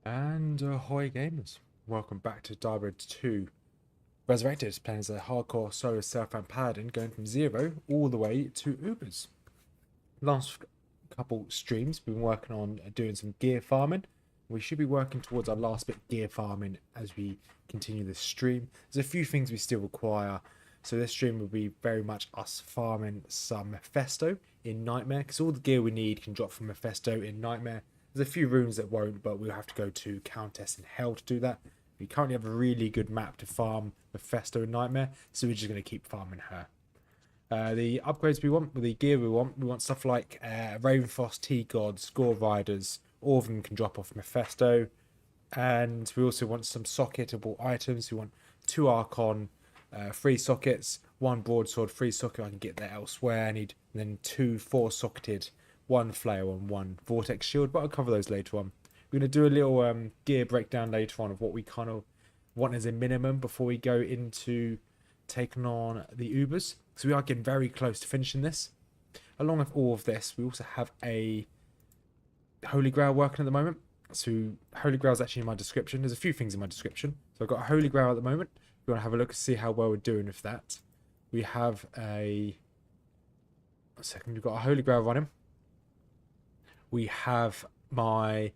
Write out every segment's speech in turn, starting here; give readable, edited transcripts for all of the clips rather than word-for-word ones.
And ahoy gamers, welcome back to Diablo 2 Resurrected, playing as a hardcore solo self-found paladin, going from 0 all the way to Ubers. Last couple streams we've been working on doing some gear farming. We should be working towards our last bit gear farming as we continue this stream. There's a few things we still require, so this stream will be very much us farming some Mephisto in Nightmare, because all the gear we need can drop from Mephisto in Nightmare. There's a few runes that won't, but we'll have to go to Countess in Hell to do that. We currently have a really good map to farm Mephisto in Nightmare, so we're just going to keep farming her. The upgrades we want, the gear we want stuff like Ravenfrost, T-Gods, Gore Riders. All of them can drop off Mephisto. And we also want some socketable items. We want 2 Archon, 3 sockets, 1 broadsword, 3 socket I can get there elsewhere. I need then 2 4-socketed, 1 flail and 1 vortex shield, but I'll cover those later on. We're going to do a little gear breakdown later on of what we kind of want as a minimum before we go into taking on the Ubers. So we are getting very close to finishing this. Along with all of this, we also have a Holy Grail working at the moment. So Holy Grail is actually in my description. There's a few things in my description. So I've got a Holy Grail at the moment. We want to have a look and see how well we're doing with that. We have a second. We've got a Holy Grail running. We have my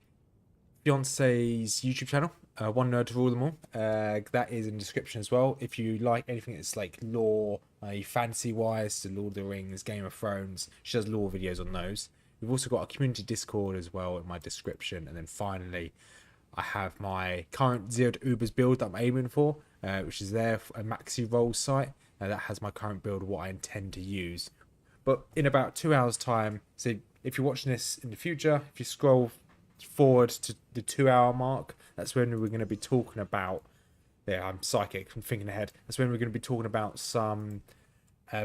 fiance's YouTube channel, One Nerd to Rule Them All. That is in the description as well. If you like anything that's like lore, fantasy wise, to Lord of the Rings, Game of Thrones, she does lore videos on those. We've also got a community Discord as well in my description. And then finally, I have my current 0 to Ubers build that I'm aiming for, which is there for a maxi roll site. That has my current build, what I intend to use. But in about 2 hours time, so if you're watching this in the future, if you scroll forward to the 2 hour mark, that's when we're going to be talking about, yeah, I'm psychic, I'm thinking ahead, that's when we're going to be talking about some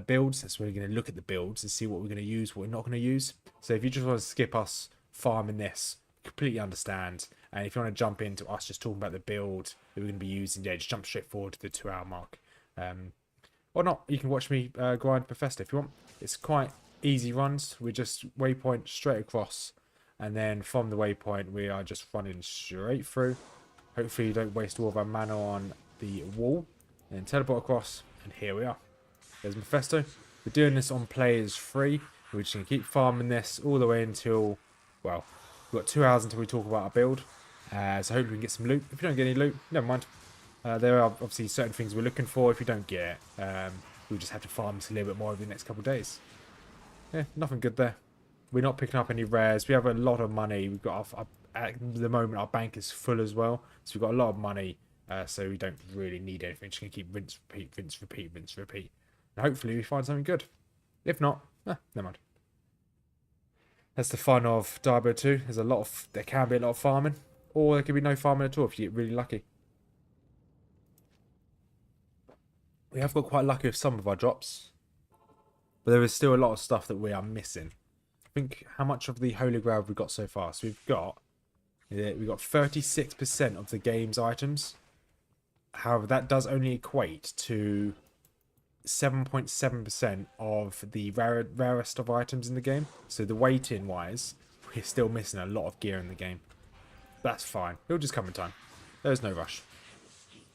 builds. That's when we're going to look at the builds and see what we're going to use, what we're not going to use. So if you just want to skip us farming this, completely understand. And if you want to jump into us just talking about the build that we're going to be using, yeah, just jump straight forward to the 2 hour mark. Or not, you can watch me grind Mephisto if you want. It's quite easy runs. We just waypoint straight across, and then from the waypoint we are just running straight through. Hopefully you don't waste all of our mana on the wall, and then teleport across, and here we are. There's Mephisto. We're doing this on players free. We're just going to keep farming this all the way until, well, we've got 2 hours until we talk about our build. So hopefully we can get some loot. If you don't get any loot, never mind. There are obviously certain things we're looking for. If you don't get it, we just have to farm this a little bit more over the next couple of days. Yeah, nothing good there. We're not picking up any rares. We have a lot of money. We've got at the moment our bank is full as well, so we've got a lot of money. So we don't really need anything. Just gonna keep rinse, repeat, rinse, repeat, rinse, repeat. And hopefully we find something good. If not, never mind. That's the fun of Diablo 2. There can be a lot of farming, or there can be no farming at all if you get really lucky. We have got quite lucky with some of our drops, but there is still a lot of stuff that we are missing. I think, how much of the Holy Grail have we got so far? So we've got 36% of the game's items. However, that does only equate to 7.7% of the rarest of items in the game. So the weighting wise, we're still missing a lot of gear in the game. That's fine. It'll just come in time. There's no rush.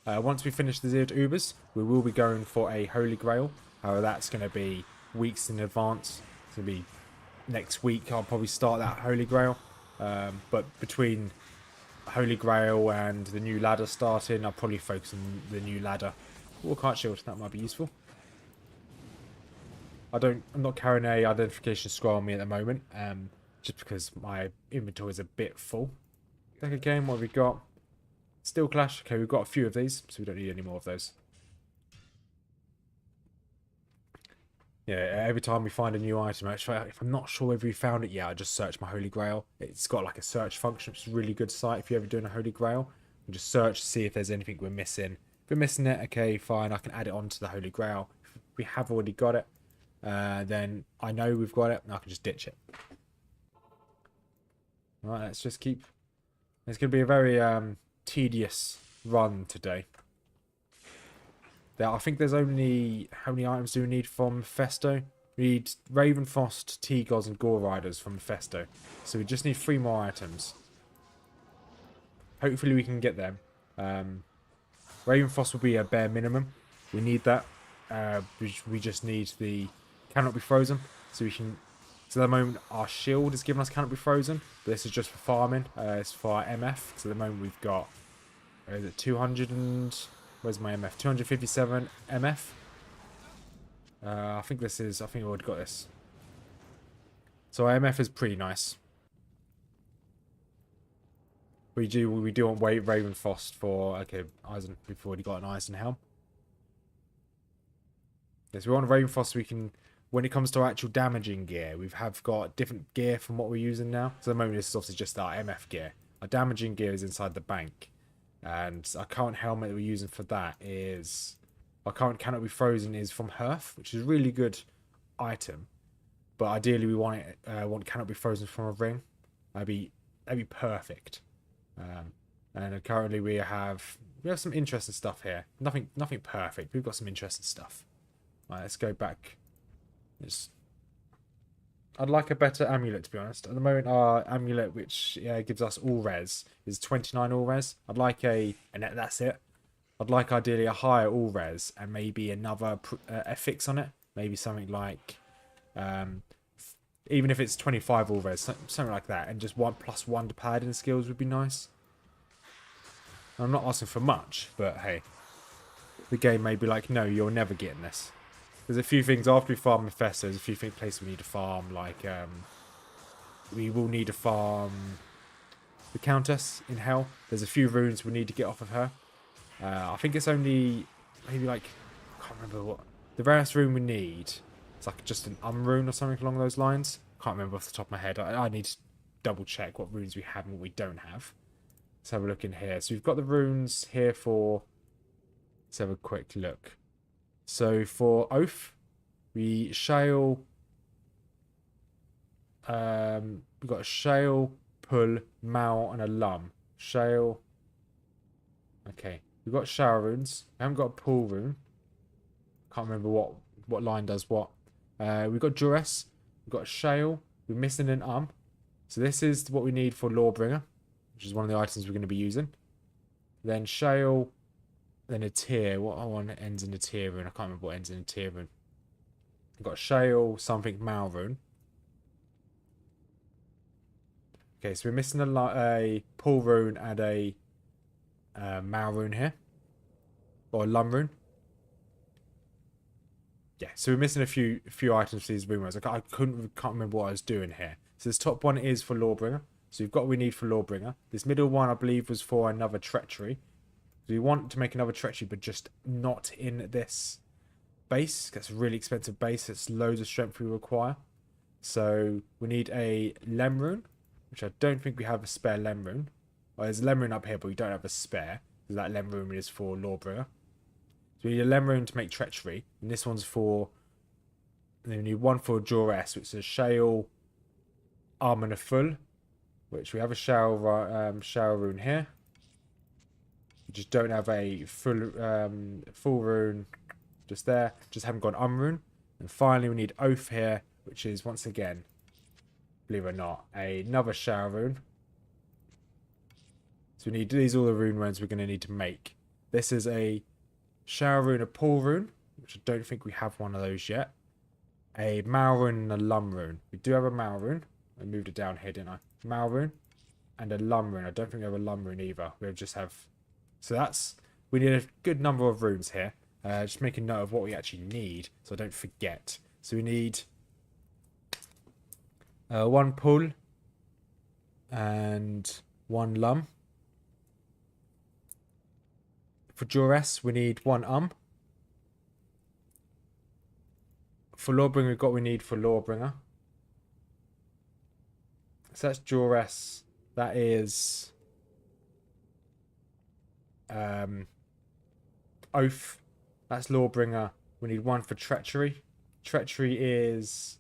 Once we finish the 0 to Ubers, we will be going for a Holy Grail. However, that's going to be weeks in advance. It's going to be next week. I'll probably start that Holy Grail. But between Holy Grail and the new ladder starting, I'll probably focus on the new ladder. Or Kite Shield, that might be useful. I'm not carrying a identification scroll on me at the moment, just because my inventory is a bit full. Deck of game, what have we got? Steel Clash. Okay, we've got a few of these, so we don't need any more of those. Yeah, every time we find a new item, actually, if I'm not sure whether we found it yet, I just search my Holy Grail. It's got like a search function, which is a really good site if you're ever doing a Holy Grail. You just search to see if there's anything we're missing. If we're missing it, okay, fine, I can add it onto the Holy Grail. If we have already got it, then I know we've got it, and I can just ditch it. Alright, let's just keep... It's going to be a very tedious run today. I think there's only... How many items do we need from Mephisto? We need Ravenfrost, T-Gods, and Gore Riders from Mephisto. So we just need 3 more items. Hopefully we can get them. Ravenfrost will be a bare minimum. We need that. We just need the cannot be frozen. So we can... So at the moment our shield is giving us cannot be frozen. But this is just for farming. It's for our MF. So at the moment we've got... is it 200 and... Where's my MF? 257 MF. I think this is... I think I would have got this. So our MF is pretty nice. We do want Ravenfrost for... Okay, Eisen. We've already got an Eisen Helm. Yes, we want Ravenfrost. We can... When it comes to our actual damaging gear, we have got different gear from what we're using now. So at the moment, this is obviously just our MF gear. Our damaging gear is inside the bank. And our current helmet that we're using for that is... Our current cannot be frozen is from Hearth, which is a really good item. But ideally, we want it cannot be frozen from a ring. That'd be perfect. And currently we have some interesting stuff here. Nothing perfect. We've got some interesting stuff. Right, let's go back. I'd like a better amulet, to be honest. At the moment, our amulet, which gives us all res, is 29 all res. I'd like and that's it. I'd like ideally a higher all res and maybe another affix on it. Maybe something like, even if it's 25 all res, something like that, and just 1+1 to Paladin skills would be nice. I'm not asking for much, but hey, the game may be like, no, you're never getting this. There's a few things after we farm Mephisto. There's a few places we need to farm, like we will need to farm the Countess in Hell. There's a few runes we need to get off of her. I think it's only maybe like, I can't remember what the rarest rune we need. It's like just an rune or something along those lines. Can't remember off the top of my head. I need to double check what runes we have and what we don't have. Let's have a look in here. So we've got the runes here for... Let's have a quick look. So for Oath, we shale... we've got a shale, pull, mal, and a lum. Shale... Okay. We've got shower runes. We haven't got a pull rune. Can't remember what line does what. We've got duress. We've got a shale. We're missing an So this is what we need for Lawbringer, which is one of the items we're going to be using. Then shale, then a tier. What one ends in a tier rune? I can't remember what ends in a tier rune. We've got shale, something mal rune. Okay, so we're missing a pull rune and a mal rune here, or a lum rune. Yeah, so we're missing a few items for these rune runes. I can't remember what I was doing here. So this top one is for Lawbringer. So we've got what we need for Lawbringer. This middle one, I believe, was for another treachery. So we want to make another treachery, but just not in this base. That's a really expensive base. It's loads of strength we require. So we need a lem rune, which I don't think we have a spare lem rune. Well, there's a lem rune up here, but we don't have a spare. Because that lem rune is for Lawbringer. So we need a lem rune to make treachery. And this one's for... And then we need one for duress, which is shale, and a full. Which we have a shower rune here. We just don't have a full rune just there. Just haven't got an rune. And finally we need oath here, which is once again, believe it or not, another shower rune. So we need these all the rune runes we're going to need to make. This is a shower rune, a pull rune, which I don't think we have one of those yet. A mal rune and a lum rune. We do have a mal rune. I moved it down here, didn't I? Mal rune and a lum rune. I don't think we have a lum rune either. We just have... So that's... We need a good number of runes here. Just making note of what we actually need so I don't forget. So we need one pull and one lum. For duress, we need one For Lawbringer, we've got what we need for Lawbringer. So that's duress. That is oath. That's Lawbringer. We need one for treachery. Treachery is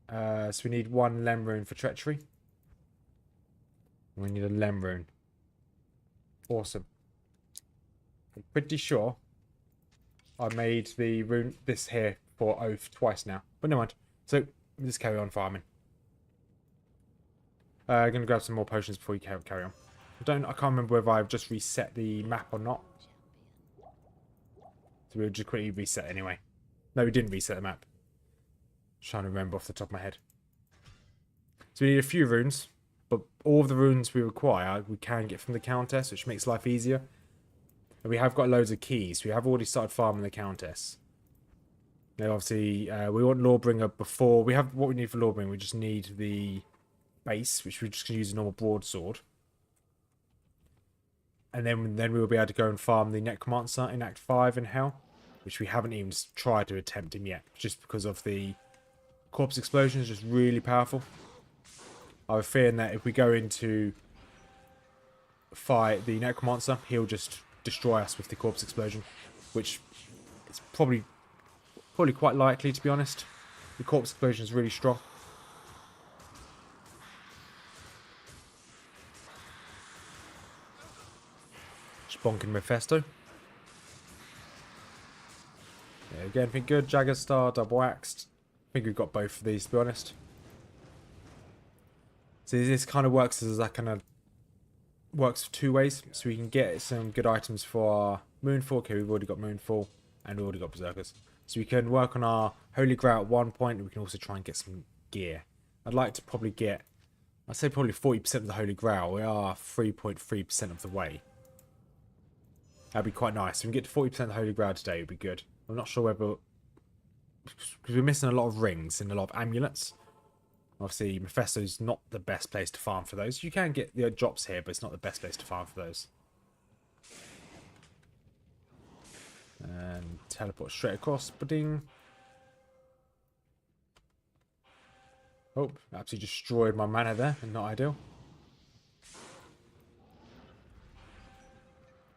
so we need one lem rune for treachery. We need a lem rune. Awesome. I'm pretty sure I made the rune this here for oath twice now, but never mind. So let's carry on farming. I'm going to grab some more potions before we carry on. I can't remember whether I've just reset the map or not. So we'll just quickly reset anyway. No, we didn't reset the map. Just trying to remember off the top of my head. So we need a few runes, but all of the runes we require, we can get from the Countess, which makes life easier. And we have got loads of keys. We have already started farming the Countess. Now, obviously, we want Lawbringer before... We have what we need for Lawbringer. We just need the base, which we're just going to use a normal broadsword. And then we'll be able to go and farm the Necromancer in Act 5 in Hell, which we haven't even tried to attempt him yet, just because of the corpse explosion is just really powerful. I have a feeling that if we go into fight the Necromancer, he'll just destroy us with the corpse explosion, which is probably quite likely, to be honest. The corpse explosion is really strong. Just bonking Mephisto. Yeah, again, think good. Jagger Star, double axed. I think we've got both of these, to be honest. So this kind of works as that kind of works two ways. So we can get some good items for our Moonfall. Okay, we've already got Moonfall and we've already got Berserkers. So we can work on our Holy Grail at one point, and we can also try and get some gear. I'd like to probably get, I'd say probably 40% of the Holy Grail. We are 3.3% of the way. That'd be quite nice. If we can get to 40% of the Holy Grail today, it would be good. I'm not sure whether... Because we're missing a lot of rings and a lot of amulets. Obviously, Mephisto's not the best place to farm for those. You can get the drops here, but it's not the best place to farm for those. And teleport straight across. Ba-ding. Oh, absolutely destroyed my mana there. Not ideal.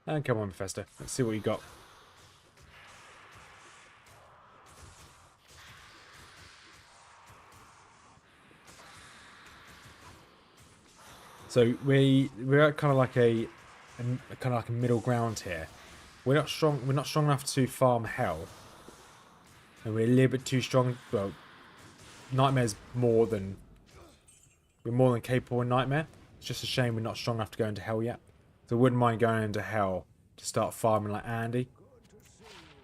And come on, Mephisto. Let's see what you got. So we're at kind of like a middle ground here. We're not strong enough to farm Hell, and we're a little bit too strong. Well, Nightmare's more than capable in Nightmare. It's just a shame we're not strong enough to go into Hell yet. So I wouldn't mind going into Hell to start farming like Andy.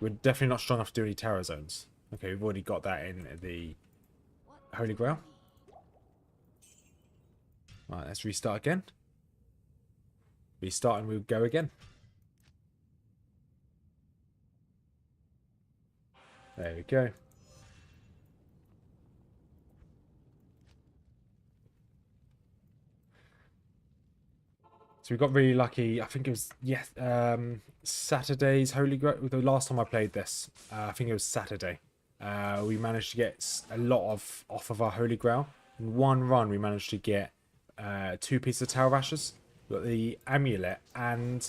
We're definitely not strong enough to do any Terror Zones. Okay, we've already got that in the Holy Grail. Right, let's restart again. Restart and we'll go again. There we go. So we got really lucky. I think it was, yes, Saturday's Holy Grail. The last time I played this, I think it was Saturday. We managed to get a lot off of our Holy Grail. In one run, we managed to get 2 pieces of Tower Ashes. We got the amulet and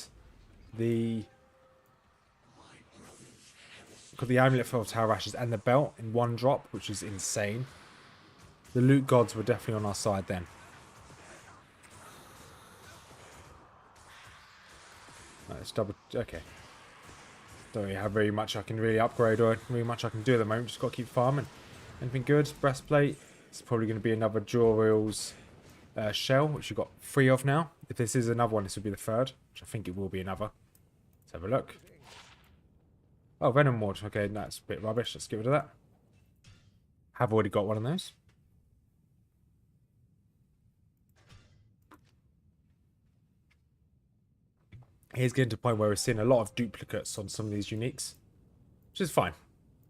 the... Got the amulet full of Tower Ashes and the belt in one drop, which is insane. The loot gods were definitely on our side then. Let's double... Okay. Don't really have very much I can really upgrade or really much I can do at the moment. Just got to keep farming. Anything good? Breastplate. It's probably going to be another Joryl's shell, which we've got 3 of now. If this is another one, this will be the 3rd, which I think it will be another. Let's have a look. Oh, Venom Ward. Okay, that's a bit rubbish. Let's get rid of that. Have already got one of those. Here's getting to the point where we're seeing a lot of duplicates on some of these uniques, which is fine.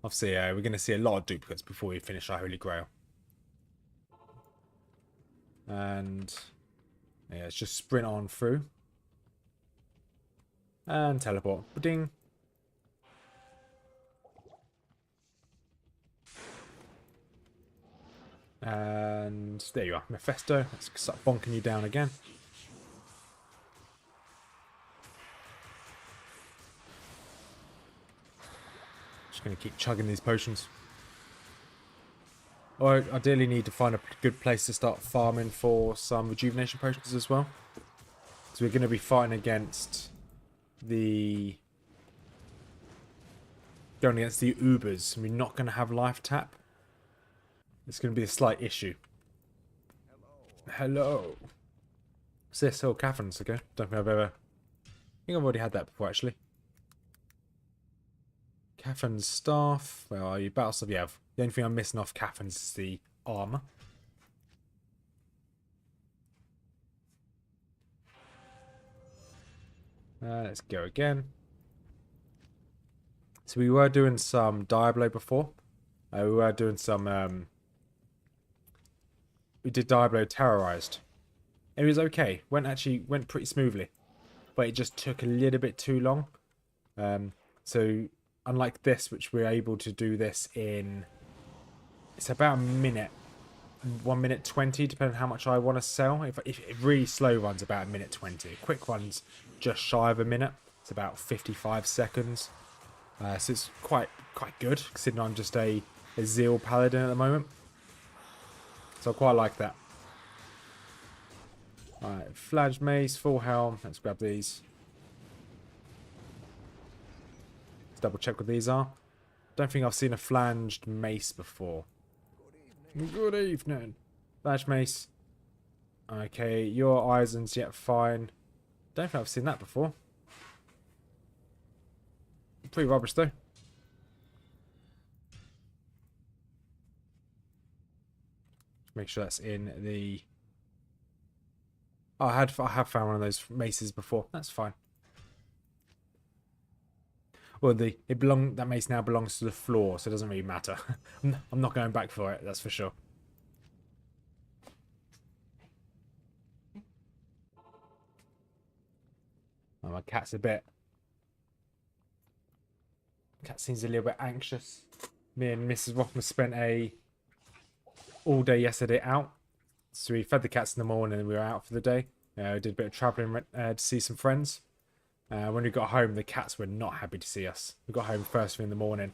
Obviously, we're going to see a lot of duplicates before we finish our Holy Grail. And yeah, let's just sprint on through. And teleport. Ba-ding. And there you are, Mephisto. Let's start bonking you down again. Just going to keep chugging these potions. Or I ideally need to find a good place to start farming for some rejuvenation potions as well. So we're going to be fighting against the... Going against the Ubers. And we're not going to have life tap. It's going to be a slight issue. Hello. What's this? Oh, Catherine's, okay. Don't think I've ever... I think I've already had that before, actually. Catherine's staff. Where are you? Battle stuff, yeah. The only thing I'm missing off Catherine's is the armour. Let's go again. So we were doing some Diablo before. We were doing some... we did Diablo Terrorized. It was okay. Went pretty smoothly. But it just took a little bit too long. So unlike this, which we're able to do this in... It's about a minute. 1 minute 20, depending on how much I want to sell. If it really slow runs, about a minute 20. Quick one's just shy of a minute. It's about 55 seconds. So it's quite good, considering I'm just a Zeal Paladin at the moment. So I quite like that. Alright, Flanged Mace, Full Helm. Let's grab these. Let's double check what these are. Don't think I've seen a Flanged Mace before. Good evening. Flanged Mace. Okay, your Eisen's yet fine. Don't think I've seen that before. Pretty rubbish though. Make sure that's in the... Oh, I have found one of those maces before. That's fine. Well, that mace now belongs to the floor, so it doesn't really matter. I'm not going back for it, that's for sure. Oh, my cat's a bit... Cat seems a little bit anxious. Me and Mrs Rothmers spent all day yesterday out. So we fed the cats in the morning and we were out for the day. We did a bit of travelling to see some friends. When we got home, the cats were not happy to see us. We got home first thing in the morning.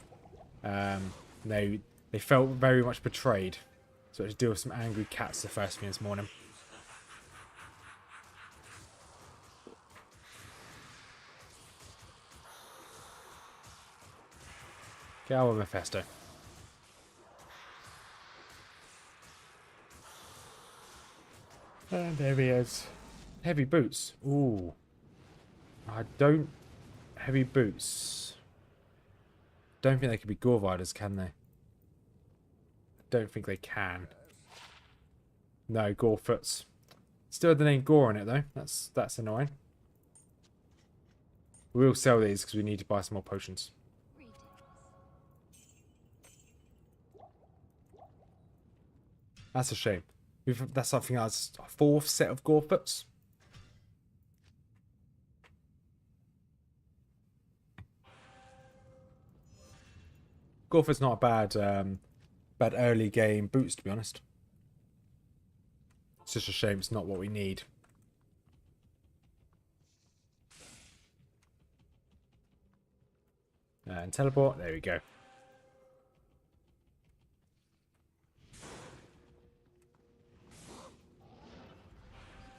They felt very much betrayed. So I had to deal with some angry cats the first thing this morning. Get out of Mephisto. And there he is. Heavy boots. Ooh. Heavy boots. Don't think they could be Gore Riders, can they? Don't think they can. No, Gore Foots. Still had the name Gore on it though. That's annoying. We will sell these because we need to buy some more potions. That's a shame. That's something that's a 4th set of Gorefoots. Gorefoots not a bad early game boots, to be honest. It's just a shame it's not what we need. And teleport, there we go.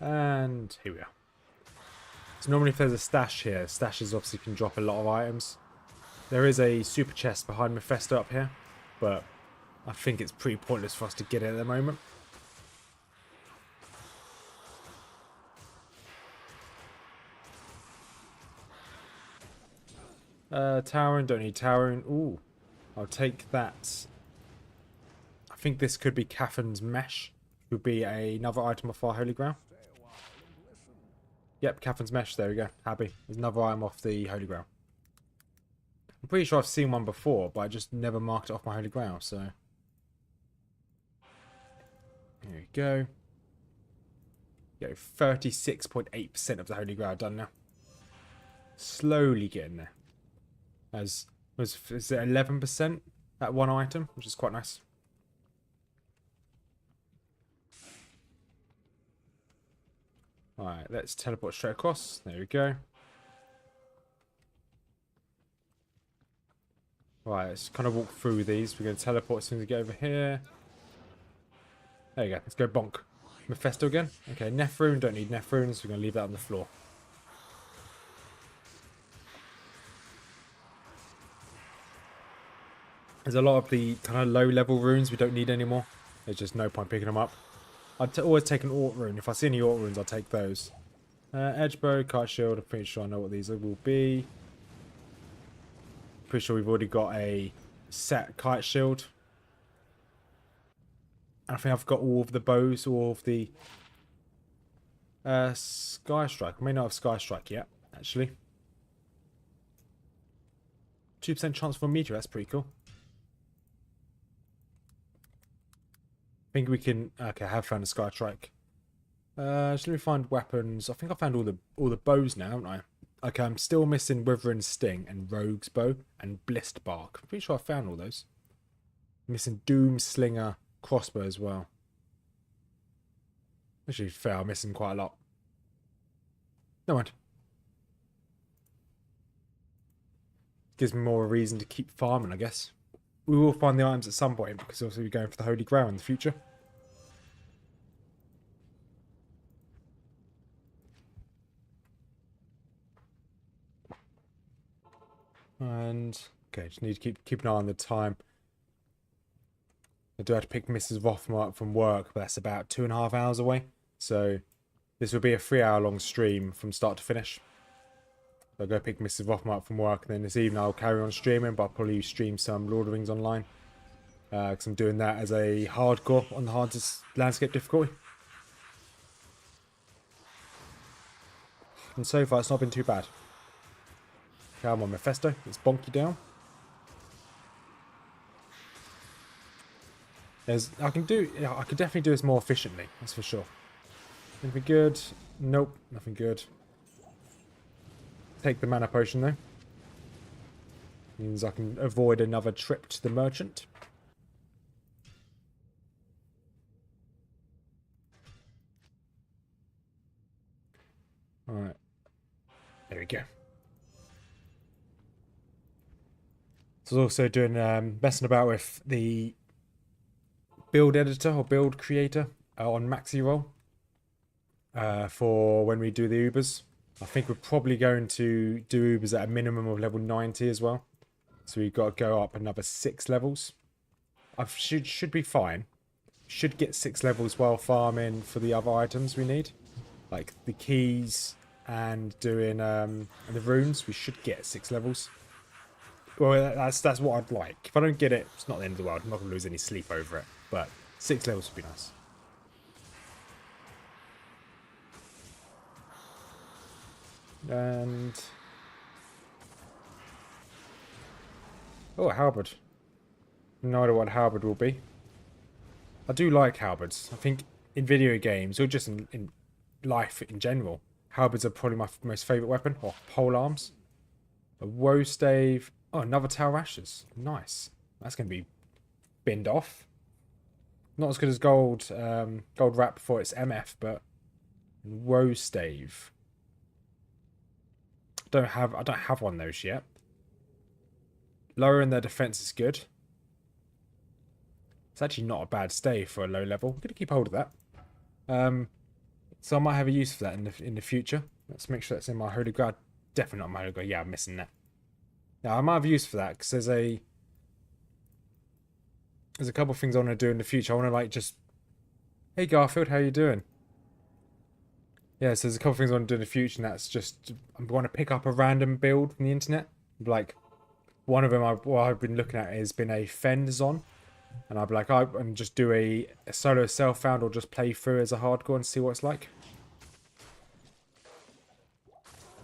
And here we are. So normally if there's a stash here, stashes obviously can drop a lot of items. There is a super chest behind Mephisto up here, but I think it's pretty pointless for us to get it at the moment. Towering, don't need towering. Ooh, I'll take that. I think this could be Catherine's Mesh. Would be another item off our Holy Grail. Yep, Catherine's Mesh, there we go. Happy. There's another item off the Holy Grail. I'm pretty sure I've seen one before, but I just never marked it off my Holy Grail, so... Here we go. Go 36.8% of the Holy Grail done now. Slowly getting there. Is it 11%? That one item, which is quite nice. Alright, let's teleport straight across. There we go. Right, let's kind of walk through these. We're going to teleport as soon as we get over here. There you go. Let's go bonk. Mephisto again. Okay, Rune. Don't need Rune, so we're going to leave that on the floor. There's a lot of the kind of low-level runes we don't need anymore. There's just no point picking them up. I'd always take an Aught Rune. If I see any Aught Runes, I'll take those. Edge bow, kite shield. I'm pretty sure I know what these will be. Pretty sure we've already got a set kite shield. I think I've got all of the bows, all of the Sky Strike. I may not have Sky Strike yet, actually. 2% chance for a meteor, that's pretty cool. I think we can... Okay, I have found a Sky Strike. Just let me find weapons. I think I found all the bows now, haven't I? Okay, I'm still missing Withering Sting and Rogue's Bow and Blissed Bark. I'm pretty sure I found all those. Missing Doom Slinger crossbow as well. Actually, fair, I'm missing quite a lot. No mind. Gives me more a reason to keep farming, I guess. We will find the items at some point because also we're going for the Holy Grail in the future. And okay, just need to keep an eye on the time. I do have to pick Mrs Rothmers up from work, but that's about 2.5 hours away. So this will be a 3-hour long stream from start to finish. I'll go pick Mrs Rothmers up from work, and then this evening I'll carry on streaming, but I'll probably stream some Lord of the Rings online. Because I'm doing that as a hardcore on the hardest landscape difficulty. And so far it's not been too bad. Come on, Mephisto, let's bonk you down. I could definitely do this more efficiently, that's for sure. Anything good? Nope, nothing good. Take the mana potion though. Means I can avoid another trip to the merchant. Alright. There we go. So I was also doing messing about with the build editor or build creator on Maxi Roll for when we do the Ubers. I think we're probably going to do Ubers at a minimum of level 90 as well. So we've got to go up another 6 levels. I should be fine. Should get 6 levels while farming for the other items we need. Like the keys and doing the runes. We should get 6 levels. Well, that's what I'd like. If I don't get it, it's not the end of the world. I'm not going to lose any sleep over it. But 6 levels would be nice. And... oh, a halberd. No idea what a halberd will be. I do like halberds. I think in video games, or just in life in general, halberds are probably my most favourite weapon. Or pole arms. A woe stave. Oh, another Tower Ashes. Nice. That's going to be binned off. Not as good as gold wrap for its MF, but woe stave. I don't have one of those yet. Lowering their defense is good. It's actually not a bad stave for a low level. I'm gonna keep hold of that. So I might have a use for that in the future. Let's make sure that's in my Holy Grail. Definitely not my Holy Grail. Yeah, I'm missing that. Now I might have use for that because there's a couple of things I want to do in the future. I want to like just, hey Garfield, how you doing? Yeah, so there's a couple of things I want to do in the future, and that's just I want to pick up a random build from the internet. Like one of them what I've been looking at has been a Fend Zon, and I'd be like, and just do a solo self-found or just play through as a hardcore and see what it's like.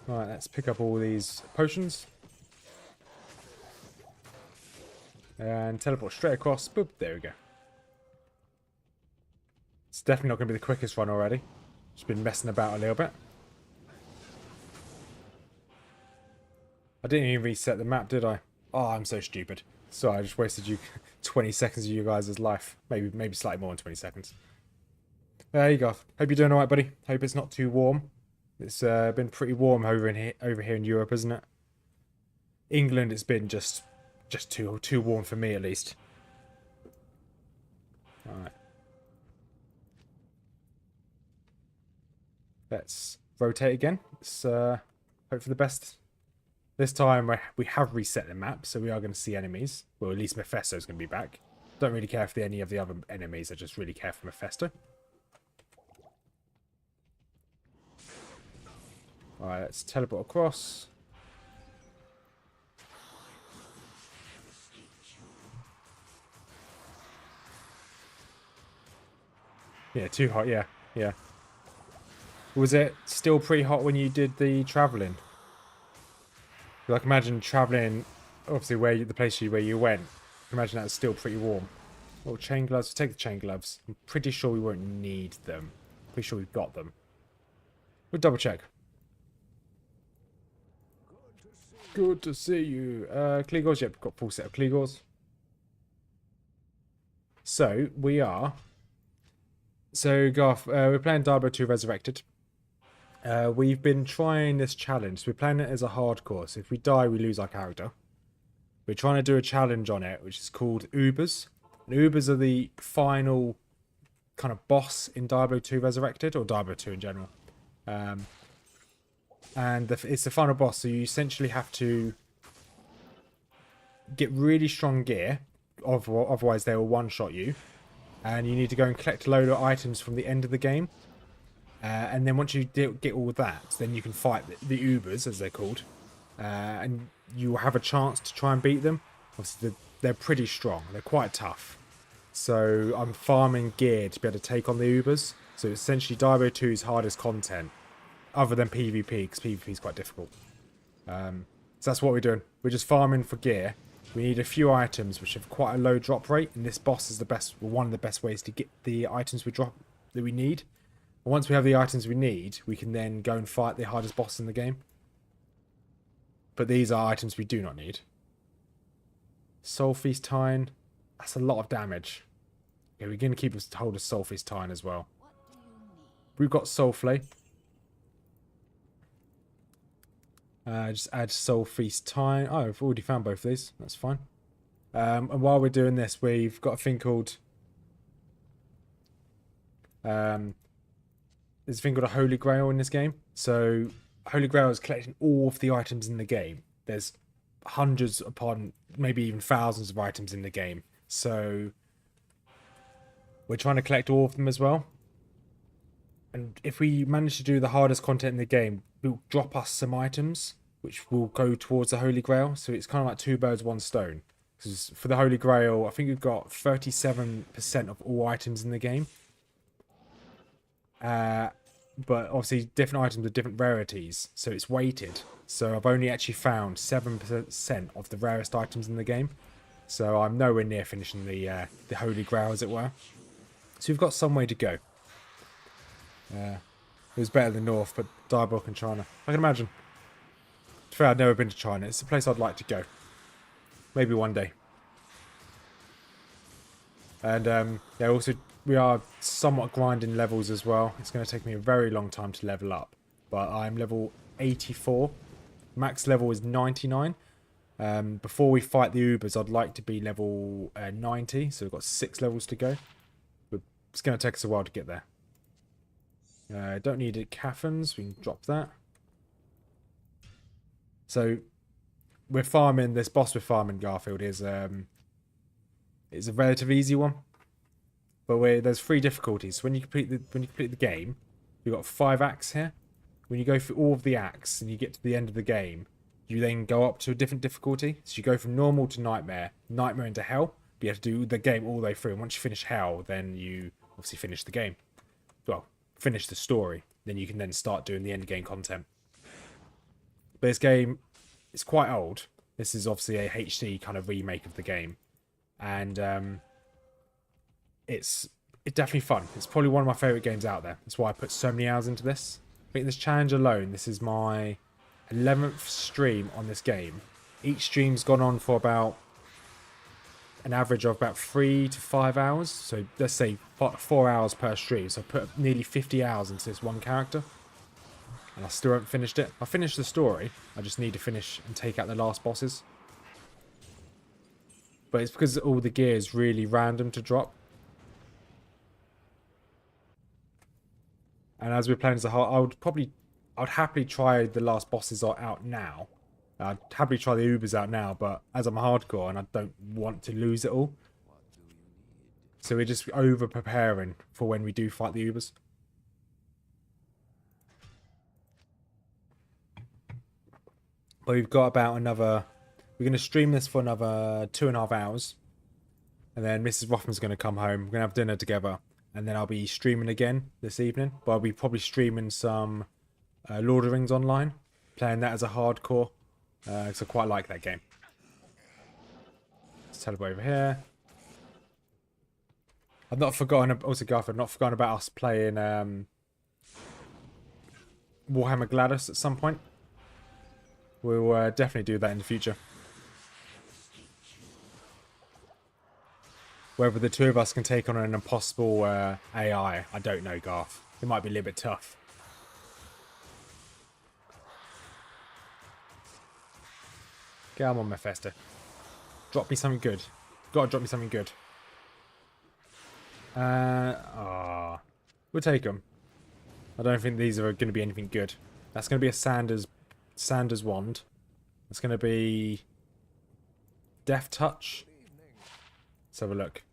Alright, let's pick up all these potions. And teleport straight across. Boop, there we go. It's definitely not going to be the quickest run already. Just been messing about a little bit. I didn't even reset the map, did I? Oh, I'm so stupid. Sorry, I just wasted you 20 seconds of you guys' life. Maybe slightly more than 20 seconds. There you go. Hope you're doing alright, buddy. Hope it's not too warm. It's been pretty warm over here in Europe, isn't it? England, it's been just too warm for me, at least. Alright. Let's rotate again. Let's hope for the best. This time we have reset the map, so we are going to see enemies. Well, at least Mephisto's going to be back. Don't really care for any of the other enemies. I just really care for Mephisto. Alright, let's teleport across. Yeah, too hot, yeah. Yeah. Was it still pretty hot when you did the travelling? Like, imagine travelling, obviously, the place where you went. Imagine that's still pretty warm. Oh, chain gloves. Take the chain gloves. I'm pretty sure we won't need them. Pretty sure we've got them. We'll double check. Good to see you. Cleglaws, yep, got full set of Cleglaws. So, we are... So, Garth, we're playing Diablo 2 Resurrected. We've been trying this challenge. We're playing it as a hardcore, so if we die, we lose our character. We're trying to do a challenge on it, which is called Ubers. And Ubers are the final kind of boss in Diablo 2 Resurrected, or Diablo 2 in general. And it's the final boss, so you essentially have to get really strong gear, otherwise they will one-shot you. And you need to go and collect a load of items from the end of the game. And then once you get all of that, then you can fight the Ubers, as they're called. And you will have a chance to try and beat them. Obviously, they're pretty strong. They're quite tough. So I'm farming gear to be able to take on the Ubers. So essentially Diablo 2's hardest content, other than PvP, because PvP is quite difficult. So that's what we're doing. We're just farming for gear. We need a few items which have quite a low drop rate, and this boss is one of the best ways to get the items that we need. And once we have the items we need, we can then go and fight the hardest boss in the game. But these are items we do not need. Soul Feast Tine. That's a lot of damage. Okay, we're going to keep us hold of Soul Feast Tine as well. We've got Soul Flay. Just add Soul Feast Tine. Oh, I've already found both of these. That's fine. And while we're doing this, we've got a thing called... there's a thing called a Holy Grail in this game. So, Holy Grail is collecting all of the items in the game. There's hundreds upon, maybe even thousands of items in the game. So, we're trying to collect all of them as well. And if we manage to do the hardest content in the game, it will drop us some items, which will go towards the Holy Grail. So it's kind of like two birds, one stone. Because for the Holy Grail, I think we've got 37% of all items in the game. But obviously different items are different rarities, so it's weighted. So I've only actually found 7% of the rarest items in the game. So I'm nowhere near finishing the Holy Grail, as it were. So we've got some way to go. It was better than North, but Diablo and China. I can imagine. To be fair, I've never been to China. It's a place I'd like to go. Maybe one day. And yeah, also we are somewhat grinding levels as well. It's going to take me a very long time to level up. But I'm level 84. Max level is 99. Before we fight the Ubers, I'd like to be level 90. So we've got 6 levels to go. But it's going to take us a while to get there. Don't need it Caffins. We can drop that. So we're farming. This boss we're farming, Garfield, is a relatively easy one. But there's 3 difficulties. When you complete the game, you've got 5 acts here. When you go through all of the acts and you get to the end of the game, you then go up to a different difficulty. So you go from normal to nightmare, nightmare into hell. But you have to do the game all the way through. And once you finish hell, then you obviously finish the game. Well, finish the story. Then you can then start doing the end game content. But this game is quite old. This is obviously a HD kind of remake of the game. And it's definitely fun. It's probably one of my favourite games out there. That's why I put so many hours into this. I think this challenge alone, this is my 11th stream on this game. Each stream's gone on for about an average of about 3 to 5 hours. So let's say 4 hours per stream. So I put nearly 50 hours into this one character. And I still haven't finished it. I finished the story. I just need to finish and take out the last bosses. But it's because all the gear is really random to drop. And as we're playing as a whole, I'd happily try the last bosses are out now. I'd happily try the Ubers out now, but as I'm hardcore and I don't want to lose it all. So we're just over preparing for when we do fight the Ubers. But we've got about another... We're going to stream this for another 2.5 hours. And then Mrs Rothmers going to come home. We're going to have dinner together. And then I'll be streaming again this evening. But I'll be probably streaming some Lord of the Rings online. Playing that as a hardcore. Because I quite like that game. Let's teleport over here. I've not forgotten... Also, Garth, I've not forgotten about us playing Warhammer Gladys at some point. We'll definitely do that in the future. Whether the two of us can take on an impossible AI, I don't know, Garth. It might be a little bit tough. Come on, Mephisto. Drop me something good. Gotta drop me something good. We'll take them. I don't think these are going to be anything good. That's going to be a Sanders wand. That's going to be Death Touch. Let's have a look.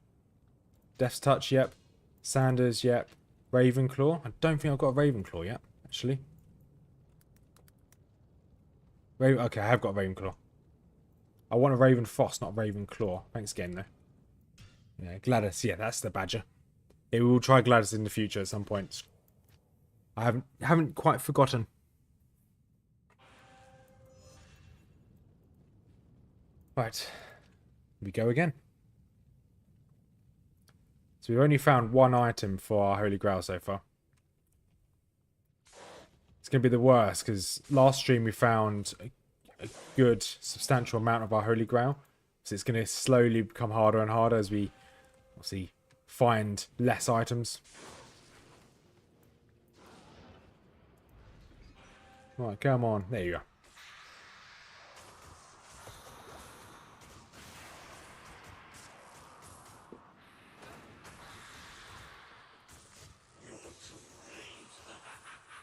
Death's Touch, yep. Sanders, yep. Ravenclaw. I don't think I've got a Ravenclaw yet, actually. Okay, I have got a Ravenclaw. I want a Raven Frost, not a Ravenclaw. Thanks again, though. Yeah, Gladys. Yeah, that's the badger. Yeah, we will try Gladys in the future at some point. I haven't quite forgotten. Right. We go again. So we've only found one item for our Holy Grail so far. It's going to be the worst, because last stream we found a good, substantial amount of our Holy Grail. So it's going to slowly become harder and harder as we, obviously, find less items. Right, come on. There you go.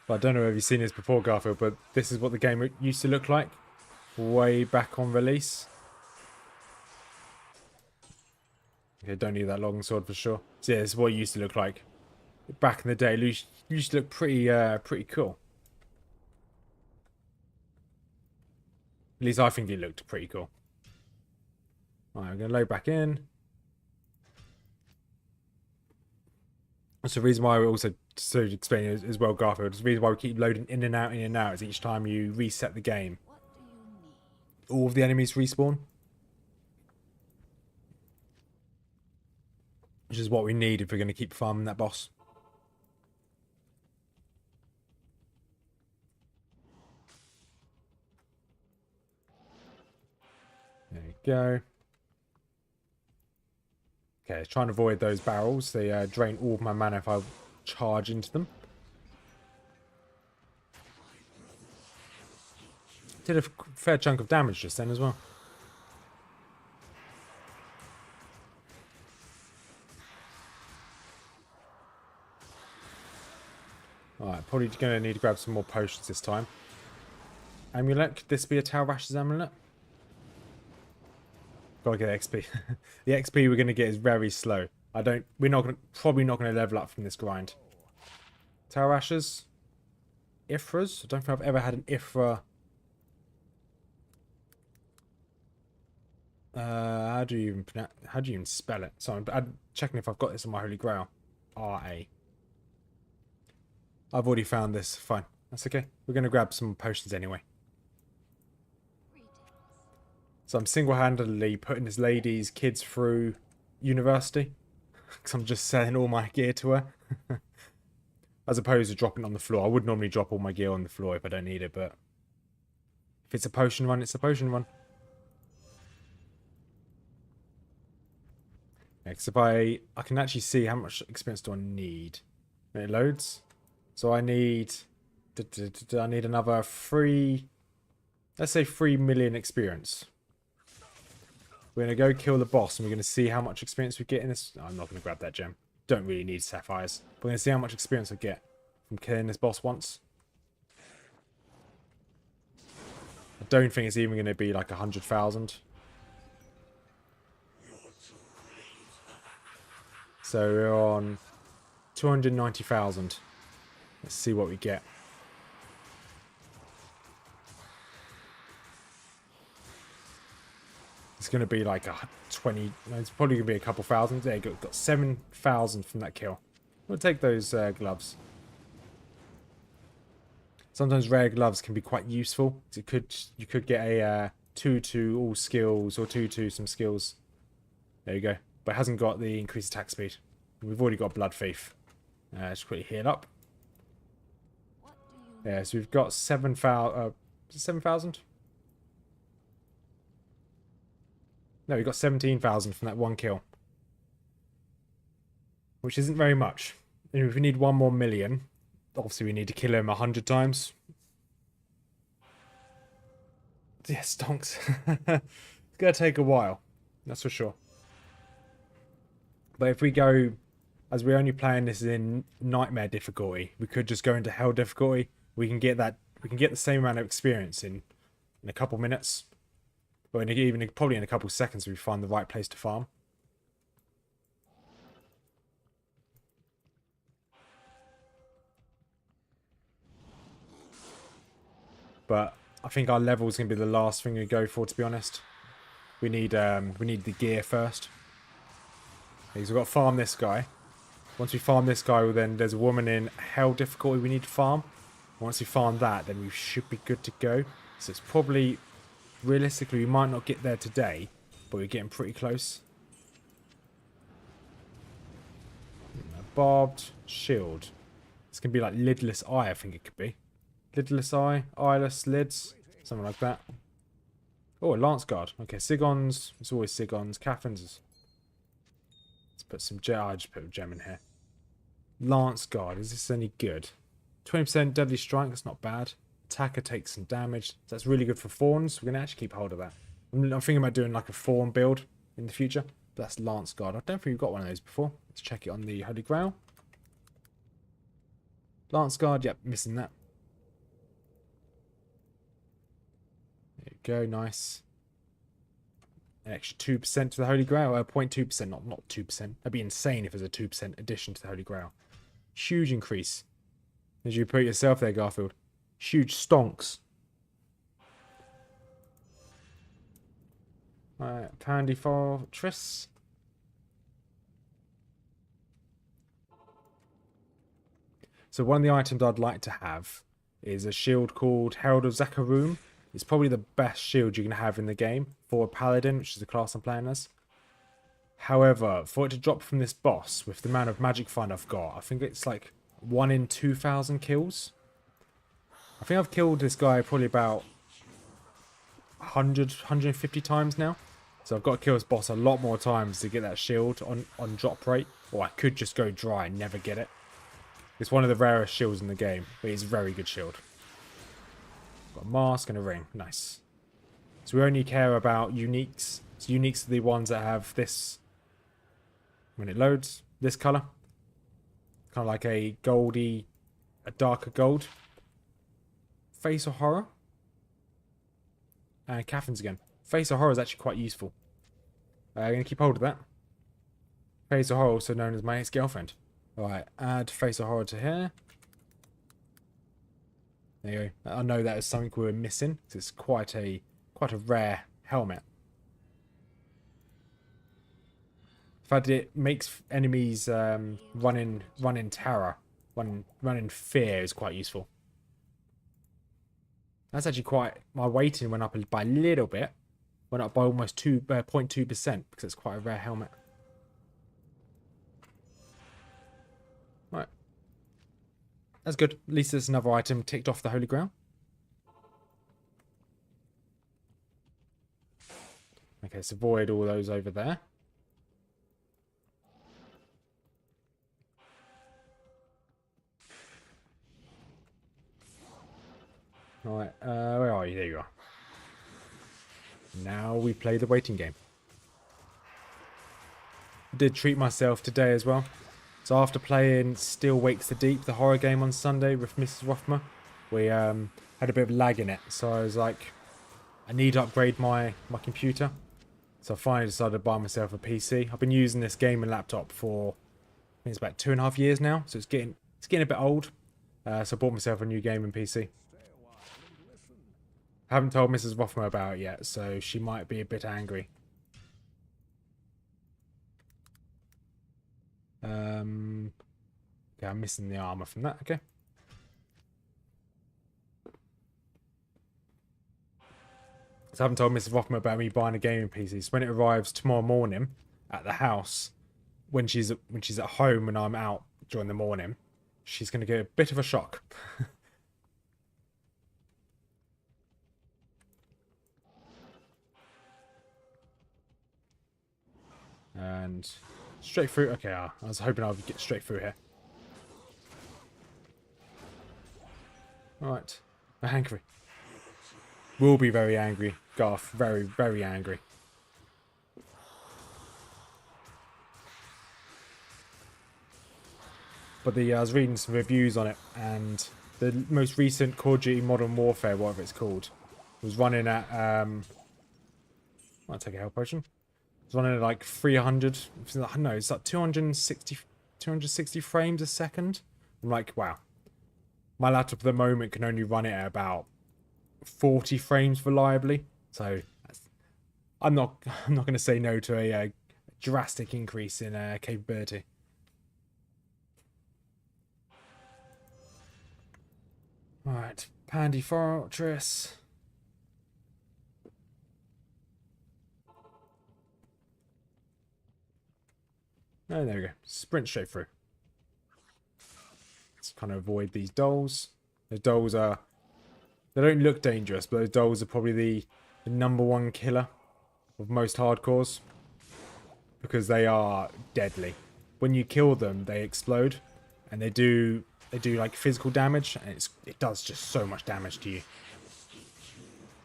But I don't know if you've seen this before, Garfield, but this is what the game used to look like way back on release. Okay, don't need that long sword for sure. So yeah, this is what it used to look like back in the day. It used to look pretty cool. At least I think it looked pretty cool. Alright, I'm going to load back in. That's the reason why we also, so to explain it as well, Garfield, the reason why we keep loading in and out is each time you reset the game, all of the enemies respawn. Which is what we need if we're going to keep farming that boss. There we go. Okay, trying to avoid those barrels. They drain all of my mana if I charge into them. Did a fair chunk of damage just then as well. Alright, probably going to need to grab some more potions this time. Amulet, could this be a Talrash's amulet? Gotta get XP. The XP we're gonna get is very slow. Probably not gonna level up from this grind. Talrash's, Ifras. I don't think I've ever had an Ifra. How do you even spell it? So I'm checking if I've got this on my Holy Grail. R-A. I've already found this. Fine. That's okay. We're gonna grab some potions anyway. So I'm single-handedly putting this lady's kids through university. Because I'm just selling all my gear to her. As opposed to dropping it on the floor. I would normally drop all my gear on the floor if I don't need it, but... if it's a potion run, it's a potion run. Because if I can actually see how much experience do I need. When it loads. So I need... I need another 3... let's say 3 million experience. We're going to go kill the boss and we're going to see how much experience we get in this. I'm not going to grab that gem. Don't really need sapphires. We're going to see how much experience I get from killing this boss once. I don't think it's even going to be like 100,000. So we're on 290,000. Let's see what we get. It's going to be like a 20... No, it's probably going to be a couple thousand. There you go. Got 7,000 from that kill. We'll take those gloves. Sometimes rare gloves can be quite useful. You could get a 2 all skills or 2 some skills. There you go. But it hasn't got the increased attack speed. We've already got Blood Thief. Just quickly heal up. Yeah, so we've got 7,000. 7,000? No, we got 17,000 from that one kill. Which isn't very much. And if we need 1 more million, obviously we need to kill him 100 times. Yeah, stonks. It's going to take a while. That's for sure. But if we go, as we're only playing this in nightmare difficulty, we could just go into hell difficulty. We can get the same amount of experience in a couple minutes. Or even probably in a couple seconds if we find the right place to farm. But I think our level is going to be the last thing we go for, to be honest. We need the gear first. Okay, so we've got to farm this guy. Once we farm this guy, well, then there's a woman in hell difficulty we need to farm. Once we farm that, then we should be good to go. So it's probably... Realistically, we might not get there today, but we're getting pretty close. Barbed shield. It's going to be like lidless eye, I think it could be. Lidless eye, eyeless lids, something like that. Oh, a lance guard. Okay, Sigons. It's always Sigons. Catherine's. Let's put some gem. I just put a gem in here. Lance guard. Is this any good? 20% deadly strike. That's not bad. Attacker takes some damage. So that's really good for fawns. We're going to actually keep hold of that. I'm thinking about doing like a fawn build in the future. But that's Lance Guard. I don't think we've got one of those before. Let's check it on the Holy Grail. Lance Guard. Yep, missing that. There you go. Nice. An extra 2% to the Holy Grail. 0.2%. Not 2%. That'd be insane if there's a 2% addition to the Holy Grail. Huge increase. As you put it yourself there, Garfield. Huge stonks. Alright, Pandy Fortress. So one of the items I'd like to have is a shield called Herald of Zakarum. It's probably the best shield you can have in the game for a Paladin, which is the class I'm playing as. However, for it to drop from this boss with the amount of magic find I've got, I think it's like 1 in 2,000 kills. I think I've killed this guy probably about 100, 150 times now. So I've got to kill this boss a lot more times to get that shield on drop rate. Or I could just go dry and never get it. It's one of the rarest shields in the game, but it's a very good shield. Got a mask and a ring. Nice. So we only care about uniques. So uniques are the ones that have this, when it loads, this colour. Kind of like a goldy, a darker gold. Face of Horror. And Catherine's again. Face of Horror is actually quite useful. I'm going to keep hold of that. Face of Horror, also known as my ex-girlfriend. Alright, add Face of Horror to here. There you go. I know that is something we were missing. It's quite a rare helmet. In fact, it makes enemies run in terror. Run in fear is quite useful. That's actually quite... My weighting went up by a little bit. Went up by almost 0.2% because it's quite a rare helmet. Right. That's good. At least there's another item ticked off the Holy Grail. Okay, so avoid all those over there. Alright, where are you? There you are. Now we play the waiting game. I did treat myself today as well. So after playing Still Wakes the Deep, the horror game on Sunday with Mrs Rothmers, we had a bit of lag in it. So I was like, I need to upgrade my computer. So I finally decided to buy myself a PC. I've been using this gaming laptop for, I think it's about 2.5 years now. So it's getting a bit old. So I bought myself a new gaming PC. I haven't told Mrs Rothmers about it yet, so she might be a bit angry. Okay, I'm missing the armor from that. Okay. So I haven't told Mrs Rothmers about me buying a gaming PC. So when it arrives tomorrow morning at the house, when she's at home and I'm out during the morning, she's going to get a bit of a shock. And straight through. Okay, I was hoping I would get straight through here. Alright. Angry. Will be very angry. Garth, very, very angry. But I was reading some reviews on it, and the most recent Call of Duty Modern Warfare, whatever it's called, was running at I'll take a health potion. It's running at like 300. No, it's like 260 frames a second. I'm like, wow. My laptop at the moment can only run it at about 40 frames reliably. So I'm not going to say no to a drastic increase in capability. Alright, Pandy Fortress. Oh, there we go. Sprint straight through. Let's kind of avoid these dolls. The dolls are... They don't look dangerous, but those dolls are probably the #1 killer of most hardcores. Because they are deadly. When you kill them, they explode. And they do like physical damage. And it does just so much damage to you.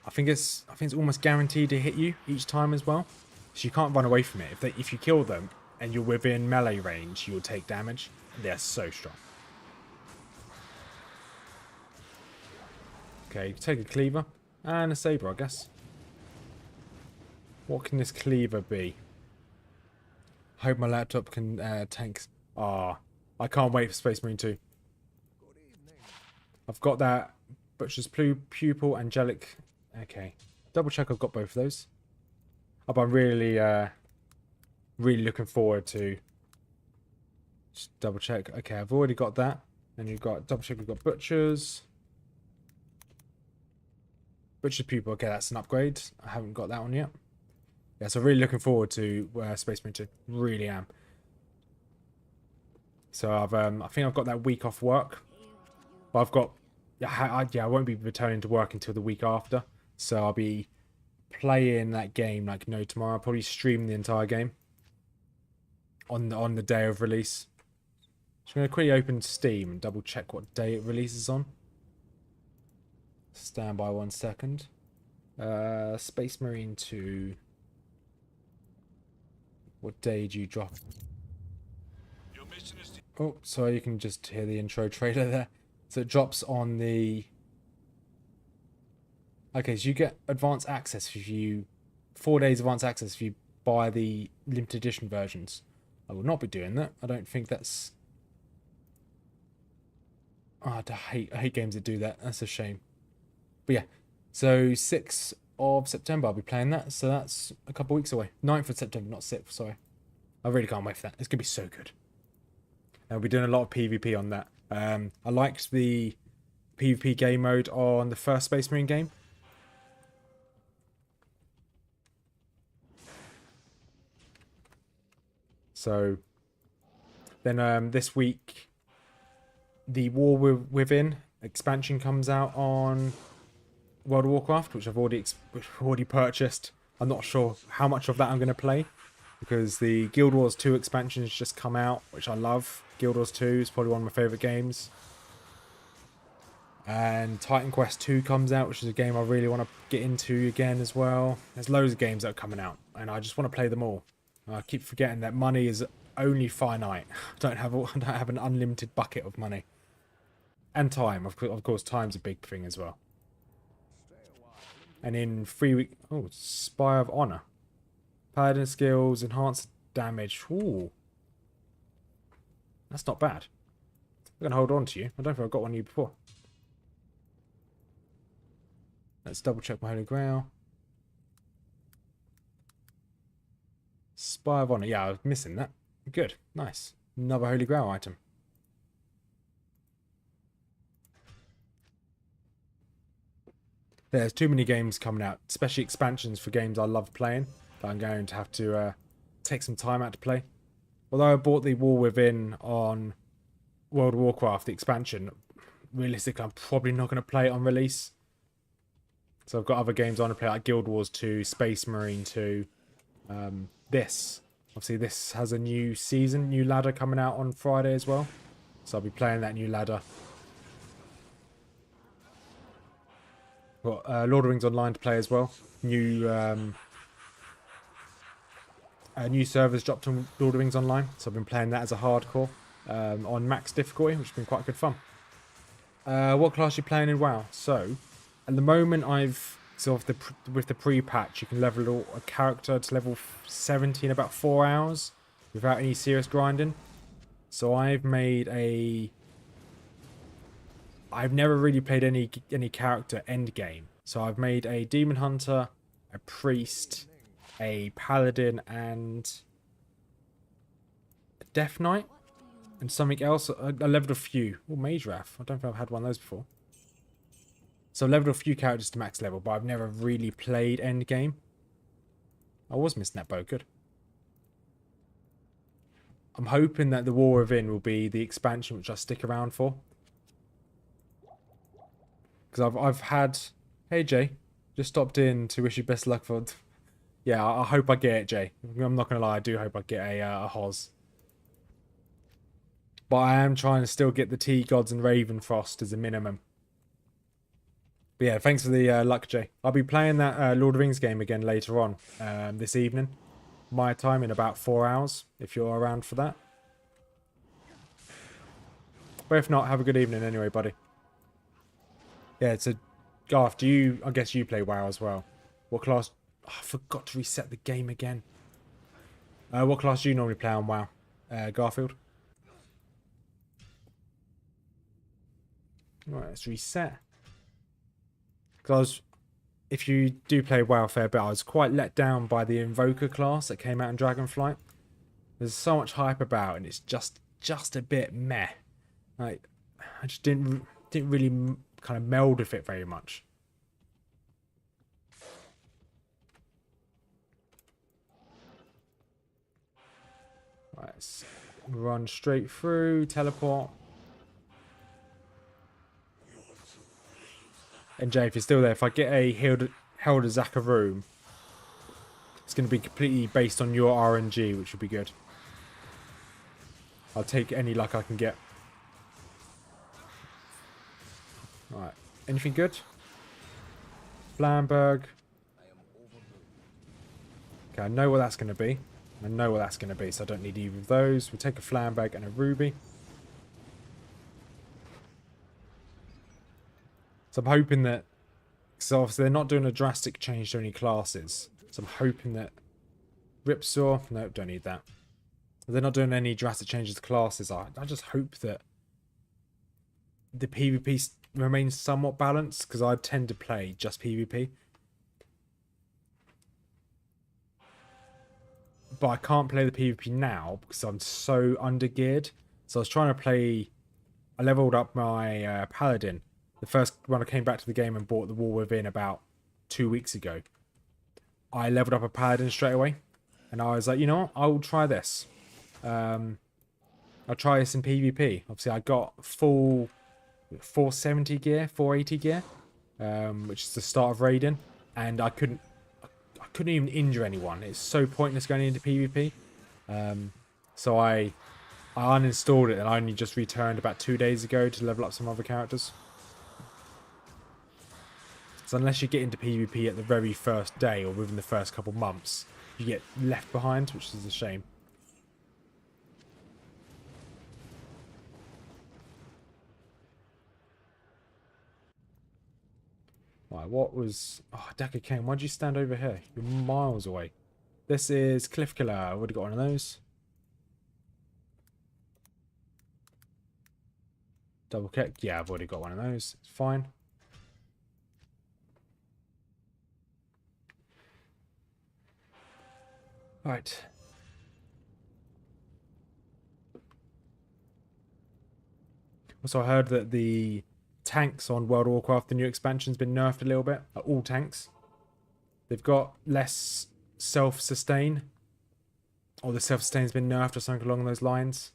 I think it's almost guaranteed to hit you each time as well. So you can't run away from it. If you kill them and you're within melee range, you'll take damage. They're so strong. Okay, take a cleaver and a saber, I guess. What can this cleaver be? I hope my laptop can tank. Ah, I can't wait for Space Marine 2. I've got that Butcher's Pupil, Angelic. Okay, double check I've got both of those. But I'm really, really looking forward to. Just double check. Okay, I've already got that. And you've got double check. We've got Butcher's Pupil. Okay, that's an upgrade. I haven't got that one yet. Yeah, so really looking forward to Space Marine 2. Really am. So I think I've got that week off work. But I've got... I won't be returning to work until the week after. So I'll be playing that game like no tomorrow. I'll probably stream the entire game on the day of release. Just going to quickly open Steam and double check what day it releases on. Stand by 1 second. Space Marine 2. What day do you drop? Oh, sorry, you can just hear the intro trailer there. So it drops on the... Okay, so you get advanced access if you... 4 days advanced access if you buy the limited edition versions. I will not be doing that. I don't think that's... Oh, I hate games that do that. That's a shame. But yeah, so 6th of September I'll be playing that. So that's a couple weeks away. 9th of September, not 6th, sorry. I really can't wait for that. It's going to be so good. And we'll be doing a lot of PvP on that. I liked the PvP game mode on the first Space Marine game. So then this week, the War Within expansion comes out on World of Warcraft, which I've already purchased. I'm not sure how much of that I'm going to play, because the Guild Wars 2 expansion has just come out, which I love. Guild Wars 2 is probably one of my favourite games. And Titan Quest 2 comes out, which is a game I really want to get into again as well. There's loads of games that are coming out, and I just want to play them all. I keep forgetting that money is only finite. I don't have an unlimited bucket of money. And time, of course, time's a big thing as well. And in 3 weeks... Oh, Spire of Honor. Paladin skills, enhanced damage. Ooh. That's not bad. I'm going to hold on to you. I don't think I've got one of you before. Let's double check my Holy Grail. Spire of Honor. Yeah, I was missing that. Good. Nice. Another Holy Grail item. There's too many games coming out, especially expansions for games I love playing, that I'm going to have to take some time out to play. Although I bought the War Within on World of Warcraft, the expansion, realistically I'm probably not going to play it on release. So I've got other games I want to play, like Guild Wars 2, Space Marine 2, this. Obviously this has a new season, new ladder coming out on Friday as well. So I'll be playing that new ladder. Got Lord of the Rings Online to play as well. New servers dropped on Lord of the Rings Online, so I've been playing that as a hardcore on max difficulty, which has been quite good fun. What class are you playing in WoW? So, at the moment with the pre-patch, you can level a character to level 70 in about 4 hours without any serious grinding. So I've never really played any character end game. So I've made a Demon Hunter, a Priest, a Paladin, and a Death Knight, and something else. I leveled a few. Oh, Mage Wrath. I don't think I've had one of those before. So I leveled a few characters to max level, but I've never really played end game. I was missing that bow. Good. I'm hoping that the War Within will be the expansion which I stick around for. Because I've had... Hey, Jay. Just stopped in to wish you best luck for... Yeah, I hope I get it, Jay. I'm not going to lie. I do hope I get a Hoz. But I am trying to still get the T-Gods and Ravenfrost as a minimum. But yeah, thanks for the luck, Jay. I'll be playing that Lord of the Rings game again later on this evening. My time in about 4 hours, if you're around for that. But if not, have a good evening anyway, buddy. Yeah, it's a... Garth, I guess you play WoW as well. What class... Oh, I forgot to reset the game again. What class do you normally play on WoW? Garfield? Right, let's reset. Because if you do play WoW a fair bit, I was quite let down by the Invoker class that came out in Dragonflight. There's so much hype about, and it's just a bit meh. Like, I just didn't really kind of meld with it very much. Right, let's run straight through, teleport. And Jay, if you're still there, if I get a Helder Zakaroom, it's going to be completely based on your RNG, which would be good. I'll take any luck I can get. Alright, anything good? Flamberg. Okay, I know what that's going to be. I know what that's going to be, so I don't need either of those. We'll take a Flamberg and a Ruby. So I'm hoping that... So obviously they're not doing a drastic change to any classes. So I'm hoping that... Ripsaw... Nope, don't need that. They're not doing any drastic changes to classes. I just hope that the PvP remains somewhat balanced, because I tend to play just PvP. But I can't play the PvP now because I'm so undergeared. So I was trying to play... I leveled up my Paladin. The first when I came back to the game and bought the War Within about 2 weeks ago. I leveled up a Paladin straight away. And I was like, you know what? I'll try this. I'll try this in PvP. Obviously, I got full 470 gear, 480 gear. Which is the start of raiding. And I couldn't even injure anyone. It's so pointless going into PvP. So I uninstalled it and I only just returned about 2 days ago to level up some other characters. So unless you get into PvP at the very first day or within the first couple months, you get left behind, which is a shame. Right, what was... Oh, Decker Kane, why'd you stand over here? You're miles away. This is Cliff Killer. I would have got one of those. Double kick. Yeah, I've already got one of those. It's fine. Right. Also, I heard that the tanks on World of Warcraft, the new expansion's been nerfed a little bit. All tanks. They've got less self-sustain. Or the self-sustain's been nerfed or something along those lines.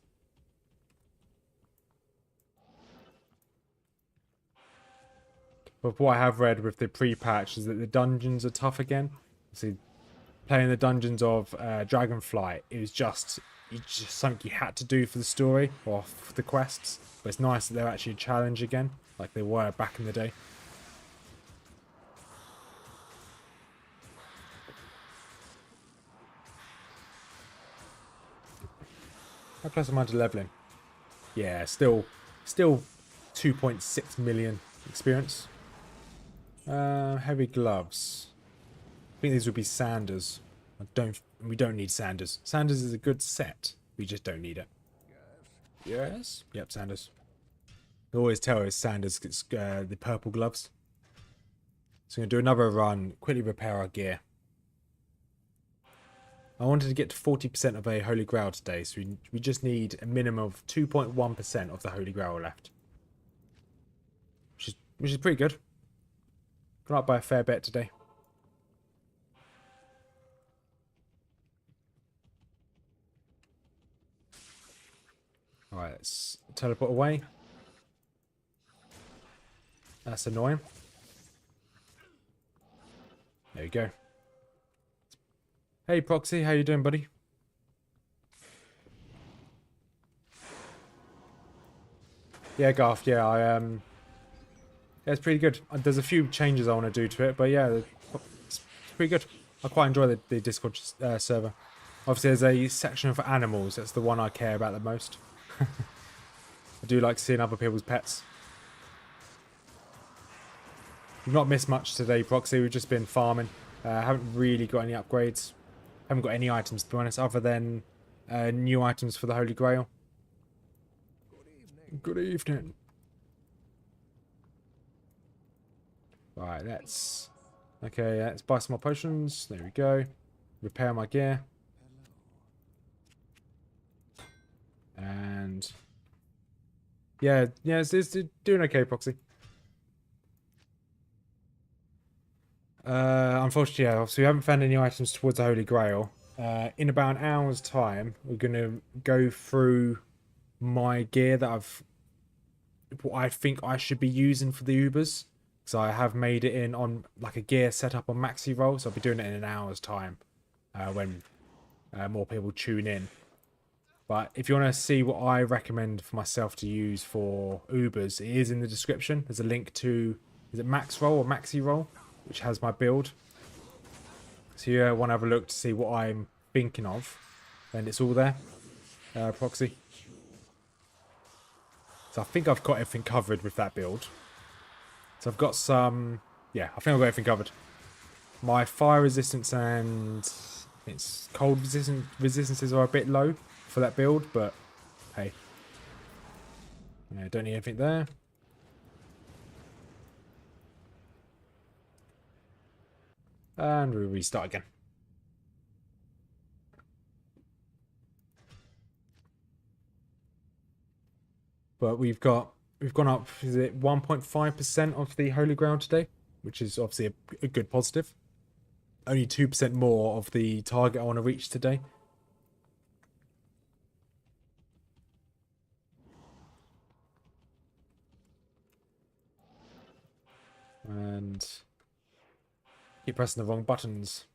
But what I have read with the pre-patch is that the dungeons are tough again. See, playing the dungeons of Dragonflight, it was just something you had to do for the story or for the quests. But it's nice that they're actually a challenge again, like they were back in the day. How close am I to leveling? Yeah, still 2.6 million experience. Heavy gloves. I think these would be Sanders. We don't need Sanders. Sanders is a good set. We just don't need it. Yes. Yep, Sanders. You always tell us Sanders gets the purple gloves. So I'm going to do another run, quickly repair our gear. I wanted to get to 40% of a Holy Grail today, so we just need a minimum of 2.1% of the Holy Grail left. Which is pretty good. Gone up by a fair bit today. Alright, let's teleport away. That's annoying. There you go. Hey Proxy, how you doing, buddy? Yeah, Garth, yeah, yeah, it's pretty good. There's a few changes I want to do to it, but yeah, it's pretty good. I quite enjoy the Discord server. Obviously, there's a section for animals. That's the one I care about the most. I do like seeing other people's pets. We've not missed much today, Proxy. We've just been farming. Haven't really got any upgrades. Haven't got any items, to be honest, other than new items for the Holy Grail. Good evening. Right, let's... Okay, let's buy some more potions. There we go. Repair my gear. And... Yeah, it's doing okay, Proxy. Unfortunately, yeah, obviously we haven't found any items towards the Holy Grail. In about an hour's time, we're going to go through my gear that what I think I should be using for the Ubers. So I have made it in on like a gear setup on maxi roll, so I'll be doing it in an hour's time when more people tune in. But if you want to see what I recommend for myself to use for Ubers, it is in the description. There's a link to, is it Max Roll or Maxi Roll, which has my build. So you want to have a look to see what I'm thinking of, and it's all there, Proxy. So I think I've got everything covered with that build. So I've got some... Yeah, I think I've got everything covered. My fire resistance and it's cold resistances are a bit low for that build, but hey. Yeah, don't need anything there. And we'll restart again. But we've gone up, is it 1.5% of the Holy Grail today? Which is obviously a good positive. Only 2% more of the target I want to reach today. And keep pressing the wrong buttons.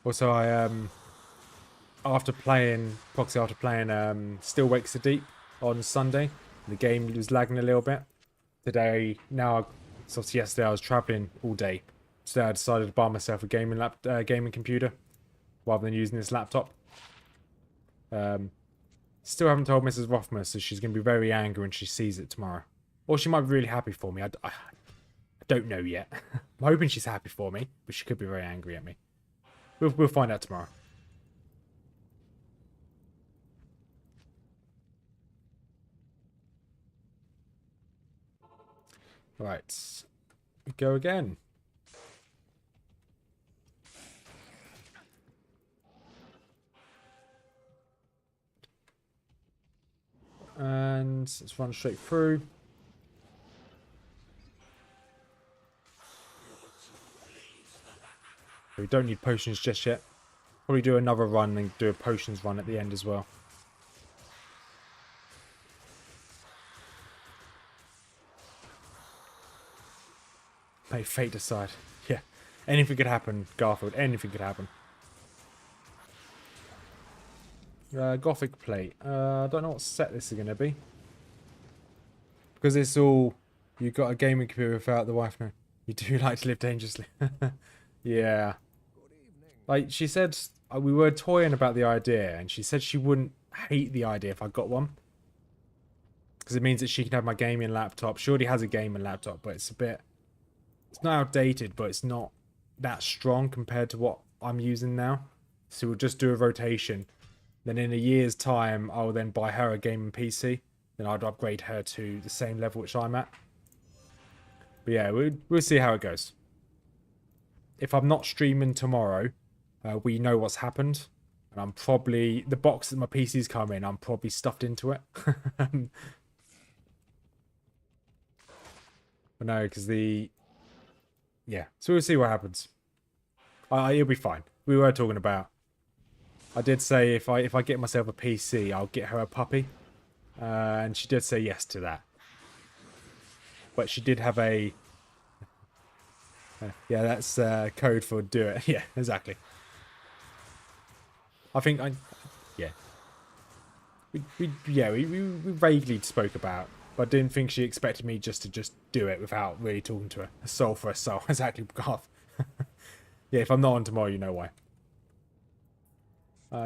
Also, after playing Still Wakes the Deep on Sunday, the game was lagging a little bit. Today, so yesterday I was travelling all day. Today I decided to buy myself a gaming computer rather than using this laptop. Still haven't told Mrs Rothmers, so she's going to be very angry when she sees it tomorrow. Or she might be really happy for me. I don't know yet. I'm hoping she's happy for me, but she could be very angry at me. We'll find out tomorrow. Right. Go again. And let's run straight through. We don't need potions just yet. Probably do another run and do a potions run at the end as well. May fate decide. Yeah. Anything could happen, Garfield. Anything could happen. Gothic plate. I don't know what set this is going to be. Because it's all... You've got a gaming computer without the wife now. You do like to live dangerously. Yeah. Like, she said... We were toying about the idea, and she said she wouldn't hate the idea if I got one. Because it means that she can have my gaming laptop. She already has a gaming laptop, but it's a bit... It's not outdated, but it's not that strong compared to what I'm using now. So we'll just do a rotation. Then in a year's time, I'll then buy her a gaming PC. Then I'd upgrade her to the same level which I'm at. But yeah, we'll see how it goes. If I'm not streaming tomorrow, we know what's happened. And I'm probably... The box that my PC's come in, I'm probably stuffed into it. But no, because the... Yeah, so we'll see what happens. It'll be fine. We were talking about... I did say if I get myself a PC, I'll get her a puppy. And she did say yes to that. But she did have a... yeah, that's code for do it. Yeah, exactly. I think yeah. We vaguely spoke about, but I didn't think she expected me just to do it without really talking to her. A soul for a soul. Exactly, Garth. Yeah, if I'm not on tomorrow, you know why.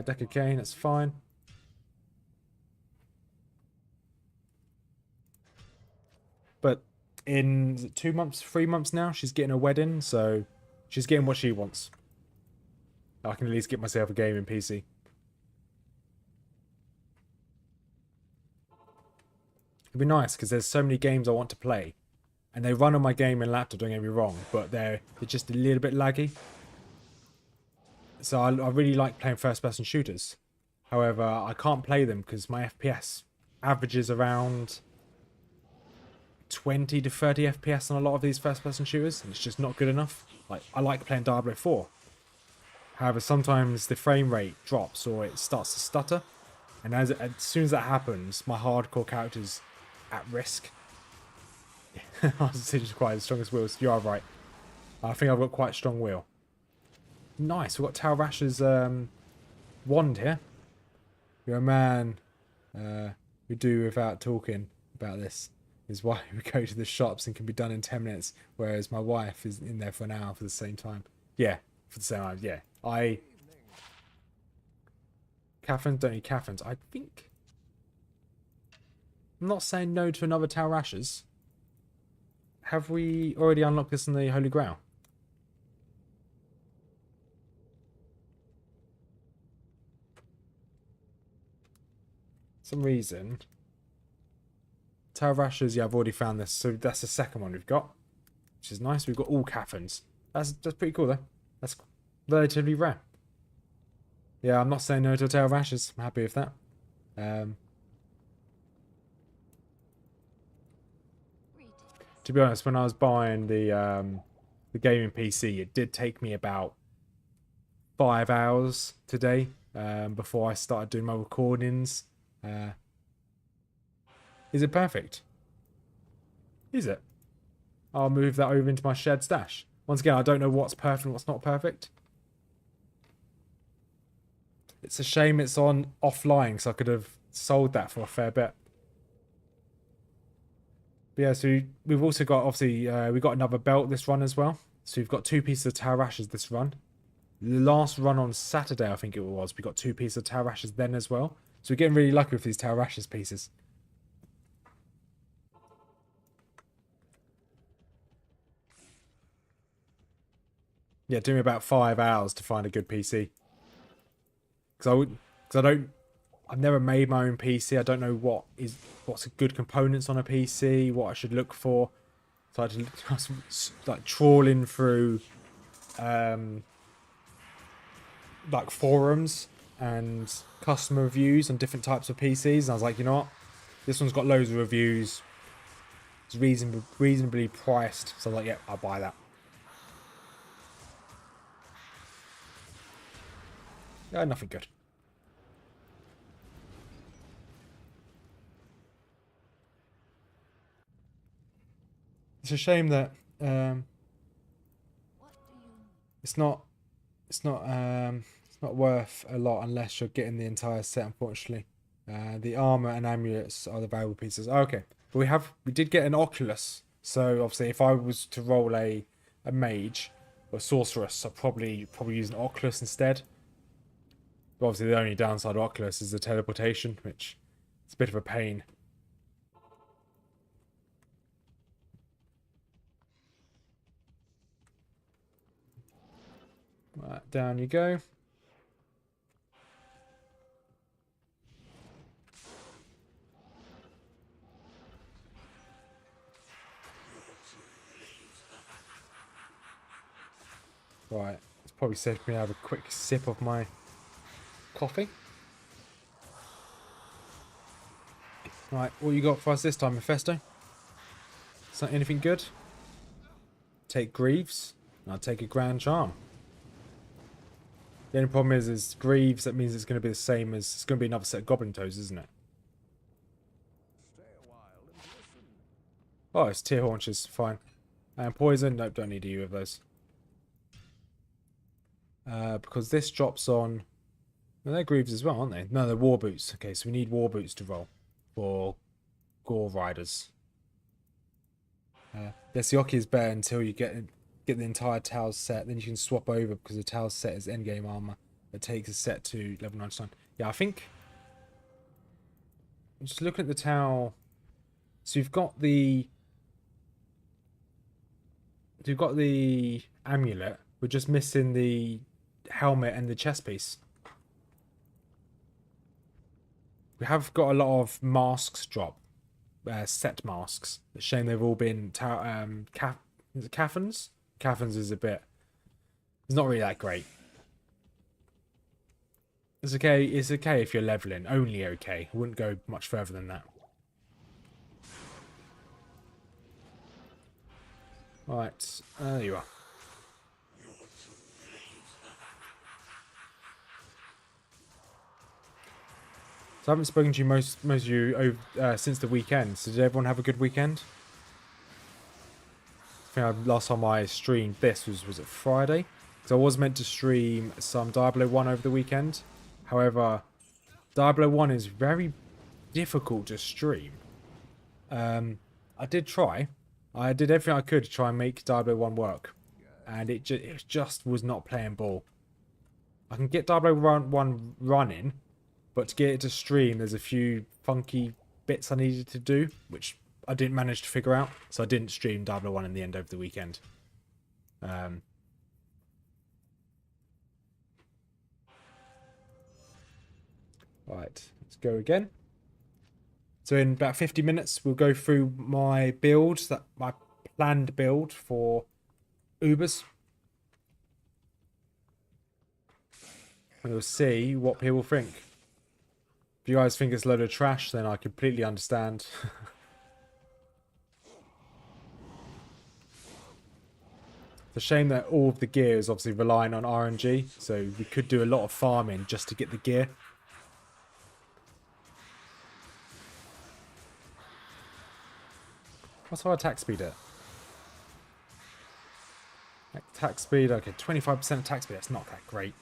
Deck of cane, that's fine. But in 2 months, 3 months now, she's getting a wedding, so she's getting what she wants. I can at least get myself a gaming PC. It'd be nice, because there's so many games I want to play. And they run on my gaming laptop, don't get me wrong, but they're just a little bit laggy. So I really like playing first-person shooters. However, I can't play them because my FPS averages around 20 to 30 FPS on a lot of these first-person shooters, and it's just not good enough. Like, I like playing Diablo 4. However, sometimes the frame rate drops or it starts to stutter. And as soon as that happens, my hardcore character's at risk. I was quite the strongest wheels. You are right. I think I've got quite a strong wheel. Nice. We've got Talrash's wand here. You're a man who do without talking about this. Is why we go to the shops and can be done in 10 minutes, whereas my wife is in there for an hour for the same time. Yeah, for the same time. Yeah, Catherine, don't need Catherine's. I think... I'm not saying no to another Talrash's. Have we already unlocked this in the Holy Grail? Some reason. Talrash's, yeah, I've already found this. So that's the second one we've got. Which is nice. We've got all Catherines. That's pretty cool, though. That's relatively rare. Yeah, I'm not saying no to Talrash's. I'm happy with that. To be honest, when I was buying the gaming PC, it did take me about 5 hours today before I started doing my recordings. Is it perfect? Is it? I'll move that over into my shared stash. Once again, I don't know what's perfect and what's not perfect. It's a shame it's on offline, because I could have sold that for a fair bit. But yeah, so we've also got, obviously, we've got another belt this run as well. So we've got 2 pieces of Talrash's this run. The last run on Saturday, I think it was, we got 2 pieces of Talrash's then as well. So we're getting really lucky with these Talrash's pieces. Yeah, it took me about 5 hours to find a good PC. Because I've never made my own PC. I don't know what's good components on a PC, what I should look for. So I had to like trawling through like forums and customer reviews on different types of PCs. And I was like, you know what? This one's got loads of reviews. It's reasonably priced. So I was like, yeah, I'll buy that. Yeah, nothing good. It's a shame that it's not worth a lot unless you're getting the entire set, unfortunately. The armor and amulets are the valuable pieces. Oh, okay, but we did get an Oculus, so obviously if I was to roll a mage or sorceress, I'd probably use an Oculus instead. But obviously the only downside of Oculus is the teleportation, which is a bit of a pain. Right, down you go. Right, it's probably safe for me to have a quick sip of my coffee. Right, what you got for us this time, Mephisto? Is that anything good? Take Greaves. I'll take a Grand Charm. The only problem is Greaves, that means it's going to be the same as... It's going to be another set of Goblin Toes, isn't it? Oh, it's Tear Haunches. Fine. And Poison? Nope, don't need either of those. Because this drops on... Well, they're Greaves as well, aren't they? No, they're War Boots. Okay, so we need War Boots to roll for Gore Riders. Yes, the Oki is better until you get the entire Towers set. Then you can swap over because the Towers set is endgame armor. That takes a set to level 99. Yeah, I think... I'm just looking at the Tower. So you've got the... You've got the amulet. We're just missing the helmet and the chest piece. We have got a lot of masks drop. Set masks. It's a shame they've all been... is it Caffins? Caffins is a bit... It's not really that great. It's okay. It's okay if you're leveling. Only okay. I wouldn't go much further than that. Right. There you are. So I haven't spoken to you most of you since the weekend. So did everyone have a good weekend? I think last time I streamed this was it Friday? So I was meant to stream some Diablo 1 over the weekend. However, Diablo 1 is very difficult to stream. I did try. I did everything I could to try and make Diablo 1 work. And it just was not playing ball. I can get Diablo 1 running, but to get it to stream, there's a few funky bits I needed to do, which I didn't manage to figure out. So I didn't stream Diablo 1 in the end over the weekend. Right, let's go again. So in about 50 minutes, we'll go through my build, my planned build for Ubers. And we'll see what people think. If you guys think it's a load of trash, then I completely understand. It's a shame that all of the gear is obviously relying on RNG, so we could do a lot of farming just to get the gear. What's our attack speed at? Attack speed, okay, 25% attack speed, that's not that great.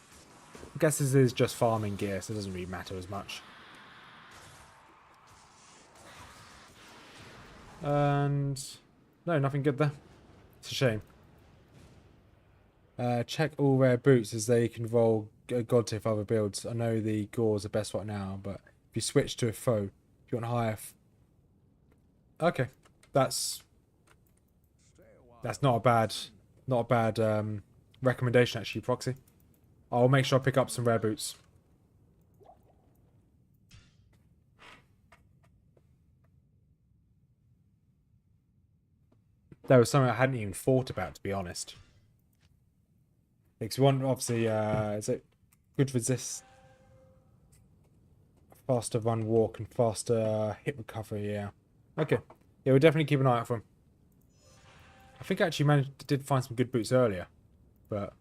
I guess this is just farming gear, so it doesn't really matter as much. And... no, nothing good there. It's a shame. Check all rare boots as they can roll god tier for other builds. I know the Gore's the best right now, but if you switch to a foe, if you want higher... okay. That's not a bad recommendation actually, Proxy. I'll make sure I pick up some rare boots. That was something I hadn't even thought about, to be honest. Because one, obviously, is it good resist, faster run, walk, and faster hit recovery? Yeah. Okay. Yeah, we'll definitely keep an eye out for him. I think I actually did find some good boots earlier, but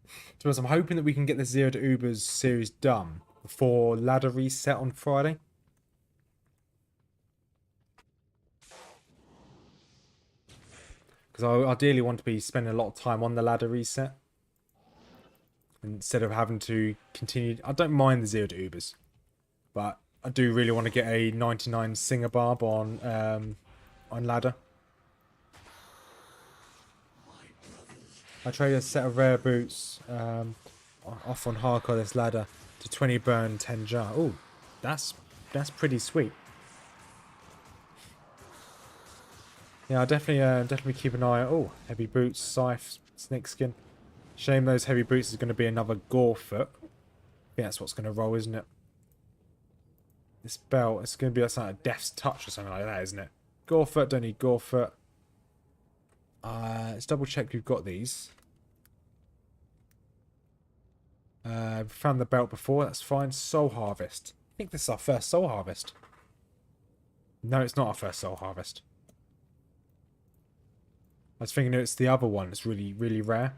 to be honest, I'm hoping that we can get the Zero to Ubers series done before ladder reset on Friday. Because I ideally want to be spending a lot of time on the ladder reset instead of having to continue. I don't mind the Zero to Ubers, but I do really want to get a 99 Singer Barb on ladder. I traded a set of rare boots off on hardcore this ladder to 20 burn, 10 jar. Oh, that's pretty sweet. Yeah, I'll definitely keep an eye out. Oh, heavy boots, scythe, snake skin. Shame those heavy boots is going to be another gore foot. Yeah, that's what's going to roll, isn't it? This belt, it's going to be like something like Death's Touch or something like that, isn't it? Gore foot, don't need gore foot. Let's double check we've got these. Found the belt before, that's fine. Soul Harvest. I think this is our first Soul Harvest. No, it's not our first Soul Harvest. I was thinking it's the other one. It's really, really rare.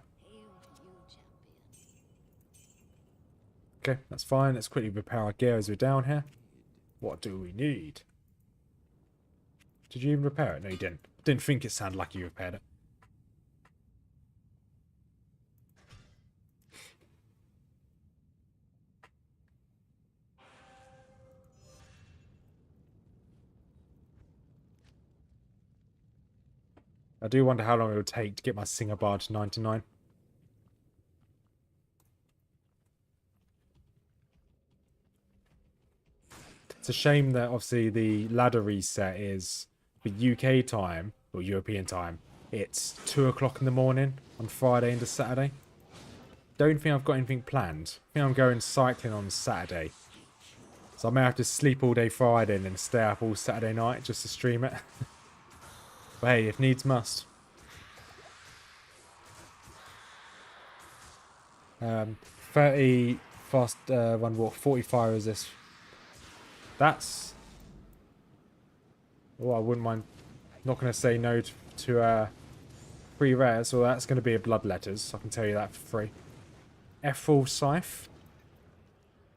Okay, that's fine. Let's quickly repair our gear as we're down here. What do we need? Did you even repair it? No, you didn't. Didn't think it sounded like you repaired it. I do wonder how long it would take to get my Singer Bar to 99. It's a shame that obviously the ladder reset is for UK time, or European time. It's 2 o'clock in the morning on Friday into Saturday. Don't think I've got anything planned. I think I'm going cycling on Saturday. So I may have to sleep all day Friday and then stay up all Saturday night just to stream it. But hey, if needs must. 30 fast run walk, 40 fire resist. That's... Oh, I wouldn't mind. Not going to say no to free rares, so that's going to be a Bloodletters. I can tell you that for free. Ethereal Scythe.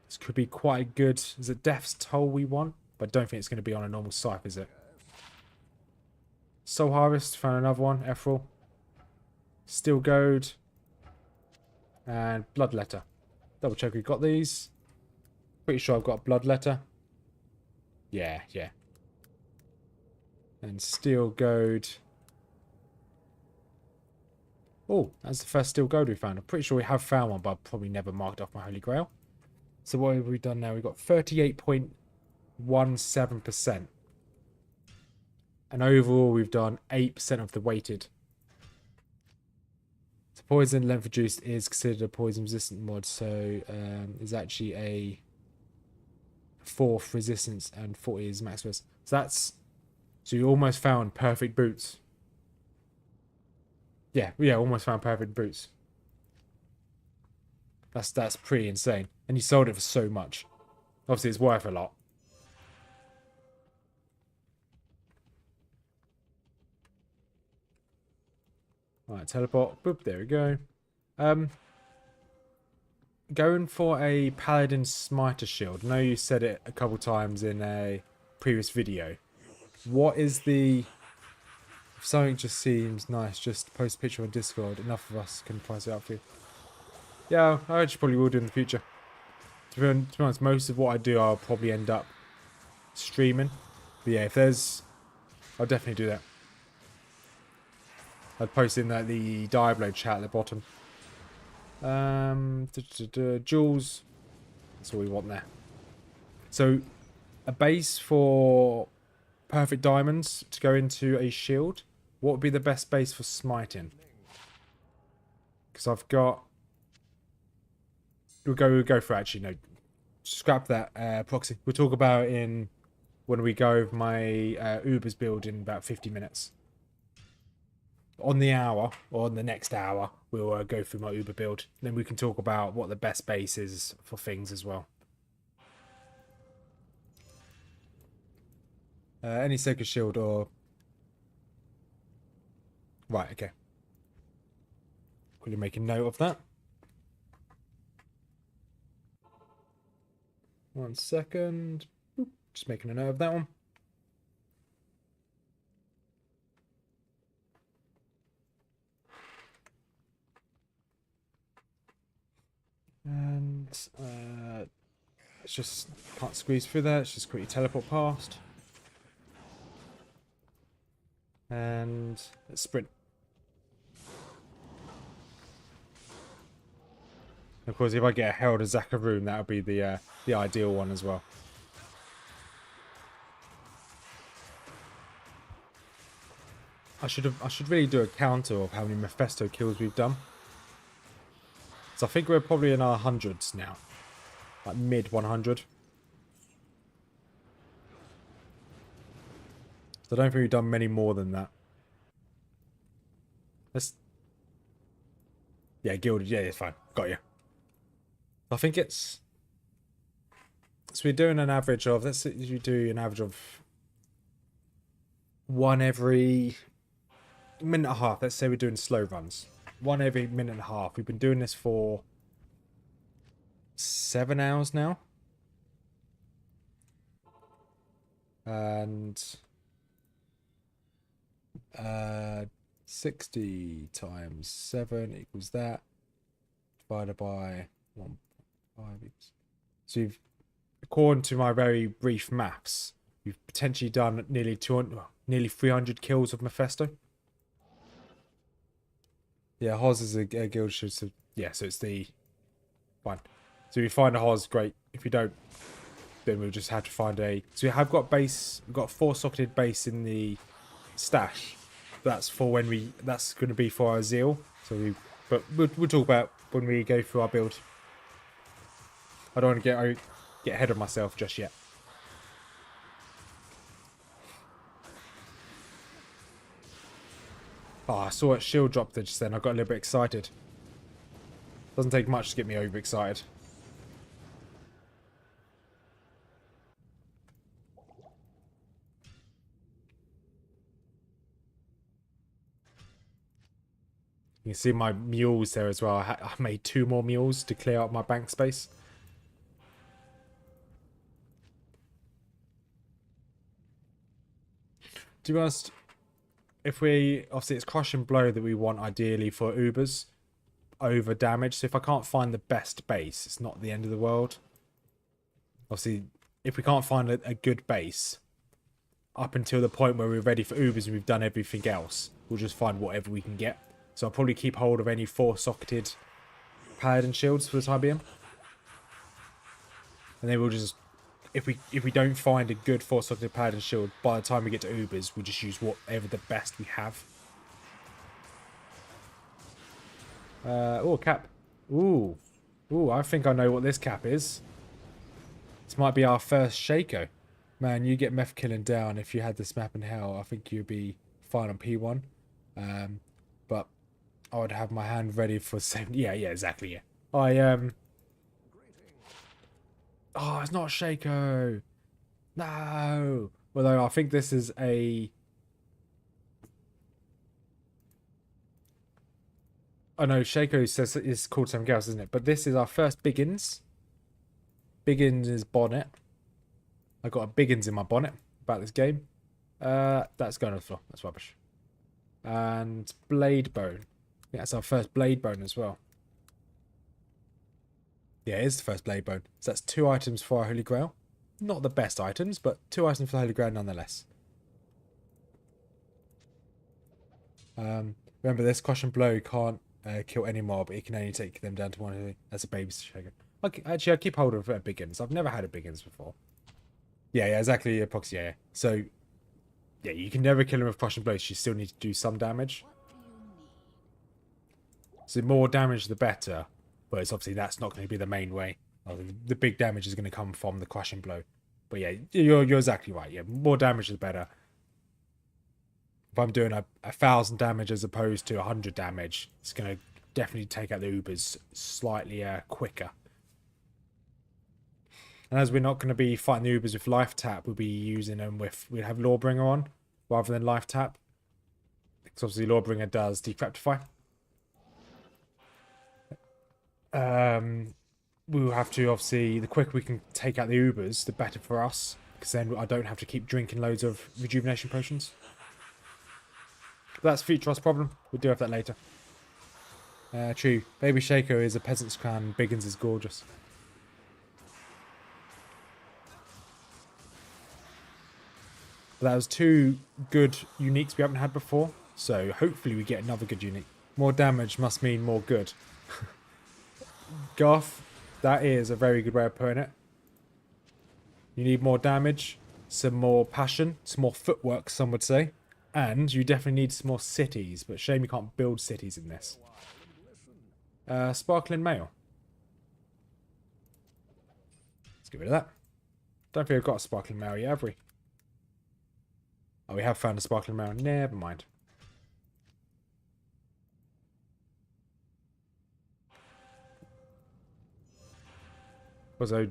This could be quite good. Is it Death's Toll we want? But I don't think it's going to be on a normal Scythe, is it? Soul Harvest, found another one. Ethereal. Steel Goad. And Bloodletter. Double check we've got these. Pretty sure I've got a Bloodletter. Yeah. And Steel Goad. Oh, that's the first Steel Goad we found. I'm pretty sure we have found one, but I've probably never marked off my Holy Grail. So what have we done now? We've got 38.17%. And overall, we've done 8% of the weighted. So poison length reduced is considered a poison resistant mod, so is actually a 4th resistance and 40 is max resist. So that's... So you almost found perfect boots. Yeah, almost found perfect boots. That's pretty insane. And you sold it for so much. Obviously, it's worth a lot. Alright, teleport. Boop, there we go. Going for a Paladin Smiter Shield. I know you said it a couple times in a previous video. What is the... If something just seems nice, just post a picture on Discord. Enough of us can price it out for you. Yeah, I actually probably will do in the future. To be honest, most of what I do, I'll probably end up streaming. But yeah, if there's... I'll definitely do that. I'd post in the Diablo chat at the bottom. Jewels. That's all we want there. So, a base for perfect diamonds to go into a shield. What would be the best base for smiting? Because I've got... We'll go for actually, no. Scrap that proxy. We'll talk about it in... When we go over my Uber's build in about 50 minutes. on the hour or on the next hour, we'll go through my Uber build. Then we can talk about what the best base is for things as well. Any sacred shield or... Right, okay. Quickly make a note of that. 1 second. Just making a note of that one. And let's just can't squeeze through that. Let's just quickly teleport past. And let's sprint. Of course, if I get a Herald of Rune, that would be the ideal one as well. I should really do a counter of how many Mephisto kills we've done. So I think we're probably in our hundreds now, like mid 100. So I don't think we've done many more than that. Yeah, gilded. Yeah, it's fine. Got you. I think it's... So we're doing an average of... Let's say you do an average of 1 every minute and a half. Let's say we're doing slow runs. 1 every minute and a half. We've been doing this for 7 hours now. And 60 times 7 equals that. Divided by 1.5. So you've, according to my very brief maths, you've potentially done nearly 300 kills of Mephisto. Yeah, Hoz is a guild shoot, so yeah, so it's the... Fine. So if you find a Hoz, great. If you don't, then we'll just have to find a... So we have got base, we've got 4-socketed base in the stash. That's for when we... That's going to be for our zeal. So we... But we'll talk about when we go through our build. I don't want to get ahead of myself just yet. Oh, I saw a shield drop there just then. I got a little bit excited. Doesn't take much to get me overexcited. You can see my mules there as well. I made 2 more mules to clear up my bank space. To be honest, if we... Obviously, it's crush and blow that we want ideally for Ubers over damage. So if I can't find the best base, it's not the end of the world. Obviously, if we can't find a good base up until the point where we're ready for Ubers and we've done everything else, we'll just find whatever we can get. So I'll probably keep hold of any 4-socketed Paladin shields for the time being. And then we'll just... If we don't find a good 4-socketed Paladin shield, by the time we get to Ubers, we'll just use whatever the best we have. Oh, cap. Ooh. Ooh, I think I know what this cap is. This might be our first Shaco. Man, you get meth killing down if you had this map in hell. I think you'd be fine on P1. But I would have my hand ready for 7. Yeah, exactly, yeah. Oh, it's not Shaco. No. Although I think this is a... Oh no, Shaco says it's called something else, isn't it? But this is our first Biggins. Biggins is bonnet. I got a Biggins in my bonnet about this game. That's going on the floor. That's rubbish. And Blade Bone. Yeah, it's our first Blade Bone as well. Yeah, it is the first Blade Bone. So that's 2 items for our Holy Grail. Not the best items, but 2 items for the Holy Grail nonetheless. Remember, this Crush and Blow can't kill any mob. It can only take them down to 1 as a baby shaker. Okay, actually, I keep hold of Biggins. I've never had a Biggins before. Yeah, exactly. Proxy, yeah. So, yeah, you can never kill him with Crush and Blow. You still need to do some damage. So, more damage, the better. But it's obviously that's not going to be the main way. The big damage is going to come from the Crush and Blow. But yeah, you're exactly right. Yeah, more damage the better. If I'm doing a 1,000 damage as opposed to 100 damage, it's going to definitely take out the Ubers slightly quicker. And as we're not going to be fighting the Ubers with life tap, we'll be using them with, we'll have Lawbringer on rather than life tap. Because obviously Lawbringer does decryptify. We'll have to, obviously, the quicker we can take out the Ubers, the better for us. Because then I don't have to keep drinking loads of rejuvenation potions. But that's future us problem. We'll deal with that later. True. Baby Shaco is a peasant's crown. Biggins is gorgeous. But that was 2 good uniques we haven't had before. So hopefully we get another good unique. More damage must mean more good. Garth, that is a very good way of putting it. You need more damage, some more passion, some more footwork, some would say. And you definitely need some more cities. But shame you can't build cities in this. Sparkling Mail. Let's get rid of that. Don't think we've got a Sparkling Mail yet, have we? Oh, we have found a Sparkling Mail. Never mind. Also,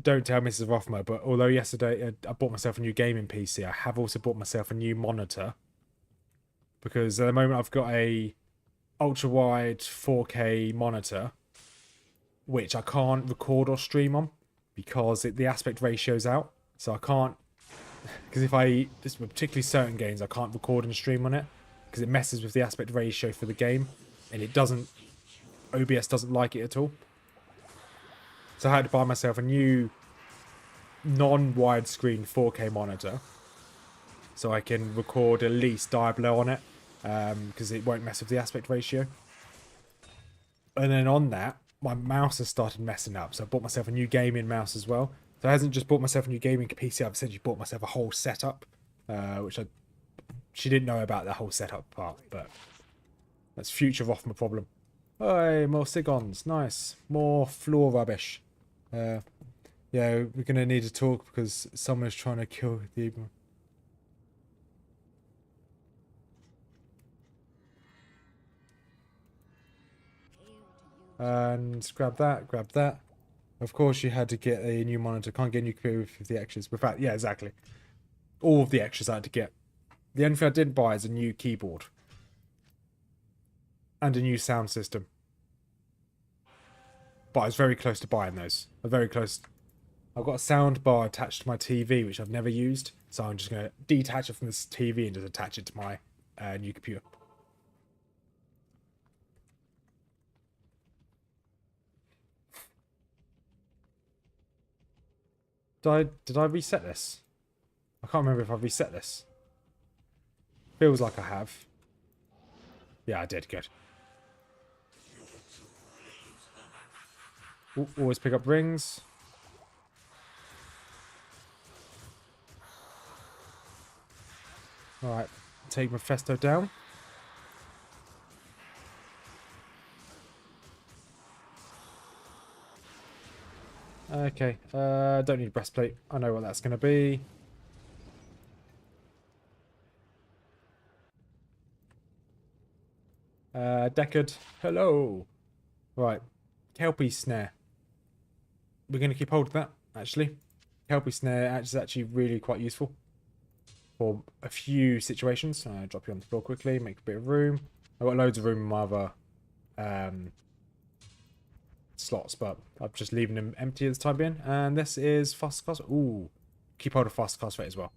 don't tell Mrs Rothmers, but although yesterday I bought myself a new gaming PC, I have also bought myself a new monitor. Because at the moment I've got a ultra-wide 4K monitor, which I can't record or stream on because the aspect ratio's out. So I can't, because if I, particularly certain games, I can't record and stream on it because it messes with the aspect ratio for the game, and it doesn't, OBS doesn't like it at all. So I had to buy myself a new non-widescreen 4K monitor so I can record at least Diablo on it, because it won't mess with the aspect ratio. And then on that, my mouse has started messing up, so I bought myself a new gaming mouse as well. So I hasn't just bought myself a new gaming PC, I've essentially bought myself a whole setup, which she didn't know about the whole setup part, but that's future Rothmers problem. Hey, more Sigons, nice. More floor rubbish. Yeah, we're going to need to talk because someone's trying to kill the... And grab that, grab that. Of course you had to get a new monitor. Can't get a new computer with the extras. In fact, yeah, exactly. All of the extras I had to get. The only thing I didn't buy is a new keyboard. And a new sound system. But I was very close to buying those. I'm very close. I've got a sound bar attached to my TV, which I've never used. So I'm just going to detach it from this TV and just attach it to my new computer. Did I reset this? I can't remember if I reset this. Feels like I have. Yeah, I did. Good. Ooh, always pick up rings. Alright, take Mephisto down. Okay, don't need a breastplate. I know what that's going to be. Deckard, hello. Right, Kelpie Snare. We're going to keep hold of that, actually. Kelpie Snare is actually really quite useful for a few situations. Drop you on the floor quickly, make a bit of room. I've got loads of room in my other slots, but I'm just leaving them empty at this time being. And this is fast cast. Ooh, keep hold of fast cast rate as well.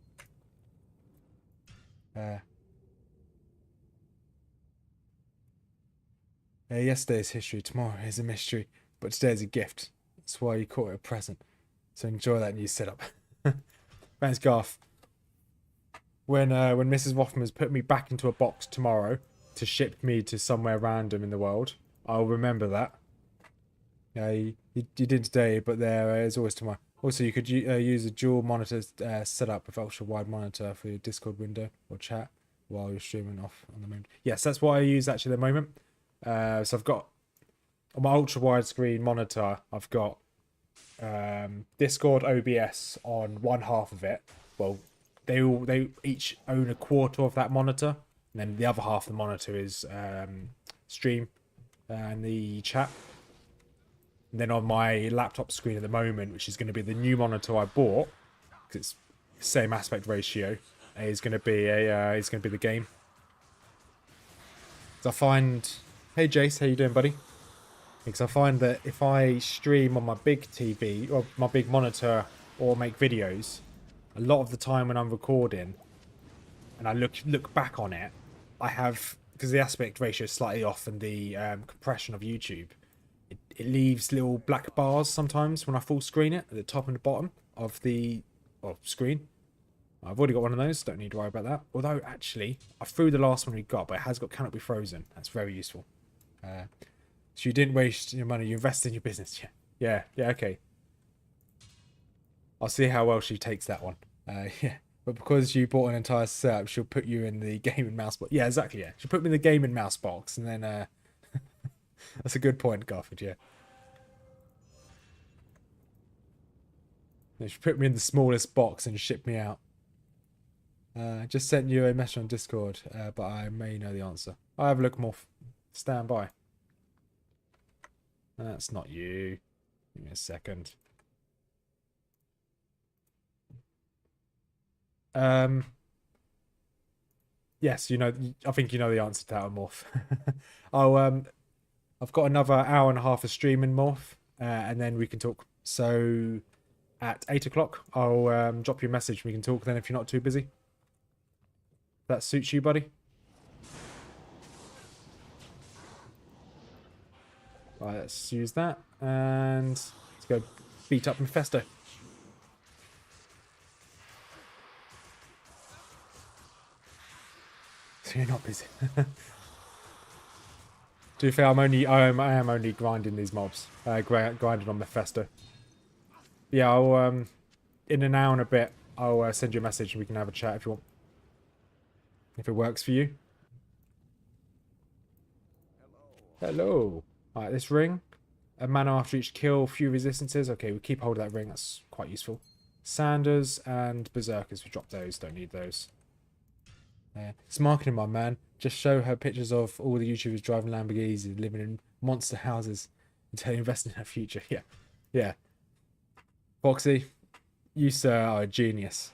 Yesterday's history, tomorrow is a mystery, but today is a gift. That's why you call it a present. So enjoy that new setup. Thanks, Garth. When Mrs Rothmers put me back into a box tomorrow to ship me to somewhere random in the world, I'll remember that. Yeah, you did today, but there is always tomorrow. Also, you could use a dual monitor setup with ultra wide monitor for your Discord window or chat while you're streaming off on the moon. Yes, that's what I use actually at the moment. So I've got on my ultra wide screen monitor, I've got Discord OBS on one half of it. Well, they each own a quarter of that monitor, and then the other half of the monitor is stream and the chat. And then on my laptop screen at the moment, which is going to be the new monitor I bought, because it's same aspect ratio, is going to be the game. So I find, hey Jace, how you doing, buddy? Because I find that if I stream on my big TV or my big monitor or make videos, a lot of the time when I'm recording and I look back on it, I have, because the aspect ratio is slightly off and the compression of YouTube, it leaves little black bars sometimes when I full screen it at the top and the bottom of the screen. I've already got one of those, don't need to worry about that. Although, actually, I threw the last one we got, but it has got cannot be frozen. That's very useful. So you didn't waste your money, you invested in your business. Yeah, okay. I'll see how well she takes that one. Yeah, but because you bought an entire setup, she'll put you in the game and mouse box. Yeah, exactly, yeah. She'll put me in the game and mouse box, and then... That's a good point, Garford, yeah. She put me in the smallest box and shipped me out. Just sent you a message on Discord, but I may know the answer. I'll have a look more. Stand by. That's not you. Give me a second. Yes, you know. I think you know the answer to that, Morph. I've got another hour and a half of streaming, Morph, and then we can talk. So at 8 o'clock, I'll drop you a message. We can talk then if you're not too busy. That suits you, buddy? Right, let's use that. And let's go beat up Mephisto. So you're not busy. To be fair, I am only grinding these mobs. Grinding on Mephisto. Yeah, I'll in an hour and a bit, I'll send you a message and we can have a chat if you want. If it works for you. Hello. Alright, this ring. A mana after each kill, few resistances. Okay, we keep hold of that ring. That's quite useful. Sanders and Berserkers. We drop those. Don't need those. It's marketing, my man. Just show her pictures of all the YouTubers driving Lamborghinis and living in monster houses until you invest in her future. Yeah. Foxy, you, sir, are a genius.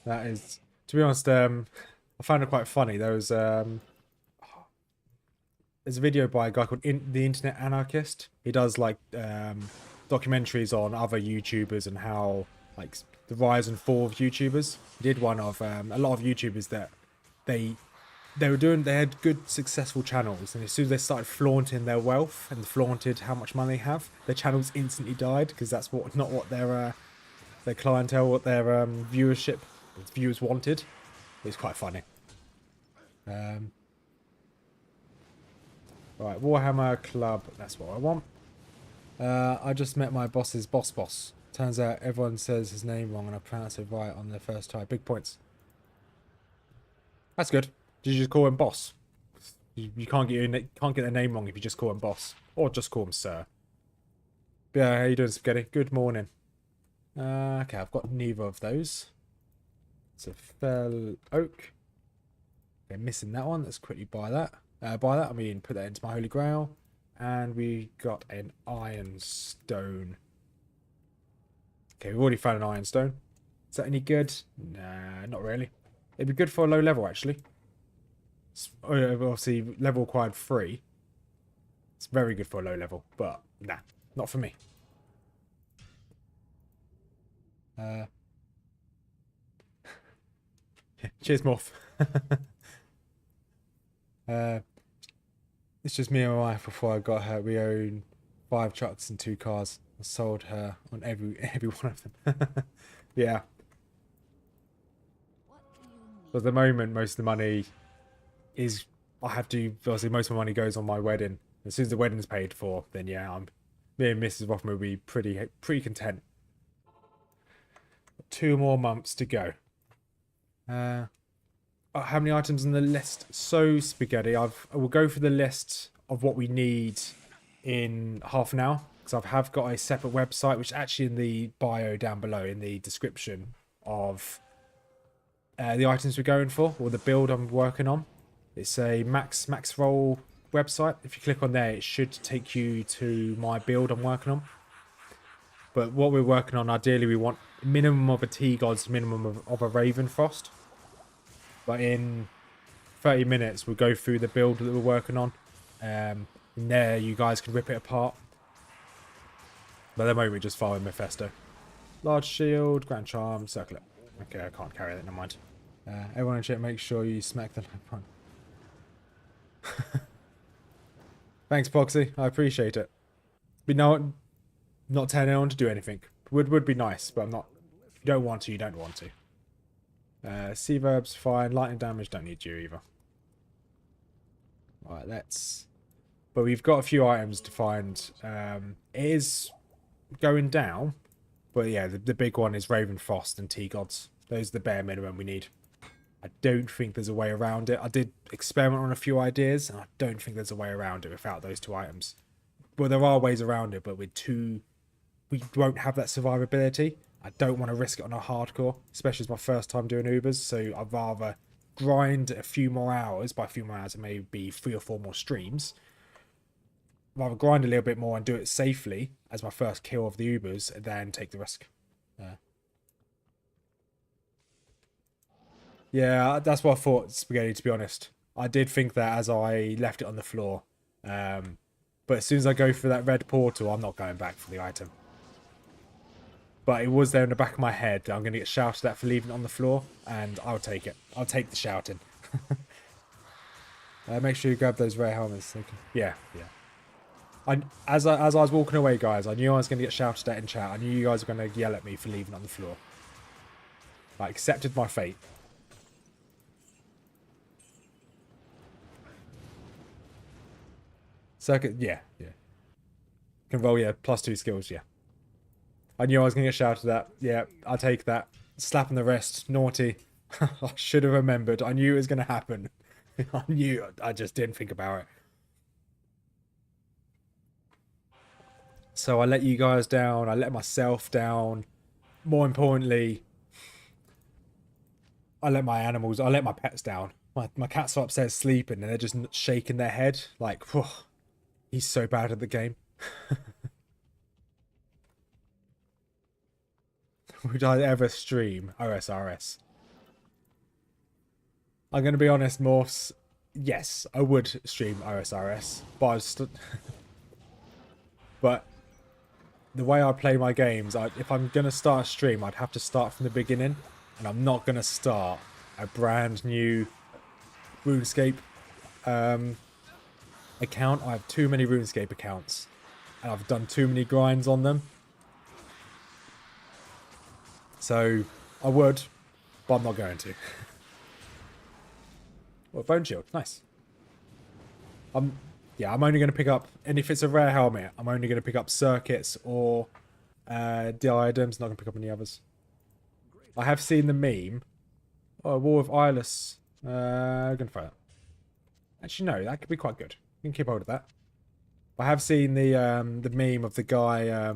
That is, to be honest, I found it quite funny. There's a video by a guy called The Internet Anarchist. He does like documentaries on other YouTubers and how like the rise and fall of YouTubers. He did one of a lot of YouTubers that they had good successful channels, and as soon as they started flaunting their wealth and flaunted how much money they have, their channels instantly died because that's not what their clientele, what their viewers wanted. It's quite funny. Right, Warhammer Club, that's what I want. I just met my boss's boss. Turns out everyone says his name wrong and I pronounce it right on their first try. Big points. That's good. Did you just call him boss? You can't get their name wrong if you just call him boss. Or just call him sir. But yeah, how you doing, Spaghetti? Good morning. Okay, I've got neither of those. It's a fell oak. Okay, missing that one. Let's quickly buy that. I mean put that into my Holy Grail. And we got an ironstone. Okay, we've already found an ironstone. Is that any good? Nah, not really. It'd be good for a low level, actually. It's, obviously, level required 3. It's very good for a low level, but nah, not for me. Cheers, Morph. It's just me and my wife before I got her. We own 5 trucks and 2 cars. I sold her on every one of them. Yeah. But at the moment, most of the money is obviously most of my money goes on my wedding. As soon as the wedding's paid for, then yeah, me and Mrs Rothmers will be pretty content. 2 more months to go. how many items on the list? So, Spaghetti, I will go for the list of what we need in half an hour. Because I have got a separate website, which is actually in the bio down below, in the description of the items we're going for, or the build I'm working on. It's a max roll website. If you click on there, it should take you to my build I'm working on. But what we're working on, ideally, we want minimum of a T-Gods, minimum of a Ravenfrost. But in 30 minutes, we'll go through the build that we're working on. In there, you guys can rip it apart. But at the moment, we're just following Mephisto. Large shield, Grand Charm, circlet. Okay, I can't carry that, never mind. Everyone in chat, make sure you smack the like button. Thanks, Poxy. I appreciate it. But no, not telling anyone to do anything. Would be nice, but I'm not. If you don't want to, you don't want to. Sea verbs, fine. Lightning damage, don't need you either. Alright, let's... But we've got a few items to find. It is going down. But yeah, the big one is Ravenfrost and T-Gods. Those are the bare minimum we need. I don't think there's a way around it. I did experiment on a few ideas, and I don't think there's a way around it without those two items. Well, there are ways around it, but we won't have that survivability. I don't want to risk it on a hardcore, especially as my first time doing Ubers, so I'd rather grind a few more hours. By a few more hours, it may be 3 or 4 more streams. Rather grind a little bit more and do it safely as my first kill of the Ubers, than take the risk. Yeah, that's what I thought, Spaghetti, to be honest. I did think that as I left it on the floor. But as soon as I go through that red portal, I'm not going back for the item. But it was there in the back of my head that I'm going to get shouted at for leaving it on the floor, and I'll take it. I'll take the shouting. Make sure you grab those rare helmets. Yeah. As I was walking away, guys, I knew I was going to get shouted at in chat. I knew you guys were going to yell at me for leaving it on the floor. I accepted my fate. Circuit, yeah. Can roll, yeah, +2 skills, yeah. I knew I was going to get shouted at. Yeah, I'll take that. Slap on the wrist, naughty. I should have remembered. I knew it was going to happen. I just didn't think about it. So I let you guys down. I let myself down. More importantly, I let my pets down. My cats are upstairs sleeping and they're just shaking their head. Like, whew, he's so bad at the game. Would I ever stream OSRS? I'm going to be honest, Morphs. Yes, I would stream OSRS. But but the way I play my games, if I'm going to start a stream, I'd have to start from the beginning. And I'm not going to start a brand new RuneScape account. I have too many RuneScape accounts. And I've done too many grinds on them. So, I would, but I'm not going to. Well, bone shield, nice. Yeah, I'm only going to pick up, and if it's a rare helmet, I'm only going to pick up circuits or diadems, not going to pick up any others. I have seen the meme. Oh, War of Eyeless. I'm going to find that. Actually, no, that could be quite good. You can keep hold of that. I have seen the meme of the guy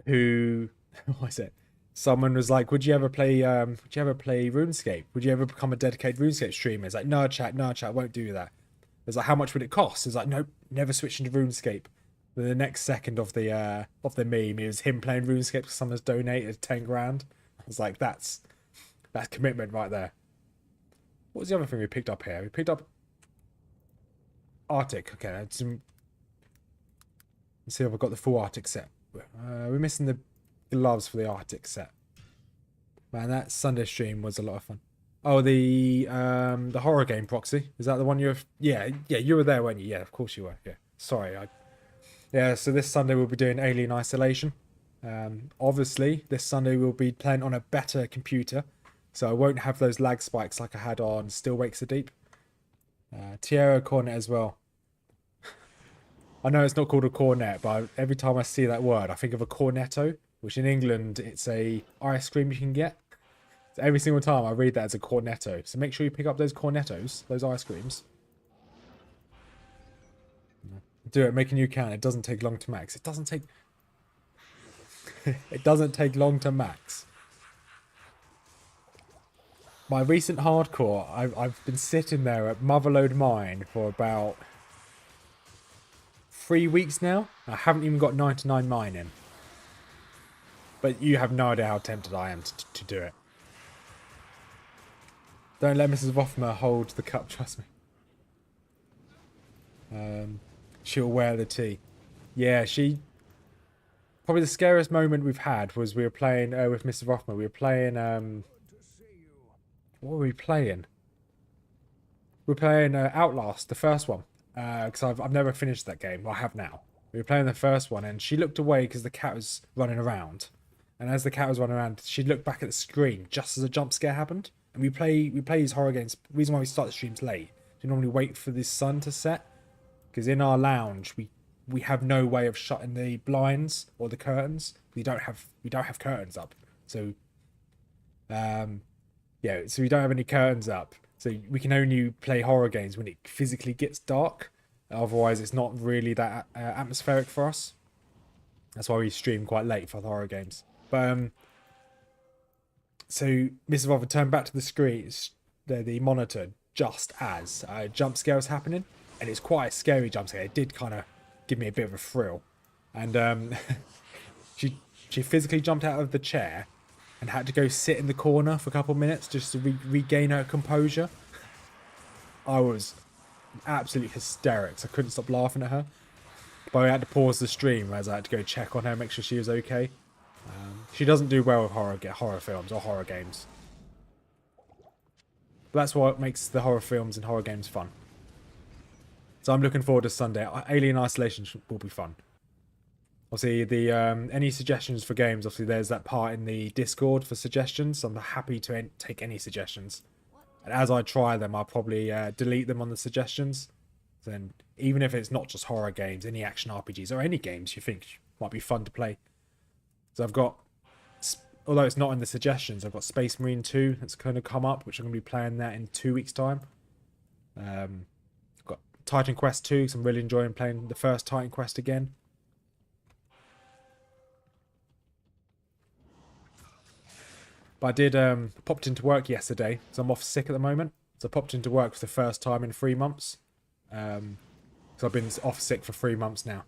who... What is it? Someone was like, would you ever play RuneScape? Would you ever become a dedicated RuneScape streamer? It's like, no chat, won't do that. It's like, how much would it cost? It's like, nope, never switch into RuneScape. Then the next second of the meme, it was him playing RuneScape because someone's donated 10 grand. I was like, that's commitment right there. What was the other thing we picked up here? We picked up Arctic. Okay, let's see if I've got the full Arctic set. We're missing the gloves for the Arctic set. Man, that Sunday stream was a lot of fun. Oh, the horror game proxy. Is that the one you're... Yeah, you were there, weren't you? Yeah, of course you were. Yeah, sorry. Yeah, so this Sunday we'll be doing Alien Isolation. Obviously, this Sunday we'll be playing on a better computer, so I won't have those lag spikes like I had on Still Wakes the Deep. Tierra Cornet as well. I know it's not called a cornet, but every time I see that word, I think of a cornetto, which in England, it's a ice cream you can get. So every single time I read that as a cornetto. So make sure you pick up those cornettos, those ice creams. Do it, make a new count. It doesn't take long to max. It doesn't take... it doesn't take long to max. My recent hardcore, I've been sitting there at Motherload Mine for about 3 weeks now. I haven't even got 99 mine in. But you have no idea how tempted I am to do it. Don't let Mrs Rothmers hold the cup, trust me. She'll wear the tea. Yeah, she... Probably the scariest moment we've had was we were playing with Mrs Rothmers. We were playing... what were we playing? We were playing Outlast, the first one. Because I've never finished that game. Well, I have now. We were playing the first one and she looked away because the cat was running around. And as the cat was running around, she looked back at the screen just as a jump scare happened. And we play these horror games. The reason why we start the streams late, we normally wait for the sun to set. Because in our lounge, we have no way of shutting the blinds or the curtains. We don't have curtains up. So, yeah, so we don't have any curtains up. So we can only play horror games when it physically gets dark. Otherwise, it's not really that atmospheric for us. That's why we stream quite late for the horror games. But so Mrs. Rothmers turned back to the screen, the monitor, just as a jump scare was happening, and it's quite a scary jump scare. It did kind of give me a bit of a thrill, and she physically jumped out of the chair and had to go sit in the corner for a couple of minutes just to regain her composure. I was absolute hysterics. I couldn't stop laughing at her. But I had to pause the stream as I had to go check on her, make sure she was okay. She doesn't do well with horror films or horror games. But that's what makes the horror films and horror games fun. So I'm looking forward to Sunday. Alien Isolation will be fun. Obviously, the any suggestions for games, obviously there's that part in the Discord for suggestions. So I'm happy to take any suggestions. And as I try them, I'll probably delete them on the suggestions. Then, even if it's not just horror games, any action RPGs, or any games you think might be fun to play. So I've got, although it's not in the suggestions, I've got Space Marine 2 that's going to come up, which I'm going to be playing that in 2 weeks' time. I've got Titan Quest 2, because I'm really enjoying playing the first Titan Quest again. But I did, popped into work yesterday, so I'm off sick at the moment. So I popped into work for the first time in 3 months. So I've been off sick for 3 months now.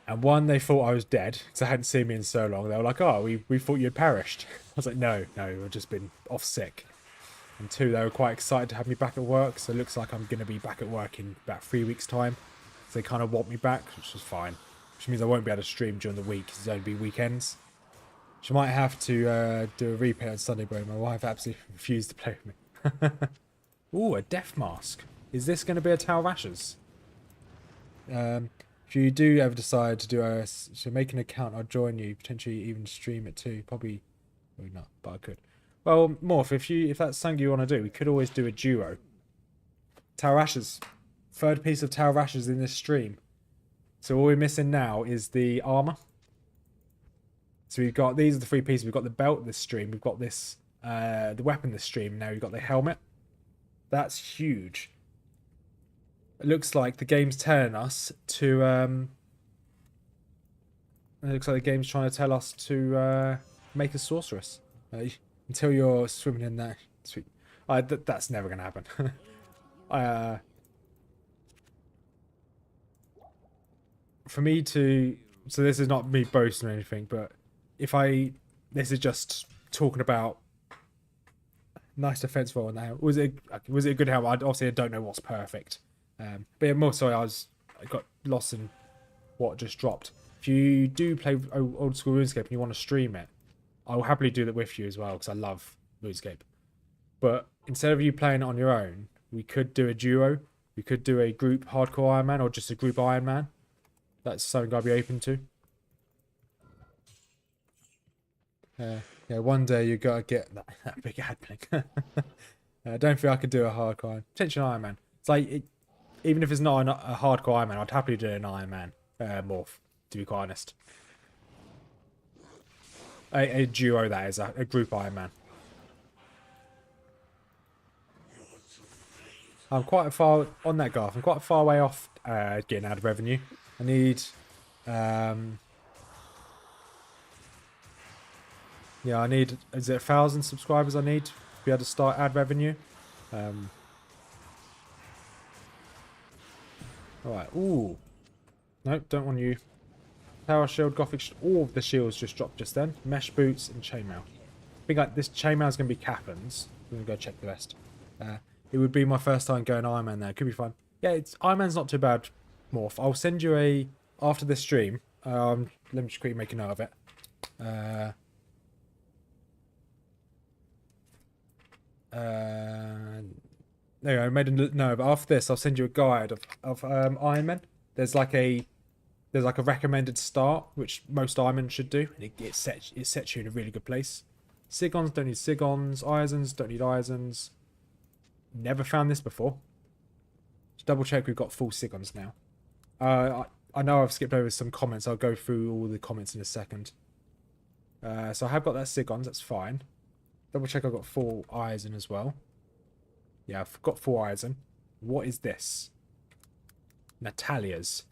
And one, they thought I was dead, because they hadn't seen me in so long. They were like, oh, we thought you had perished. I was like, no, I've just been off sick. And two, they were quite excited to have me back at work, so it looks like I'm going to be back at work in about 3 weeks' time. So they kind of want me back, which is fine. Which means I won't be able to stream during the week, because it's only be weekends. Which I might have to do a replay on Sunday, but my wife absolutely refused to play with me. Ooh, a death mask. Is this going to be a Tower of Ashes? If you do ever decide to do so make an account, I'll join you. Potentially even stream it too. Probably not, but I could. Well, Morph, if that's something you want to do, we could always do a duo. Tower of Ashes. Third piece of Tower of Ashes in this stream. So all we're missing now is the armor. So we've got, these are the 3 pieces. We've got the belt this stream. We've got this, the weapon this stream. Now we've got the helmet. That's huge. It looks like the game's telling us to, it looks like the game's trying to tell us to make a sorceress. Until you're swimming in there. Sweet. That's never going to happen. For me to, so this is not me boasting or anything, but this is just talking about nice defense roll now. Was it a good helmet? Obviously I don't know what's perfect. But yeah, more so I got lost in what just dropped. If you do play old school RuneScape and you want to stream it, I will happily do that with you as well, because I love RuneScape. But instead of you playing it on your own, we could do a duo. We could do a group hardcore Iron Man or just a group Iron Man. That's something I'd be open to. Yeah, one day you gotta get that big ad blink. I don't think I could do a hardcore. Potentially Iron Man. It's like, even if it's not a hardcore Iron Man, I'd happily do an Iron Man morph, to be quite honest. A duo, that is, a group Iron Man. I'm quite far on that graph. I'm quite far away off getting ad revenue. I need, yeah, I need. Is it 1,000 subscribers? I need to be able to start ad revenue. All right. Ooh. Nope, don't want you. Power shield, gothic. All of the shields just dropped just then. Mesh boots and chainmail. I think like this chainmail is going to be Captain's. I'm going to go check the rest. It would be my first time going Iron Man there. Could be fun. Yeah, Iron Man's not too bad, Morph. I'll send you a after this stream. Let me just quickly make a note of it. There I made a no. But after this, I'll send you a guide of Iron Man. There's like a recommended start, which most Iron Man should do, and it sets you in a really good place. Sigons don't need Sigons. Izons don't need Izons. Never found this before. Just double check we've got full Sigons now. I know I've skipped over some comments. I'll go through all the comments in a second. So I have got that Sigons. That's fine. Double check I've got full Izon as well. Yeah, I've got full Izon. What is this? Natalia's.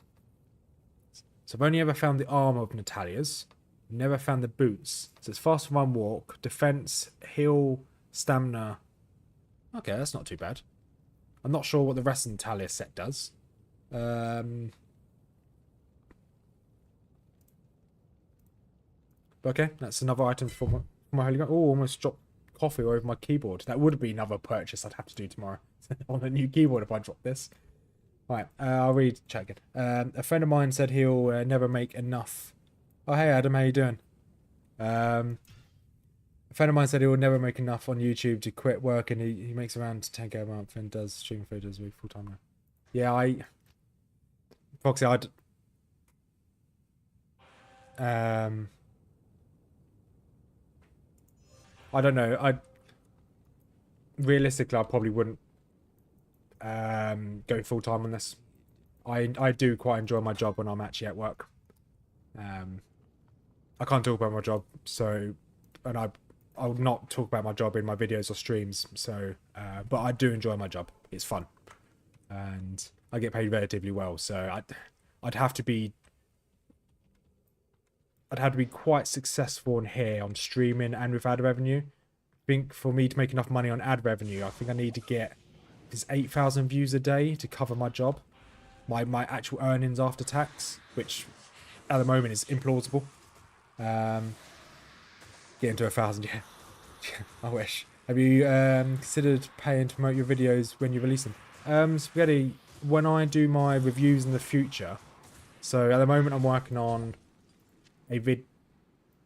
So I've only ever found the armor of Natalia's. Never found the boots. So it's fast run walk, defense, heal, stamina. Okay, that's not too bad. I'm not sure what the rest of Natalia's set does. But okay, that's another item for my holy grail. Oh, almost dropped coffee over my keyboard. That would be another purchase I'd have to do tomorrow on a new keyboard if I drop this. Right, I'll read chat again. A friend of mine said he'll never make enough. Oh, hey Adam, how you doing? A friend of mine said he will never make enough on YouTube to quit work, and he makes around 10k a month and does streaming photos week full time now. Yeah, Foxy, I don't know. Realistically, I probably wouldn't go full time on this. I do quite enjoy my job when I'm actually at work. I can't talk about my job, so, and I will not talk about my job in my videos or streams. So, but I do enjoy my job. It's fun, and I get paid relatively well. So I'd have to be quite successful in here on streaming and with ad revenue. I think for me to make enough money on ad revenue, I think I need to get this 8,000 views a day to cover my job, my actual earnings after tax, which at the moment is implausible. Getting to 1,000, yeah. I wish. Have you considered paying to promote your videos when you release them? Spaghetti, when I do my reviews in the future, so at the moment I'm working on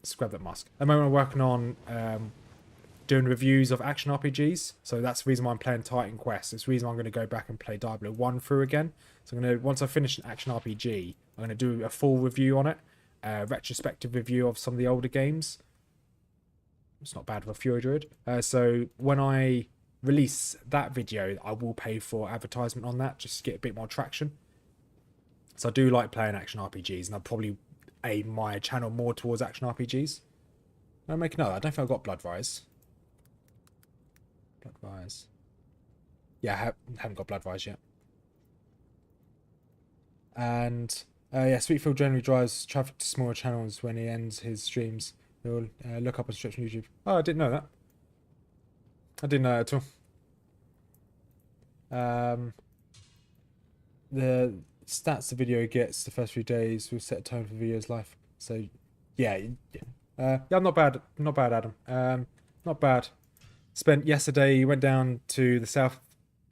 scrub that mask. At the moment I'm working on doing reviews of action RPGs, so that's the reason why I'm playing Titan Quest. It's the reason why I'm going to go back and play Diablo 1 through again. So I'm going to, once I finish an action RPG, I'm going to do a full review on it, retrospective review of some of the older games. It's not bad for a Fury Druid. So when I release that video, I will pay for advertisement on that, just to get a bit more traction. So I do like playing action RPGs, and I'll probably aim my channel more towards action RPGs. I'll make another. I don't think I've got Bloodrise. Bloodrise. Yeah, I haven't got Bloodrise yet. And yeah, Sweetfield generally drives traffic to smaller channels when he ends his streams. He'll look up a subscription on YouTube. Oh, I didn't know that. I didn't know that at all. The stats the video gets the first few days will set a tone for the video's life. So, yeah, yeah, I'm not bad, Adam. Not bad. Spent yesterday. Went down to the south.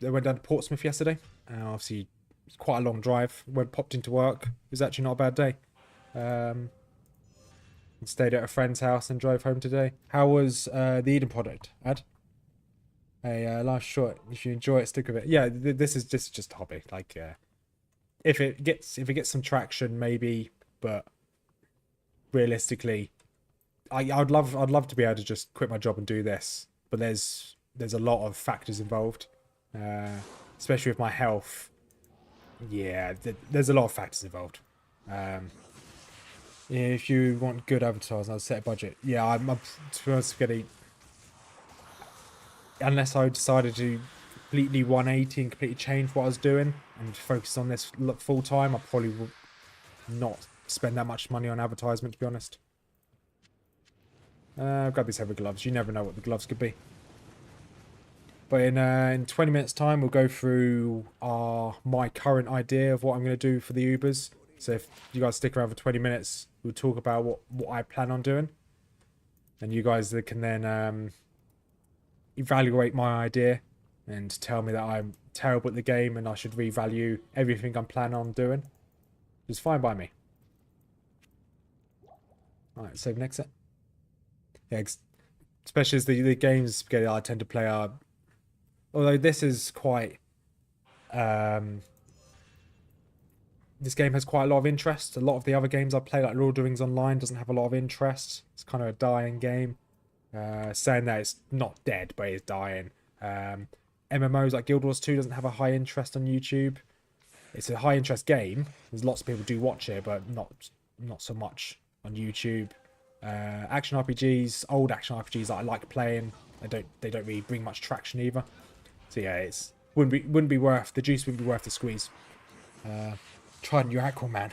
Went down to Portsmouth yesterday. Obviously, it's quite a long drive. Popped into work. It was actually not a bad day. Stayed at a friend's house and drove home today. How was the Eden product, Ad? A life short. If you enjoy it, stick with it. Yeah, this is just a hobby. Like, if it gets some traction, maybe. But realistically, I'd love to be able to just quit my job and do this. But there's a lot of factors involved, especially with my health. Yeah, there's a lot of factors involved. If you want good advertising, I'll set a budget. Yeah, I'm to be honest, unless I decided to completely 180 and completely change what I was doing and focus on this full time, I probably would not spend that much money on advertisement, to be honest. I've got these heavy gloves. You never know what the gloves could be. But in 20 minutes time, we'll go through my current idea of what I'm going to do for the Ubers. So if you guys stick around for 20 minutes, we'll talk about what I plan on doing. And you guys can then evaluate my idea and tell me that I'm terrible at the game and I should revalue everything I'm planning on doing. It's fine by me. Alright, save next set. Yeah, especially as the games I tend to play are... Although this is quite... this game has quite a lot of interest. A lot of the other games I play, like Lord of the Rings Online, doesn't have a lot of interest. It's kind of a dying game. Saying that it's not dead, but it's dying. MMOs like Guild Wars 2 doesn't have a high interest on YouTube. It's a high interest game. There's lots of people do watch it, but not so much on YouTube. Action RPGs, old action RPGs that I like playing, they don't really bring much traction either. So yeah, it's wouldn't be worth the juice. Wouldn't be worth the squeeze. Trident, you're Aquaman.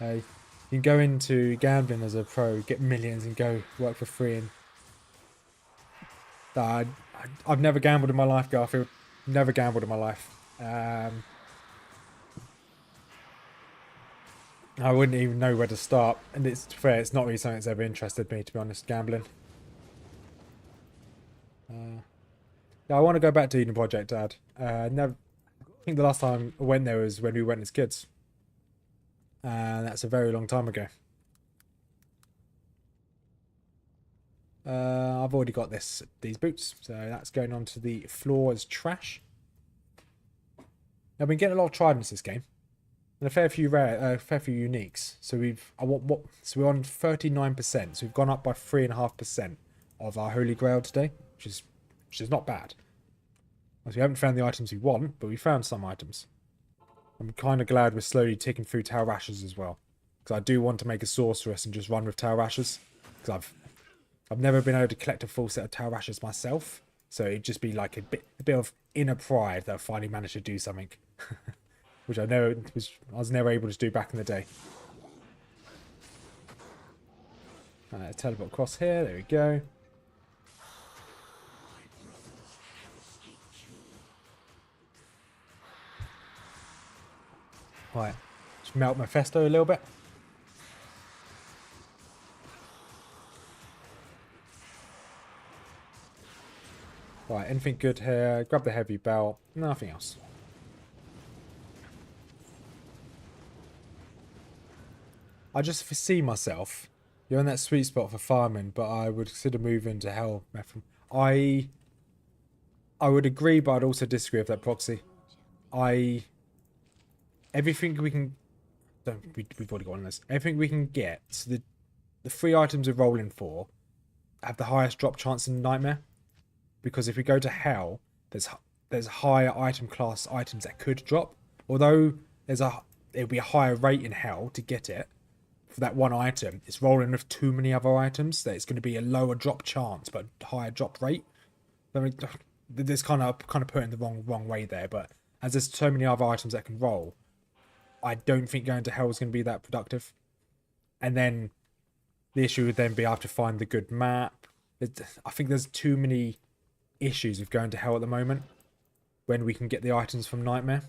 You can go into gambling as a pro, get millions, and go work for free. And I've never gambled in my life, Garfield. Never gambled in my life. I wouldn't even know where to start, and it's fair. It's not really something that's ever interested me, to be honest. Gambling. Yeah, I want to go back to Eden Project, Dad. Never. I think the last time I went there was when we went as kids. That's a very long time ago. I've already got these boots, so that's going onto the floor as trash. I've been getting a lot of tridents this game, and a fair few uniques. So we're on 39%. So we've gone up by 3.5% of our Holy Grail today, which is not bad. So we haven't found the items we want, but we found some items. I'm kind of glad we're slowly ticking through Tower Ashes as well, because I do want to make a sorceress and just run with Tower Ashes, because I've never been able to collect a full set of Tower Ashes myself, so it'd just be like a bit of inner pride that I finally managed to do something, which I was never able to do back in the day. Teleport across here. There we go. Right, just melt Mephisto a little bit. Right, anything good here? Grab the heavy belt. Nothing else. I just foresee myself. You're in that sweet spot for farming, but I would consider moving to hell. I would agree, but I'd also disagree with that proxy. Everything we can... We've already got on this. Everything we can get, so the 3 items we're rolling for have the highest drop chance in Nightmare. Because if we go to hell, there's higher item class items that could drop. Although it'll be a higher rate in hell to get it for that one item. It's rolling with too many other items that it's going to be a lower drop chance but higher drop rate. I mean, this kind of put in the wrong way there. But as there's so many other items that can roll, I don't think going to hell is going to be that productive. And then the issue would then be I have to find the good map. I think there's too many issues with going to hell at the moment when we can get the items from Nightmare.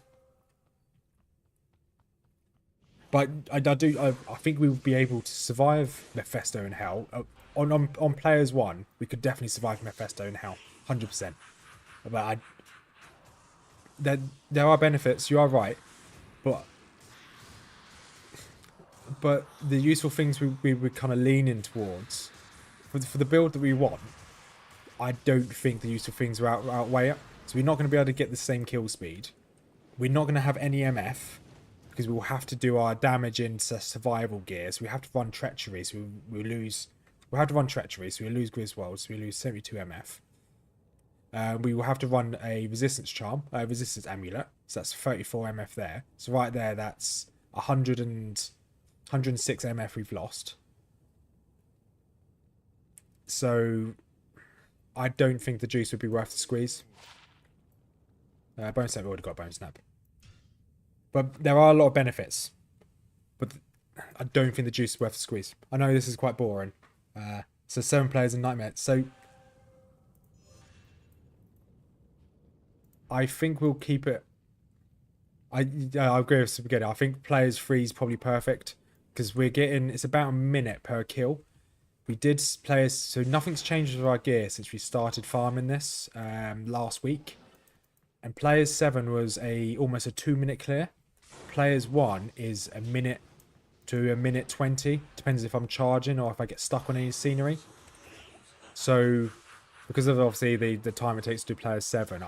But I think we would be able to survive Mephisto in hell. On players 1, we could definitely survive Mephisto in hell, 100%. But there are benefits. You are right, but the useful things we were kind of leaning towards for the build that we want, I don't think the useful things will outweigh it. So we're not going to be able to get the same kill speed. We're not going to have any MF because we will have to do our damage into survival gear. So we have to run treachery. So we'll have to run treachery. So we lose Griswold. So we lose 72 MF. We will have to run a resistance charm, resistance amulet. So that's 34 MF there. So right there, that's 106 MF we've lost. So I don't think the juice would be worth the squeeze. Bone snap, already got bone snap. But there are a lot of benefits. But I don't think the juice is worth the squeeze. I know this is quite boring. So 7 players in Nightmare. So I think we'll keep it. I agree with Spaghetti. I think players 3 is probably perfect. Because we're getting, it's about a minute per kill. We did players, so nothing's changed with our gear since we started farming this last week. And players 7 was almost a 2-minute clear. Players 1 is a minute to a minute 20. Depends if I'm charging or if I get stuck on any scenery. So, because of obviously the time it takes to do players 7,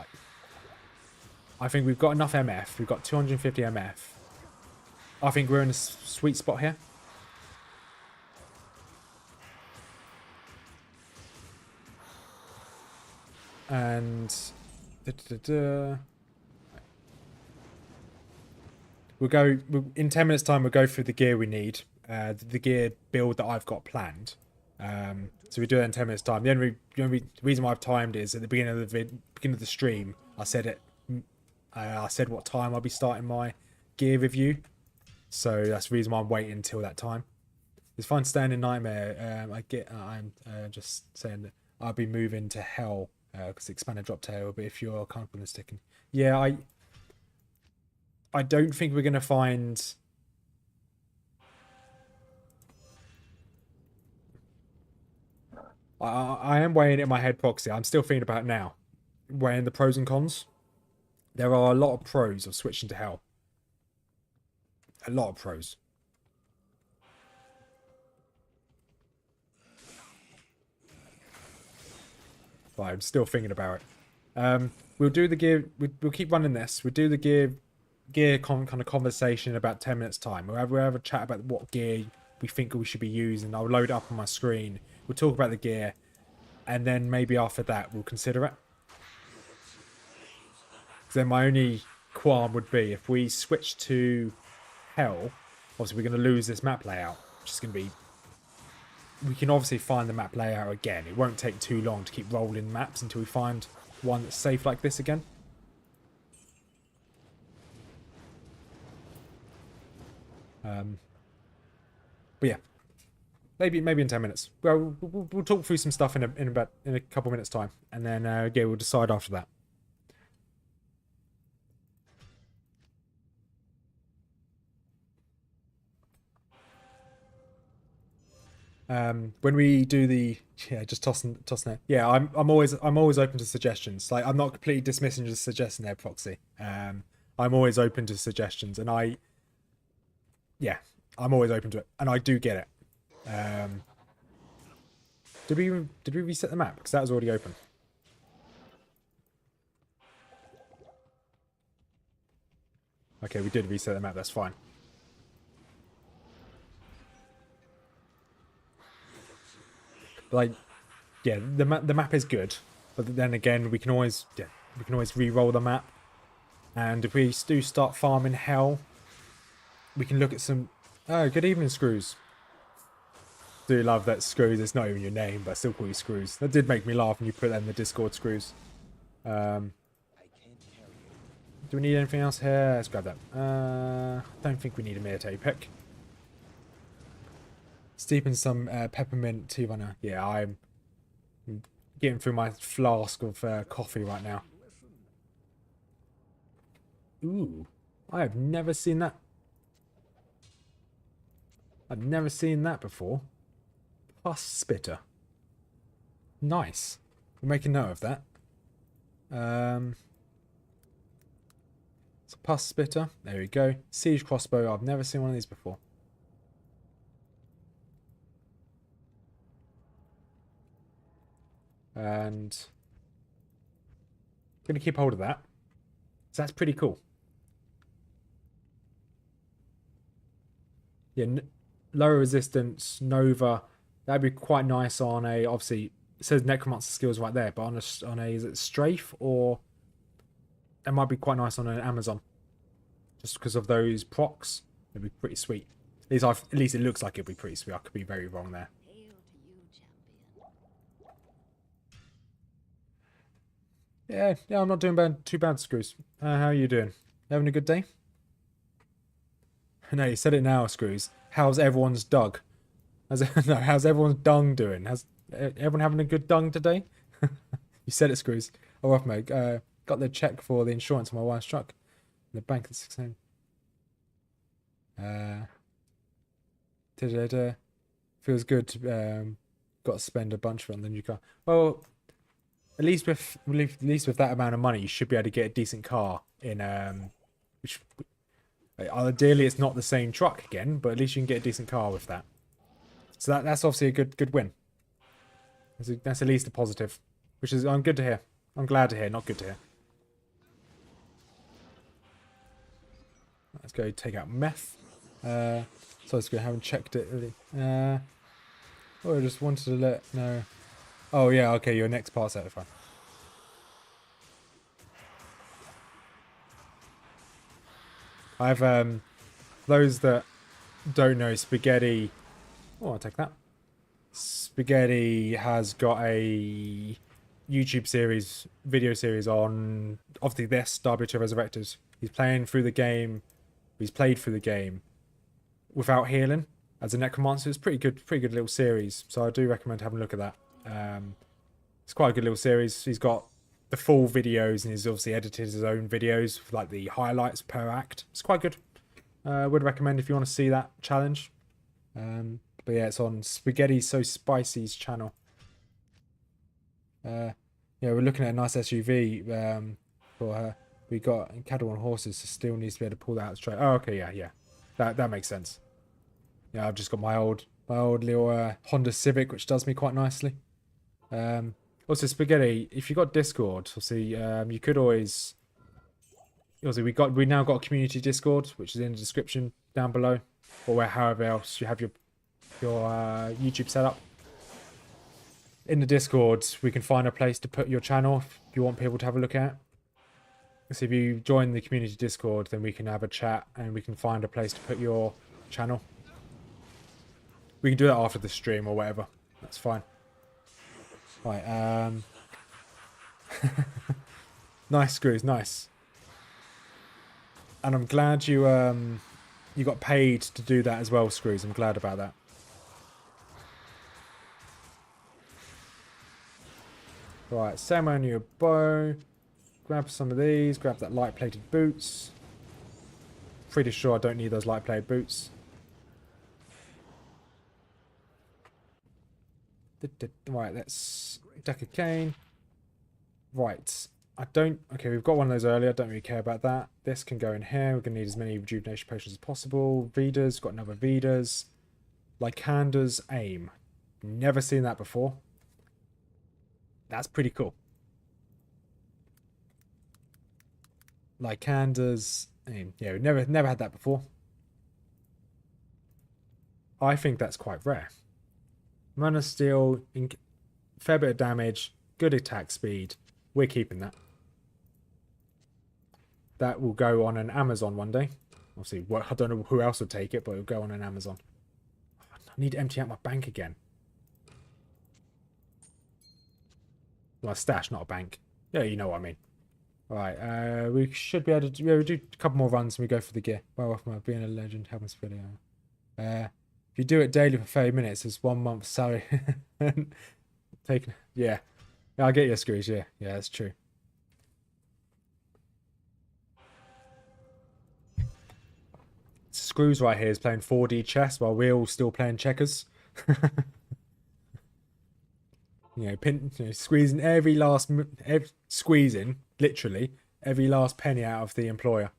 I think we've got enough MF. We've got 250 MF. I think we're in a sweet spot here. And we'll go in 10 minutes time. We'll go through the gear we need, the gear build that I've got planned. So we do that in 10 minutes time. The only reason why I've timed is at the beginning of the stream. I said it. I said what time I'll be starting my gear review. So that's the reason why I'm waiting until that time. It's fine staying in Nightmare. I'm just saying that I'll be moving to Hell because expanded drop tail. But if you're comfortable in sticking, yeah, I don't think we're gonna find. I am weighing it in my head, Proxy. I'm still thinking about it now, weighing the pros and cons. There are a lot of pros of switching to Hell. A lot of pros. But I'm still thinking about it. We'll do the gear. We'll keep running this. We'll do the gear kind of conversation in about 10 minutes time. We'll have a chat about what gear we think we should be using. I'll load it up on my screen. We'll talk about the gear, and then maybe after that we'll consider it. Then my only qualm would be if we switch to Hell, obviously we're going to lose this map layout, which is going to be... We can obviously find the map layout again. It won't take too long to keep rolling maps until we find one that's safe like this again. But yeah, maybe in 10 minutes. Well, we'll talk through some stuff in a couple minutes time, and then yeah, we'll decide after that. When we do the just tossing it. Yeah, I'm always open to suggestions. Like, I'm not completely dismissing the suggestion there, Proxy. I'm always open to suggestions, and I'm always open to it, and I do get it. Did we reset the map? Because that was already open. Okay, we did reset the map. That's fine. Like, yeah, the map is good, but then again, we can always re-roll the map, and if we do start farming Hell, we can look at some. Oh, good evening, Screws. Do love that, Screws. It's not even your name, but I still call you Screws. That did make me laugh when you put that in the Discord, Screws. Do we need anything else here? Let's grab that. Don't think we need a military pick. Steeping some peppermint tea runner. Yeah, I'm getting through my flask of coffee right now. Ooh, I have never seen that. I've never seen that before. Pus spitter. Nice. We'll make a note of that. It's a pus spitter. There we go. Siege crossbow. I've never seen one of these before. And I'm going to keep hold of that. So that's pretty cool. Yeah, lower resistance, Nova. That'd be quite nice on a, obviously, it says Necromancer skills right there, but on a is it Strafe, or it might be quite nice on an Amazon. Just because of those procs. It'd be pretty sweet. At least it looks like it'd be pretty sweet. I could be very wrong there. Yeah, I'm not doing too bad, Screws. How are you doing? You having a good day? No, you said it now, Screws. How's everyone's dug? No, how's everyone's dung doing? Has everyone having a good dung today? You said it, Screws. Oh, rough, mate. Got the check for the insurance on my wife's truck. The bank at 6 a.m. Feels good. Got to spend a bunch on the new car. Well, at least with that amount of money, you should be able to get a decent car in. Which ideally it's not the same truck again, but at least you can get a decent car with that. So that's obviously a good win. That's at least a positive, which is I'm good to hear. I'm glad to hear, not good to hear. Let's go take out meth. So let's go. Haven't checked it really. Oh, I just wanted to let know. Oh yeah, okay. Your next part's out of fine. I've those that don't know, Spaghetti. Oh, I'll take that. Spaghetti has got a YouTube series, video series on obviously this Diablo 2 Resurrected. He's playing through the game. He's played through the game without healing as a necromancer. It's pretty good little series. So I do recommend having a look at that. It's quite a good little series. He's got the full videos and he's obviously edited his own videos with like the highlights per act. It's quite good. Would recommend if you want to see that challenge. But yeah, it's on Spaghetti So Spicy's channel. Yeah, we're looking at a nice SUV for her. We got cattle and horses, so still needs to be able to pull that out straight. Oh, okay, yeah. That makes sense. Yeah, I've just got my old little Honda Civic, which does me quite nicely. Also, Spaghetti, if you got Discord, obviously, you could always. Obviously, we now got a community Discord, which is in the description down below, or however else you have your YouTube set up. In the Discord, we can find a place to put your channel if you want people to have a look at. So if you join the community Discord, then we can have a chat and we can find a place to put your channel. We can do that after the stream or whatever. That's fine. Right. Nice, Screws. Nice. And I'm glad you got paid to do that as well, Screws. I'm glad about that. Right, ceremonial bow. Grab some of these. Grab that light-plated boots. Pretty sure I don't need those light-plated boots. Right, let's deck a cane. Right, I don't. Okay, we've got one of those earlier. I don't really care about that. This can go in here. We're gonna need as many rejuvenation potions as possible. Vedas, got another Vedas. Lycander's aim. Never seen that before. That's pretty cool. Lycander's aim. Yeah, we've never had that before. I think that's quite rare. Mana Steel, fair bit of damage, good attack speed. We're keeping that. That will go on an Amazon one day. Obviously, I don't know who else would take it, but it'll go on an Amazon. I need to empty out my bank again. Well, a stash, not a bank. Yeah, you know what I mean. Alright, we should be able to we'll do a couple more runs and we go for the gear. Well, off my being a legend, having video. If you do it daily for 30 minutes, it's 1 month's salary. Yeah, I get your Screws. Yeah, that's true. Screws right here is playing 4D chess while we're all still playing checkers. Squeezing squeezing literally every last penny out of the employer.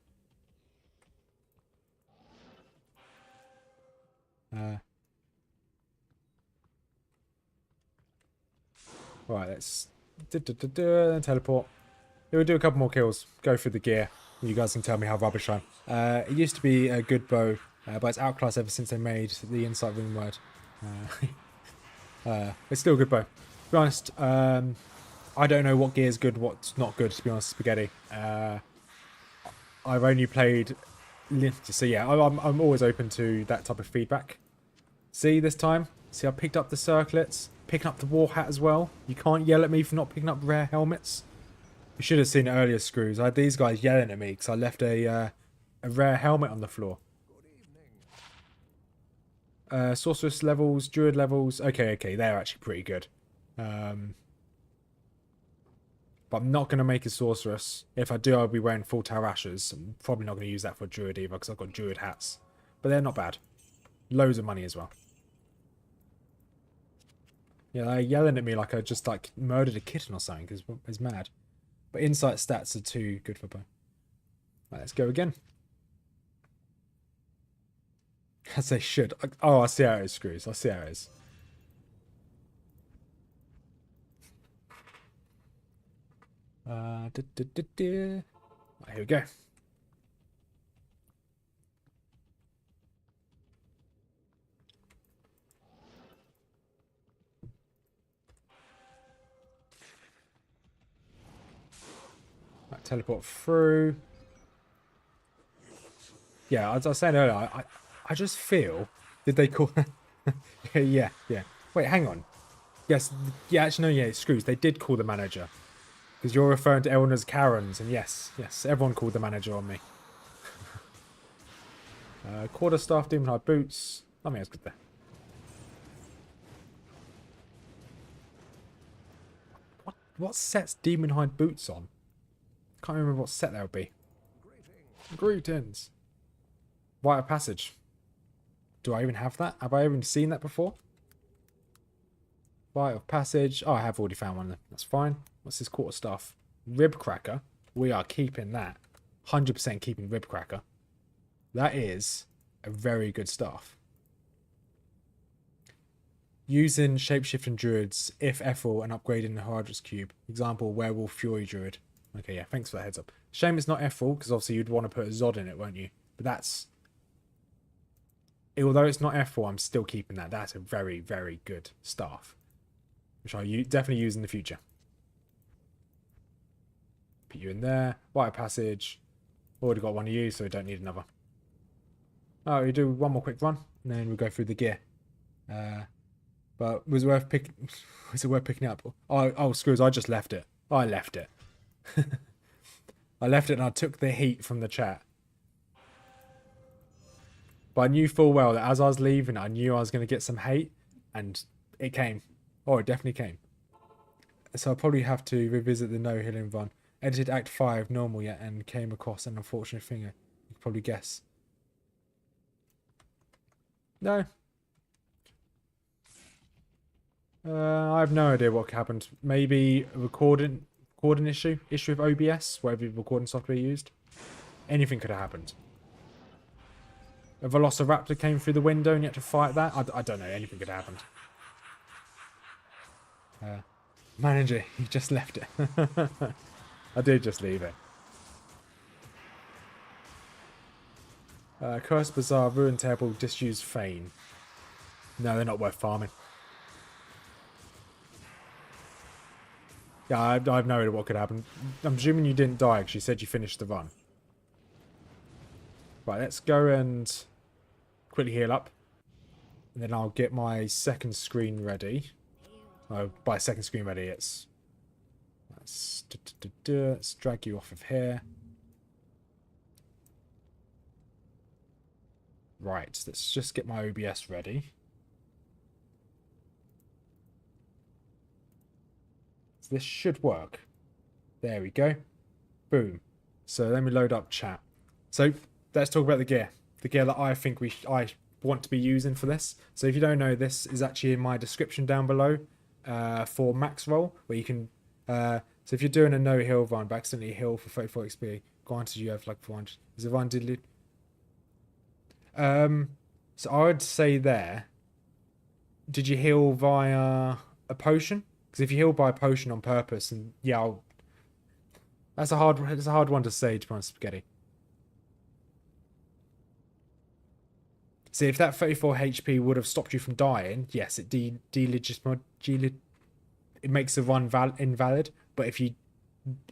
Right, let's teleport. We'll do a couple more kills. Go through the gear. You guys can tell me how rubbish I am. It used to be a good bow, but it's outclassed ever since they made the Insight Rune word. It's still a good bow. To be honest, I don't know what gear is good, what's not good, to be honest, Spaghetti. I've only played... So yeah, I'm always open to that type of feedback. See, this time? See, I picked up the circlets, picking up the war hat as well. You can't yell at me for not picking up rare helmets. You should have seen it earlier, Screws. I had these guys yelling at me because I left a rare helmet on the floor. Sorceress levels, Druid levels. Okay, they're actually pretty good. But I'm not going to make a Sorceress. If I do, I'll be wearing full Tower Ashes. I'm probably not going to use that for Druid either because I've got Druid hats. But they're not bad. Loads of money as well. Yeah, they're yelling at me like I just like murdered a kitten or something because it's mad. But insight stats are too good for both. Right, let's go again. As they should. Oh, I see how it is, Screws. I see how it is. Right, here we go. Right, teleport through. Yeah, as I was saying earlier, I just feel... Did they call... yeah. Wait, hang on. Yes, yeah, actually, no, yeah, Screws. They did call the manager. Because you're referring to everyone as Karens, and yes, everyone called the manager on me. Quarterstaff, Demon High Boots. I mean, that's good there. What set's Demon Hide Boots on? Can't remember what set that would be. Greetings. Rite of Passage. Do I even have that? Have I even seen that before? Rite of Passage. Oh, I have already found one. That's fine. What's this Quarterstaff? Rib Cracker. We are keeping that. 100% keeping Rib Cracker. That is a very good staff. Using Shapeshifting Druids, if Ethel, and upgrading the Hydrus Cube. Example, Werewolf Fury Druid. Okay, yeah, thanks for the heads up. Shame it's not Ethel, because obviously you'd want to put a Zod in it, won't you? But that's... Although it's not Ethel, I'm still keeping that. That's a very, very good staff. Which I'll definitely use in the future. Put you in there. Rite of Passage. Already got one to use, so we don't need another. Oh, we do one more quick run, and then we'll go through the gear. But was it worth picking up? Oh, Screws, I just left it. I left it. I left it and I took the heat from the chat. But I knew full well that as I was leaving, I knew I was going to get some hate, and it came. Oh, it definitely came. So I'll probably have to revisit the no healing run. Edited Act 5 normal yet and came across an unfortunate thing. You could probably guess. No. I have no idea what happened. Maybe a recording issue with OBS, whatever recording software you used. Anything could have happened. A Velociraptor came through the window and you had to fight that. I don't know. Anything could have happened. Manager, you just left it. I did just leave it. Curse Bazaar, Ruin Table, Disused Fane. No, they're not worth farming. Yeah, I have no idea what could happen. I'm assuming you didn't die because you said you finished the run. Right, let's go and quickly heal up. And then I'll get my second screen ready. Oh, by second screen ready, it's... Let's drag you off of here. Right, let's just get my OBS ready. So this should work. There we go. Boom. So let me load up chat. So let's talk about the gear. The gear that I think I want to be using for this. So if you don't know, this is actually in my description down below for max roll, where you can... so if you're doing a no heal run, but accidentally heal for 34 XP, granted you have like 400. Is the run diluted? So I would say there, did you heal via a potion? Because if you heal by a potion on purpose, and yeah, that's a hard one to say, to be honest, Spaghetti. See, if that 34 HP would have stopped you from dying, yes, it it makes the run invalid. But if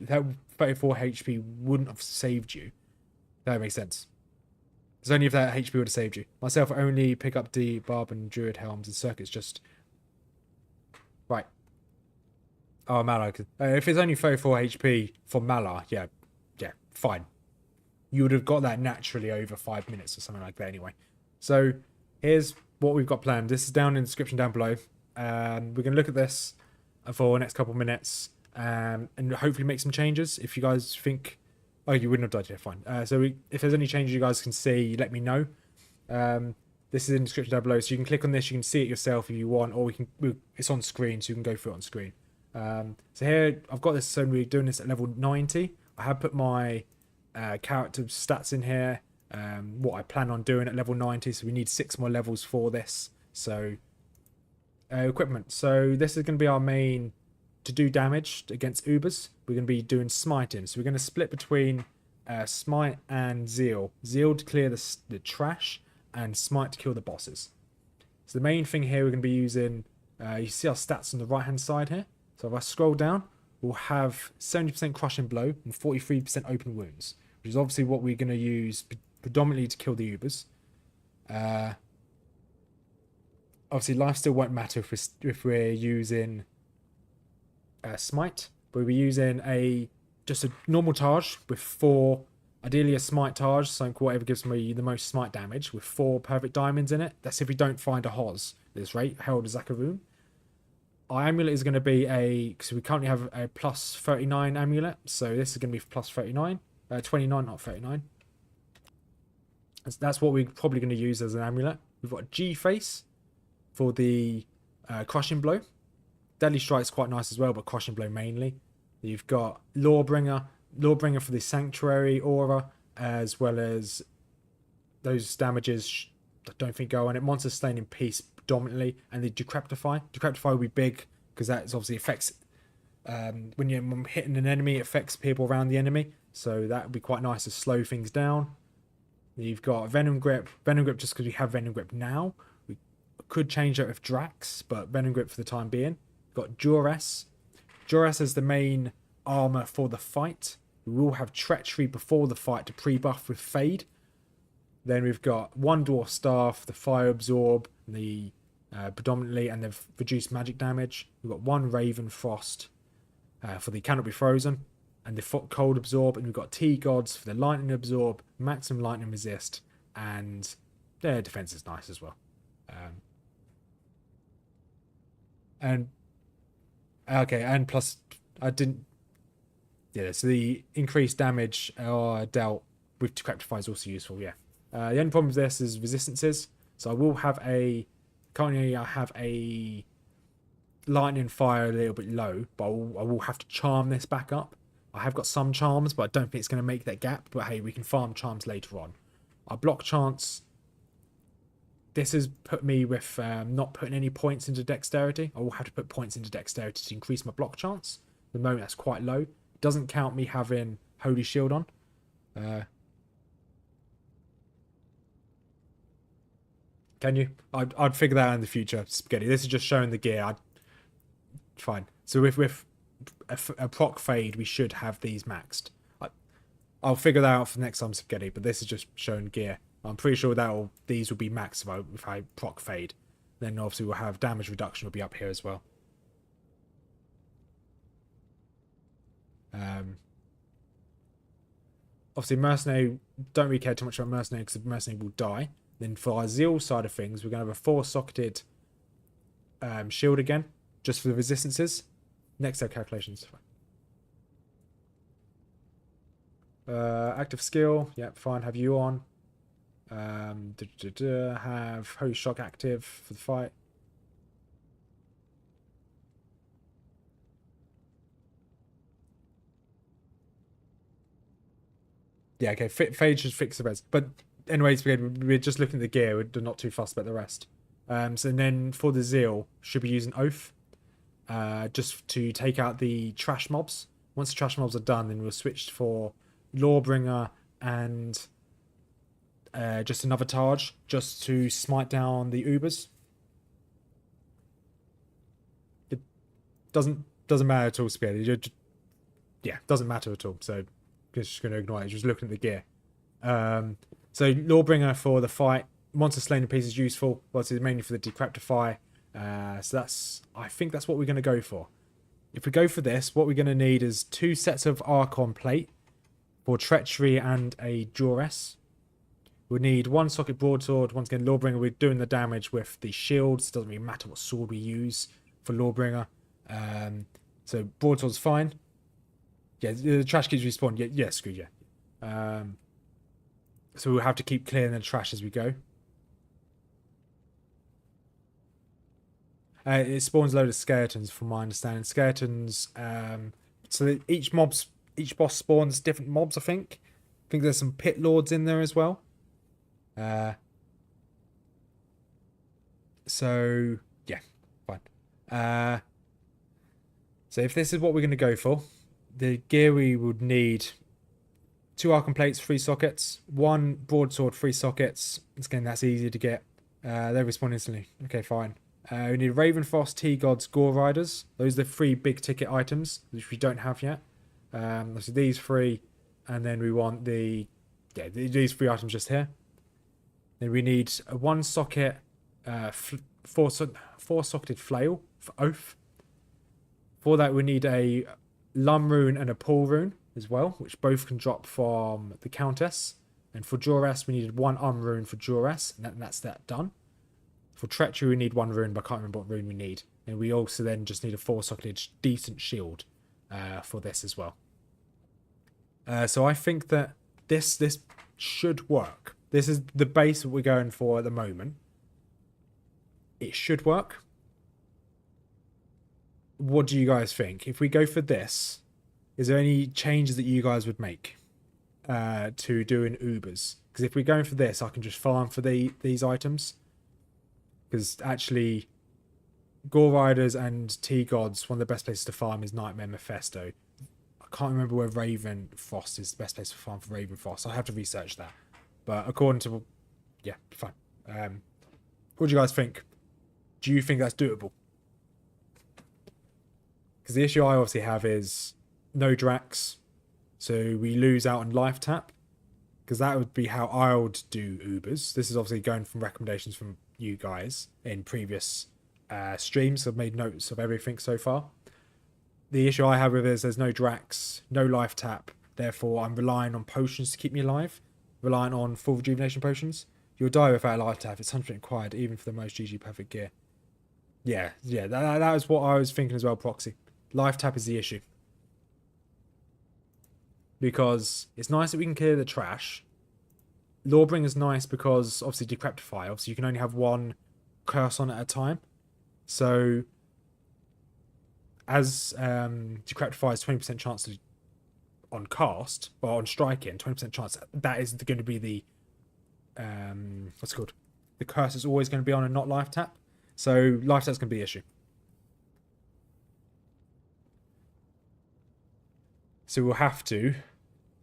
that 34 HP wouldn't have saved you, that makes sense. It's only if that HP would have saved you. Myself, I only pick up D, Barb, and Druid helms and circuits just... Right. Oh, Malar. If it's only 34 HP for Malar, yeah, fine. You would have got that naturally over 5 minutes or something like that anyway. So here's what we've got planned. This is down in the description down below. We're going to look at this for the next couple of minutes and hopefully make some changes. If you guys think... Oh, you wouldn't have died yet, fine. If there's any changes you guys can see, let me know. This is in the description down below, so you can click on this, you can see it yourself if you want, or it's on screen, so you can go through it on screen. So here, I've got this, so we're doing this at level 90. I have put my character stats in here, what I plan on doing at level 90, so we need 6 more levels for this. So, equipment. So this is going to be our main to do damage against Ubers. We're going to be doing smiting, so we're going to split between smite and zeal. Zeal to clear the trash, and smite to kill the bosses. So the main thing here we're going to be using, you see our stats on the right hand side here. So if I scroll down, we'll have 70% crushing blow and 43% open wounds, which is obviously what we're going to use predominantly to kill the Ubers. Obviously life still won't matter if we're using smite, but we'll be using just a normal Taj with 4, ideally a smite Taj, so whatever gives me the most smite damage, with 4 perfect diamonds in it. That's if we don't find a Hoz at this rate, Herald of Zakaroon. Our amulet is going to be because we currently have a plus 39 amulet, so this is going to be plus 39, 29, not 39. That's what we're probably going to use as an amulet. We've got G-Face for the crushing blow. Deadly Strike's quite nice as well, but crushing blow mainly. You've got Lawbringer for the Sanctuary aura, as well as those damages I don't think go on it. Monster Slain in Peace predominantly, and the Decrepify. Decrepify will be big because that obviously affects when you're hitting an enemy, it affects people around the enemy. So that would be quite nice to slow things down. You've got Venom Grip. Venom Grip just because we have Venom Grip now. We could change that with Drax, but Venom Grip for the time being. You've got Duress. Duress is the main armor for the fight. We will have Treachery before the fight to pre-buff with Fade. Then we've got one Dwarf Staff, the Fire Absorb, the predominantly, and they've reduced magic damage. We've got one Raven Frost for the Cannot Be Frozen, and the Cold Absorb, and we've got T-Gods for the Lightning Absorb, Maximum Lightning Resist, and their defense is nice as well. And plus, I didn't... Yeah, so the increased damage dealt with Decrepify is also useful, yeah. The only problem with this is resistances. So I will have currently I have a lightning fire a little bit low, but I will have to charm this back up. I have got some charms, but I don't think it's going to make that gap. But hey, we can farm charms later on. Our block chance, this has put me with not putting any points into dexterity. I will have to put points into dexterity to increase my block chance. At the moment that's quite low. It doesn't count me having Holy Shield on. Can you? I'd figure that out in the future, Spaghetti. This is just showing the gear. Fine. So with a proc fade, we should have these maxed. I'll figure that out for next time, Spaghetti. But this is just showing gear. I'm pretty sure these will be maxed if I proc fade. Then obviously we'll have damage reduction will be up here as well. Obviously Mercenary, don't really care too much about Mercenary because Mercenary will die. Then for our Zeal side of things, we're going to have a 4-socketed shield again, just for the resistances. Next set calculations. Active skill, yep, fine, have you on. Have Holy Shock active for the fight. Yeah, okay, Fade should fix the rest. But anyways, we're just looking at the gear. We're not too fussed about the rest. So then for the Zeal, should be using Oath. Just to take out the trash mobs. Once the trash mobs are done, then we'll switch for Lawbringer and just another Taj, just to smite down the Ubers. It doesn't matter at all, Spear. Yeah, doesn't matter at all. So just going to ignore it. Just looking at the gear. So Lawbringer for the fight. Monster Slain in Peace is useful. Well, it's mainly for the Decrepify. So I think that's what we're going to go for. if we go for this, what we're going to need is 2 sets of Archon plate for treachery and a duress. We need 1 socket broadsword. Once again, Lawbringer, we're doing the damage with the shields. Doesn't really matter what sword we use for Lawbringer. So broadsword's fine. Yeah, the trash keeps respawning. Yeah, screw yeah. So we'll have to keep clearing the trash as we go. It spawns a load of skeletons, from my understanding. Skeletons. So each boss spawns different mobs. I think there's some pit lords in there as well. So yeah, fine. So if this is what we're going to go for, the gear we would need: 2 Archon plates, 3 sockets, 1 broadsword, 3 sockets. Again, that's easy to get. They respawn instantly. Okay, fine. We need Ravenfrost, T-Gods, Gore Riders. Those are the 3 big ticket items, which we don't have yet. So these 3, and then we want these 3 items just here. Then we need a 1 socket, 4-socketed flail for Oath. For that, we need a Lum Rune and a Pull Rune as well, which both can drop from the Countess. And for Duress, we needed 1 Rune for Duress, and that's that done. For Treachery, we need 1 rune, but I can't remember what rune we need. And we also then just need a 4-socketed decent shield for this as well. So I think that this should work. This is the base that we're going for at the moment. It should work. What do you guys think? If we go for this, is there any changes that you guys would make to doing Ubers? Because if we're going for this, I can just farm for these items. Because actually, Gore Riders and T-Gods, one of the best places to farm is Nightmare Mephisto. I can't remember where Ravenfrost is the best place to farm for Ravenfrost. I have to research that. But according to... yeah, fine. What do you guys think? Do you think that's doable? Because the issue I obviously have is no Drax. So we lose out on life tap. Because that would be how I would do Ubers. This is obviously going from recommendations from you guys in previous streams. I've made notes of everything so far. The issue I have with it is there's no Drax, no life tap. Therefore, I'm relying on potions to keep me alive. Relying on full rejuvenation potions. You'll die without a life tap. It's 100% required, even for the most GG perfect gear. Yeah, that was what I was thinking as well, Proxy. Life tap is the issue. Because it's nice that we can clear the trash. Lawbringer is nice because, obviously, Decrepify. Obviously, you can only have 1 curse on at a time. So, as Decrepify is 20% chance on cast, or on striking, 20% chance, that is going to be the... what's it called? The curse is always going to be on a not life tap. So, life tap's going to be the issue. So we'll have to.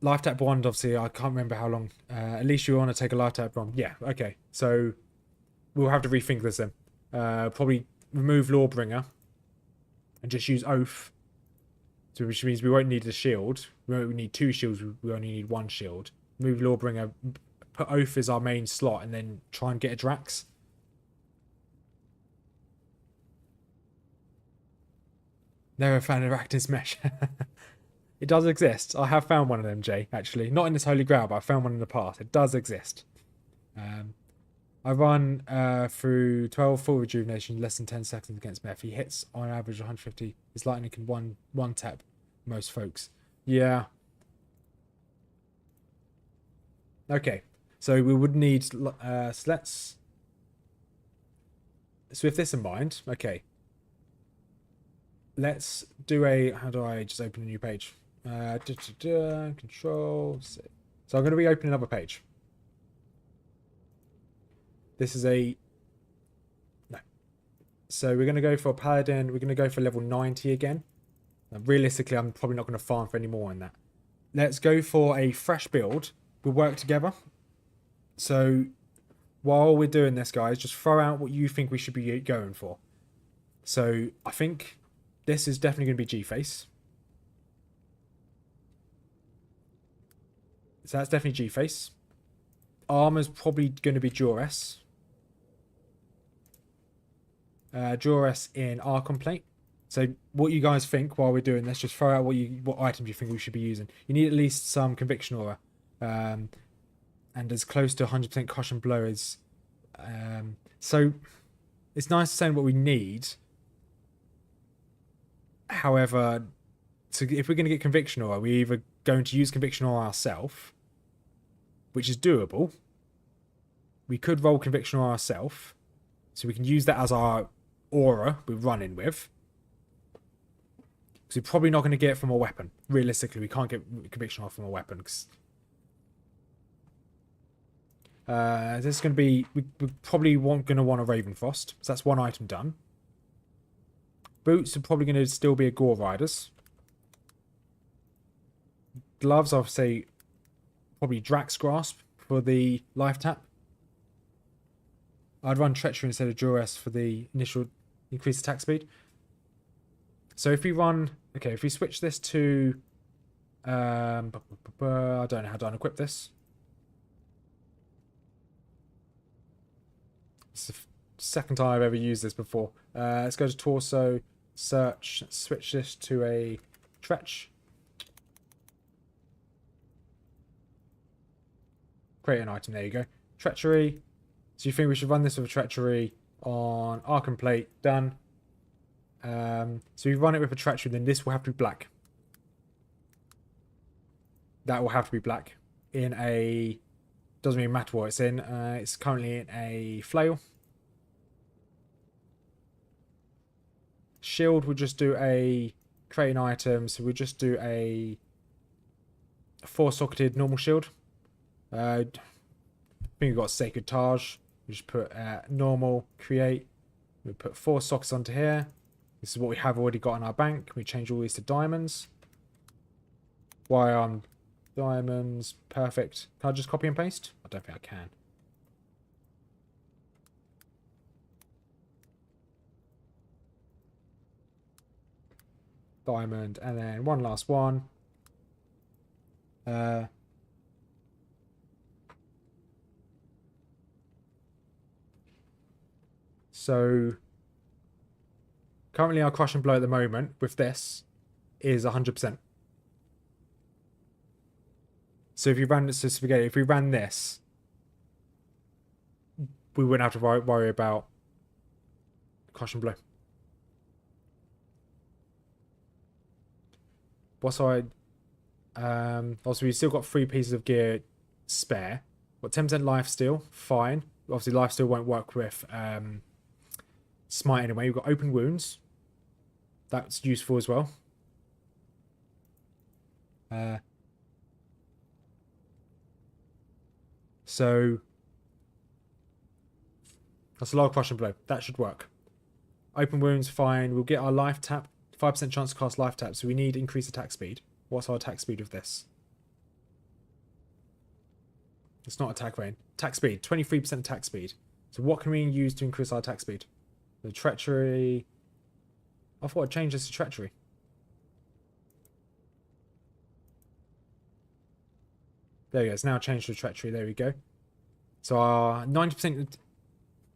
Life tap wand, obviously, I can't remember how long. At least you want to take a life tap wand. Yeah, okay. So we'll have to rethink this then. Probably remove Lawbringer and just use Oath. So which means we won't need a shield. We won't need 2 shields, we only need 1 shield. Remove Lawbringer, put Oath as our main slot, and then try and get a Drax. Never found a Arachnid's Mesh. It does exist. I have found one of them, Jay, actually. Not in this Holy Grail, but I found one in the past. It does exist. I run through 12 full rejuvenation, less than 10 seconds against Meph. He hits on average 150. His lightning can one tap most folks. Yeah. Okay. So we would need... so let's... So with this in mind, okay. Let's do a... How do I just open a new page? Control... So I'm going to reopen another page. This is a... No. So we're going to go for Paladin. We're going to go for level 90 again. Now, realistically, I'm probably not going to farm for any more in that. Let's go for a fresh build. We'll work together. So while we're doing this, guys, just throw out what you think we should be going for. So I think this is definitely going to be G-Face. So that's definitely G-Face. Armor's probably going to be Duress. Duress in Archon plate. So what you guys think while we're doing this, just throw out what items you think we should be using. You need at least some conviction aura. And as close to 100% crush and blow as... so it's nice saying what we need. However, if we're going to get conviction aura, we're either going to use conviction aura ourselves, which is doable. We could roll conviction aura ourselves, so we can use that as our aura we're running with. So we're probably not going to get it from a weapon. Realistically, we can't get conviction aura from a weapon. Cause, this is going to be... We're probably going to want a Ravenfrost. So that's one item done. Boots are probably going to still be a Gore Riders. Gloves, I'll say probably Drax Grasp for the life tap. I'd run Treachery instead of Duress for the initial increased attack speed. So if we run... Okay, if we switch this to... I don't know how to unequip this. It's the second time I've ever used this before. Let's go to Torso, Search, switch this to a Tretch. Create an item, there you go. Treachery. So you think we should run this with a Treachery on Archon Plate, done. So we run it with a Treachery, then this will have to be black. That will have to be black. In a... Doesn't really matter what it's in. It's currently in a Flail. Shield will just do a... Create an item, so we'll just do a 4-socketed normal shield. I think we've got Sacred Taj. We just put normal, create. We put 4 sockets onto here. This is what we have already got in our bank. We change all these to diamonds. Why on diamonds? Perfect. Can I just copy and paste? I don't think I can. Diamond, and then one last one. So currently our crush and blow at the moment with this is 100%. So if you ran this to spaghetti, if we ran this, we wouldn't have to worry about crush and blow. What's I? Also, we've still got 3 pieces of gear spare. Got 10% life steal, fine. Obviously, life steal won't work with smite anyway. We've got open wounds. That's useful as well. So that's a lot of crush and blow. That should work. Open wounds, fine. We'll get our life tap. 5% chance to cast life tap, so we need increased attack speed. What's our attack speed of this? It's not attack range. Attack speed, 23% attack speed. So what can we use to increase our attack speed? The Treachery. I thought I'd change this to Treachery. There we go. It's now changed to Treachery. There we go. So our 90%.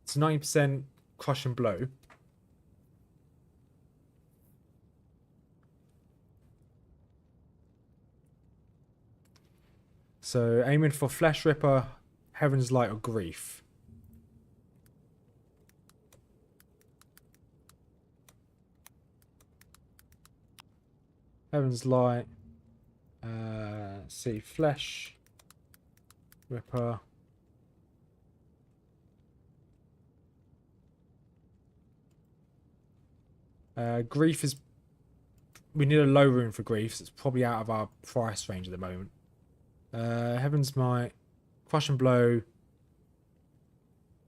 It's 90% crush and blow. So aiming for Flesh Ripper, Heaven's Light, or Grief. Heaven's Light. See, Flesh Ripper. Grief is... We need a low rune for Grief, so it's probably out of our price range at the moment. Heaven's Might, Crush and Blow,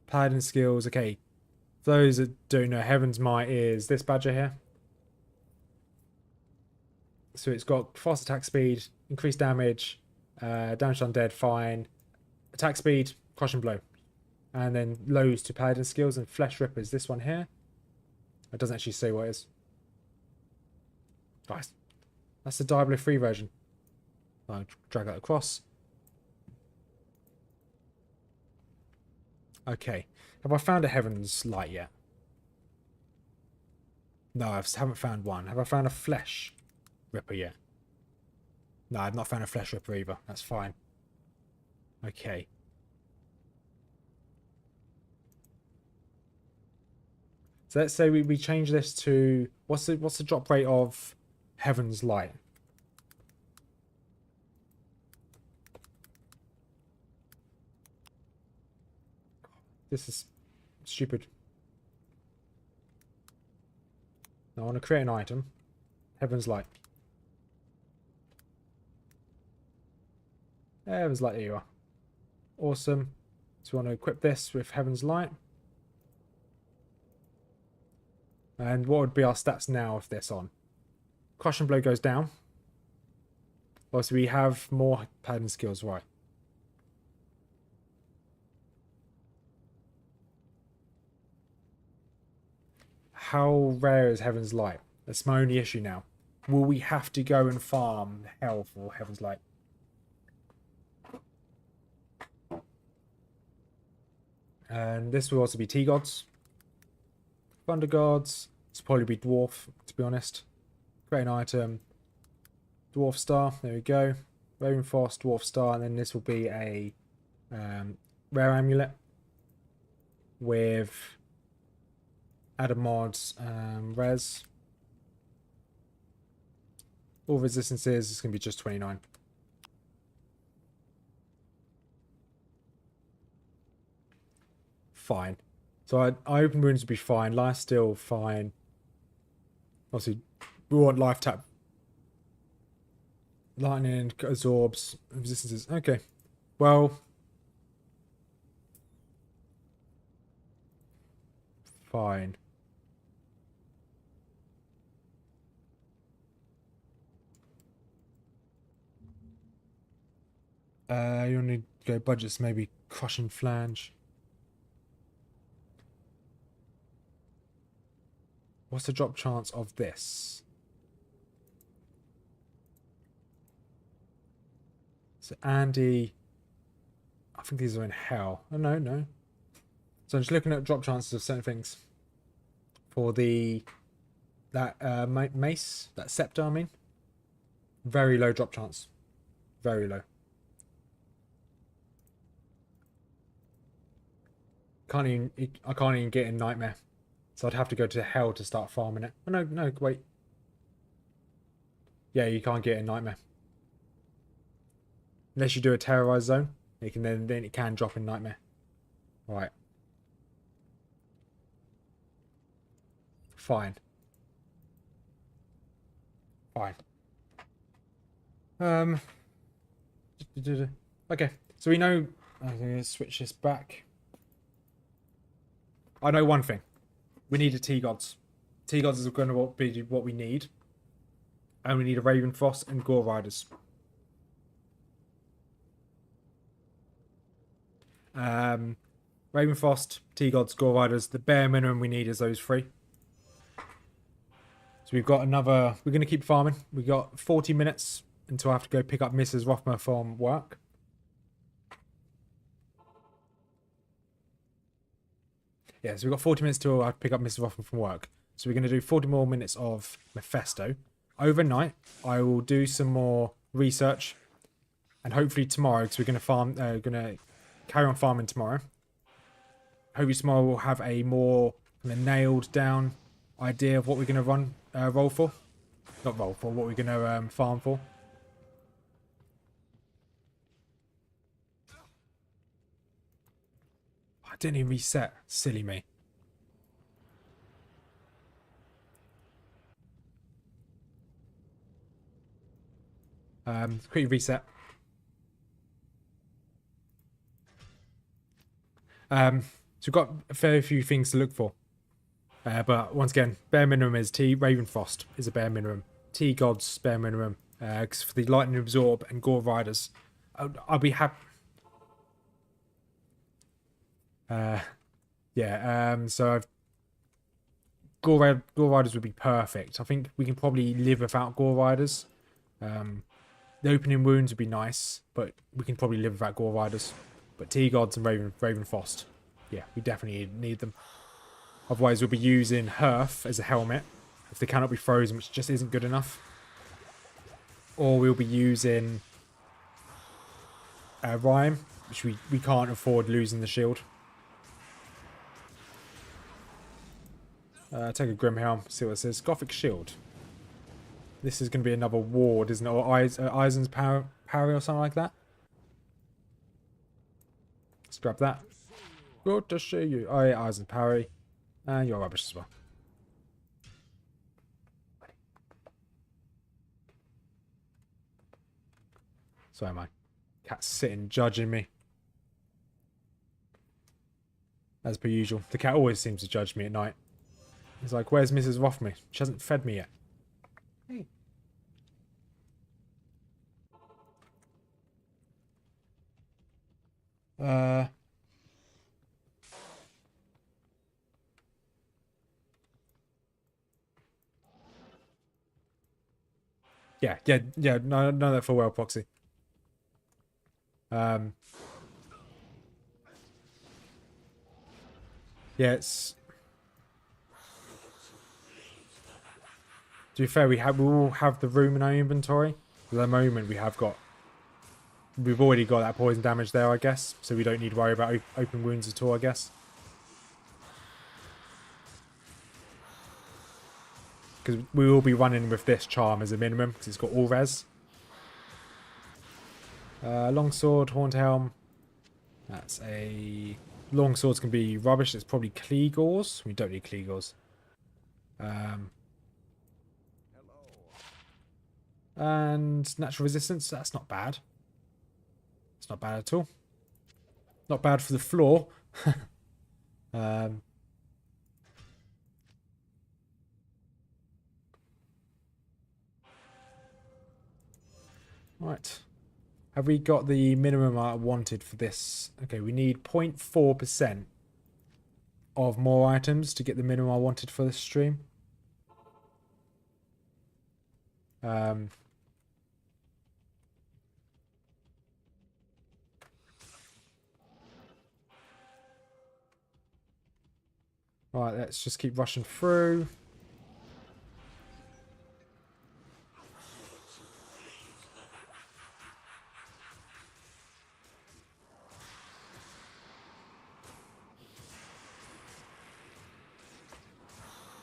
Paladin skills. Okay, for those that don't know, Heaven's Might is this badger here. So it's got fast attack speed, increased damage, damage undead, fine. Attack speed, Crush and Blow. And then lows to Paladin skills, and Flesh Ripper is this one here. It doesn't actually say what it is. Guys, that's the Diablo 3 version. I'll drag that across. Okay. Have I found a Heaven's Light yet? No, I haven't found one. Have I found a flesh ripper yet? No, I've not found a flesh ripper either. That's fine. Okay. So let's say we change this to what's the drop rate of Heaven's Light? This is stupid. Now I want to create an item. Heaven's Light. Heaven's Light, there you are. Awesome. So we want to equip this with Heaven's Light. And what would be our stats now if this on? Crush and Blow goes down. Also, we have more Paladin skills, right? How rare is Heaven's Light? That's my only issue now. Will we have to go and farm hell for Heaven's Light? And this will also be T-Gods. Thunder Gods. It's probably be Dwarf, to be honest. Create an item. Dwarf Star. There we go. Ravenfrost, Dwarf Star. And then this will be a rare amulet with added mods, res. All resistances is going to be just 29. Fine. So I open wounds would be fine. Life still fine. Obviously, we want life tap. Lightning, absorbs, resistances. Okay. Well. Fine. You want to go budgets, maybe crushing flange. What's the drop chance of this? So Andy, I think these are in hell. Oh no, no. So I'm just looking at drop chances of certain things. For that mace, that scepter, I mean. Very low drop chance. Very low. I can't even get in Nightmare. So I'd have to go to hell to start farming it. Oh, no, no, wait. Yeah, you can't get in Nightmare. Unless you do a terrorized zone. You can then it can drop in Nightmare. Right. Fine. Fine. Okay. So we know I'm gonna switch this back. I know one thing. We need a T-Gods. T-Gods is going to be what we need. And we need a Ravenfrost and Gore Riders. Ravenfrost, T-Gods, Gore Riders. The bare minimum we need is those three. So we've got another... We're going to keep farming. We've got 40 minutes until I have to go pick up Mrs Rothmers from work. Yeah, so we've got 40 minutes till I pick up Mrs Rothmers from work. So we're going to do 40 more minutes of Mephisto. Overnight, I will do some more research. And hopefully tomorrow, because we're going to farm... going to carry on farming tomorrow. Hopefully tomorrow we'll have a more kind of nailed down idea of what we're going to roll for. Not roll for, what we're going to farm for. I didn't even reset. Silly me. Quickly reset. So we've got a fair few things to look for. But once again, bare minimum is Ravenfrost is a bare minimum. T-Gods, bare minimum. Because for the Lightning Absorb and Gore Riders, I'll be happy. So Gore Riders would be perfect. I think we can probably live without Gore Riders. The opening wounds would be nice, but we can probably live without Gore Riders. But T-Gods and Ravenfrost, yeah, we definitely need them. Otherwise, we'll be using Hearth as a helmet if they cannot be frozen, which just isn't good enough. Or we'll be using Rhyme, which we can't afford losing the shield. Take a Grim Helm, see what it says. Gothic Shield. This is going to be another ward, isn't it? Or Eisen's parry or something like that. Let's grab that. Good to see you. Oh yeah, Eisen's parry. And you're rubbish as well. Sorry, my cat's sitting judging me. As per usual. The cat always seems to judge me at night. He's like, where's Mrs Rothmers? She hasn't fed me yet. Hey. Yeah, no, that for well, Proxy. Yeah, it's... To be fair, we all have the room in our inventory. At the moment, we've already got that poison damage there, I guess. So we don't need to worry about open wounds at all, I guess. Because we will be running with this charm as a minimum, because it's got all res. Longsword, Horned Helm. That's a... Longswords can be rubbish. It's probably Cleglaws. We don't need Cleglaws. And natural resistance. That's not bad. It's not bad at all. Not bad for the floor. Right. Have we got the minimum I wanted for this? Okay, we need 0.4% of more items to get the minimum I wanted for this stream. Right, let's just keep rushing through.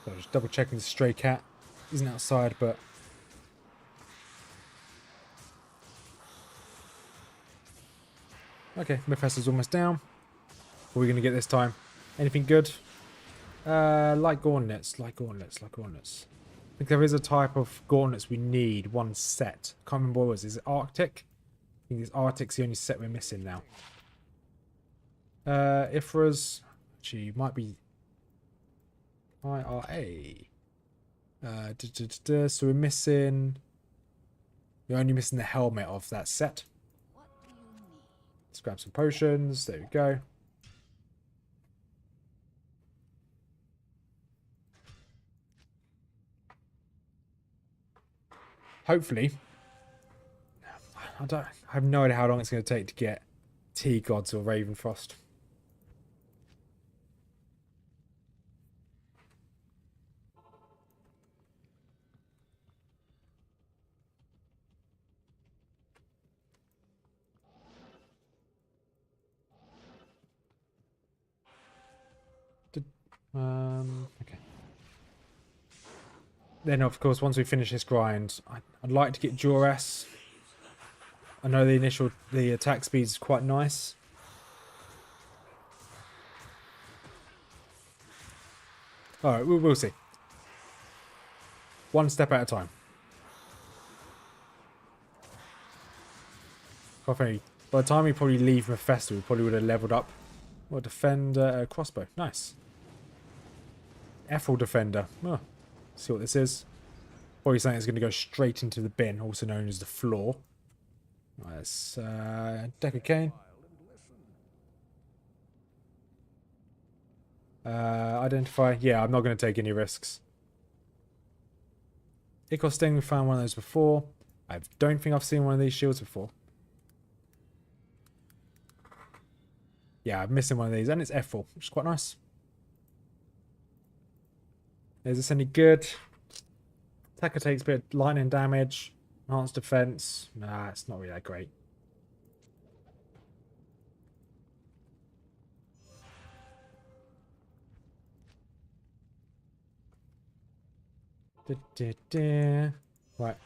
So just double checking the stray cat isn't outside, but okay, Mephisto's almost down. What are we going to get this time? Anything good? Light gauntlets, light gauntlets. I think there is a type of gauntlets we need, one set. Can't remember what it was. Is it Arctic? I think it's Arctic's the only set we're missing now. Ifra's, actually, might be IRA. So we're missing... We're only missing the helmet of that set. Let's grab some potions. There we go. Hopefully. I have no idea how long it's going to take to get T-Gods or Ravenfrost. Okay. Then, of course, once we finish this grind, I'd like to get Duress. I know the attack speed is quite nice. Alright, we'll see. One step at a time. By the time we probably leave Mephisto, we probably would have leveled up. Well, defender, crossbow. Nice. Ethel defender. Oh, see what this is. Probably something that's going to go straight into the bin, also known as the floor. Nice. Deck of cane. Identify. Yeah, I'm not going to take any risks. Ichor Sting, we found one of those before. I don't think I've seen one of these shields before. Yeah, I'm missing one of these. And it's Ethel, which is quite nice. Is this any good? Attacker takes a bit of lightning damage. Enhanced defense. Nah, it's not really that great. Right.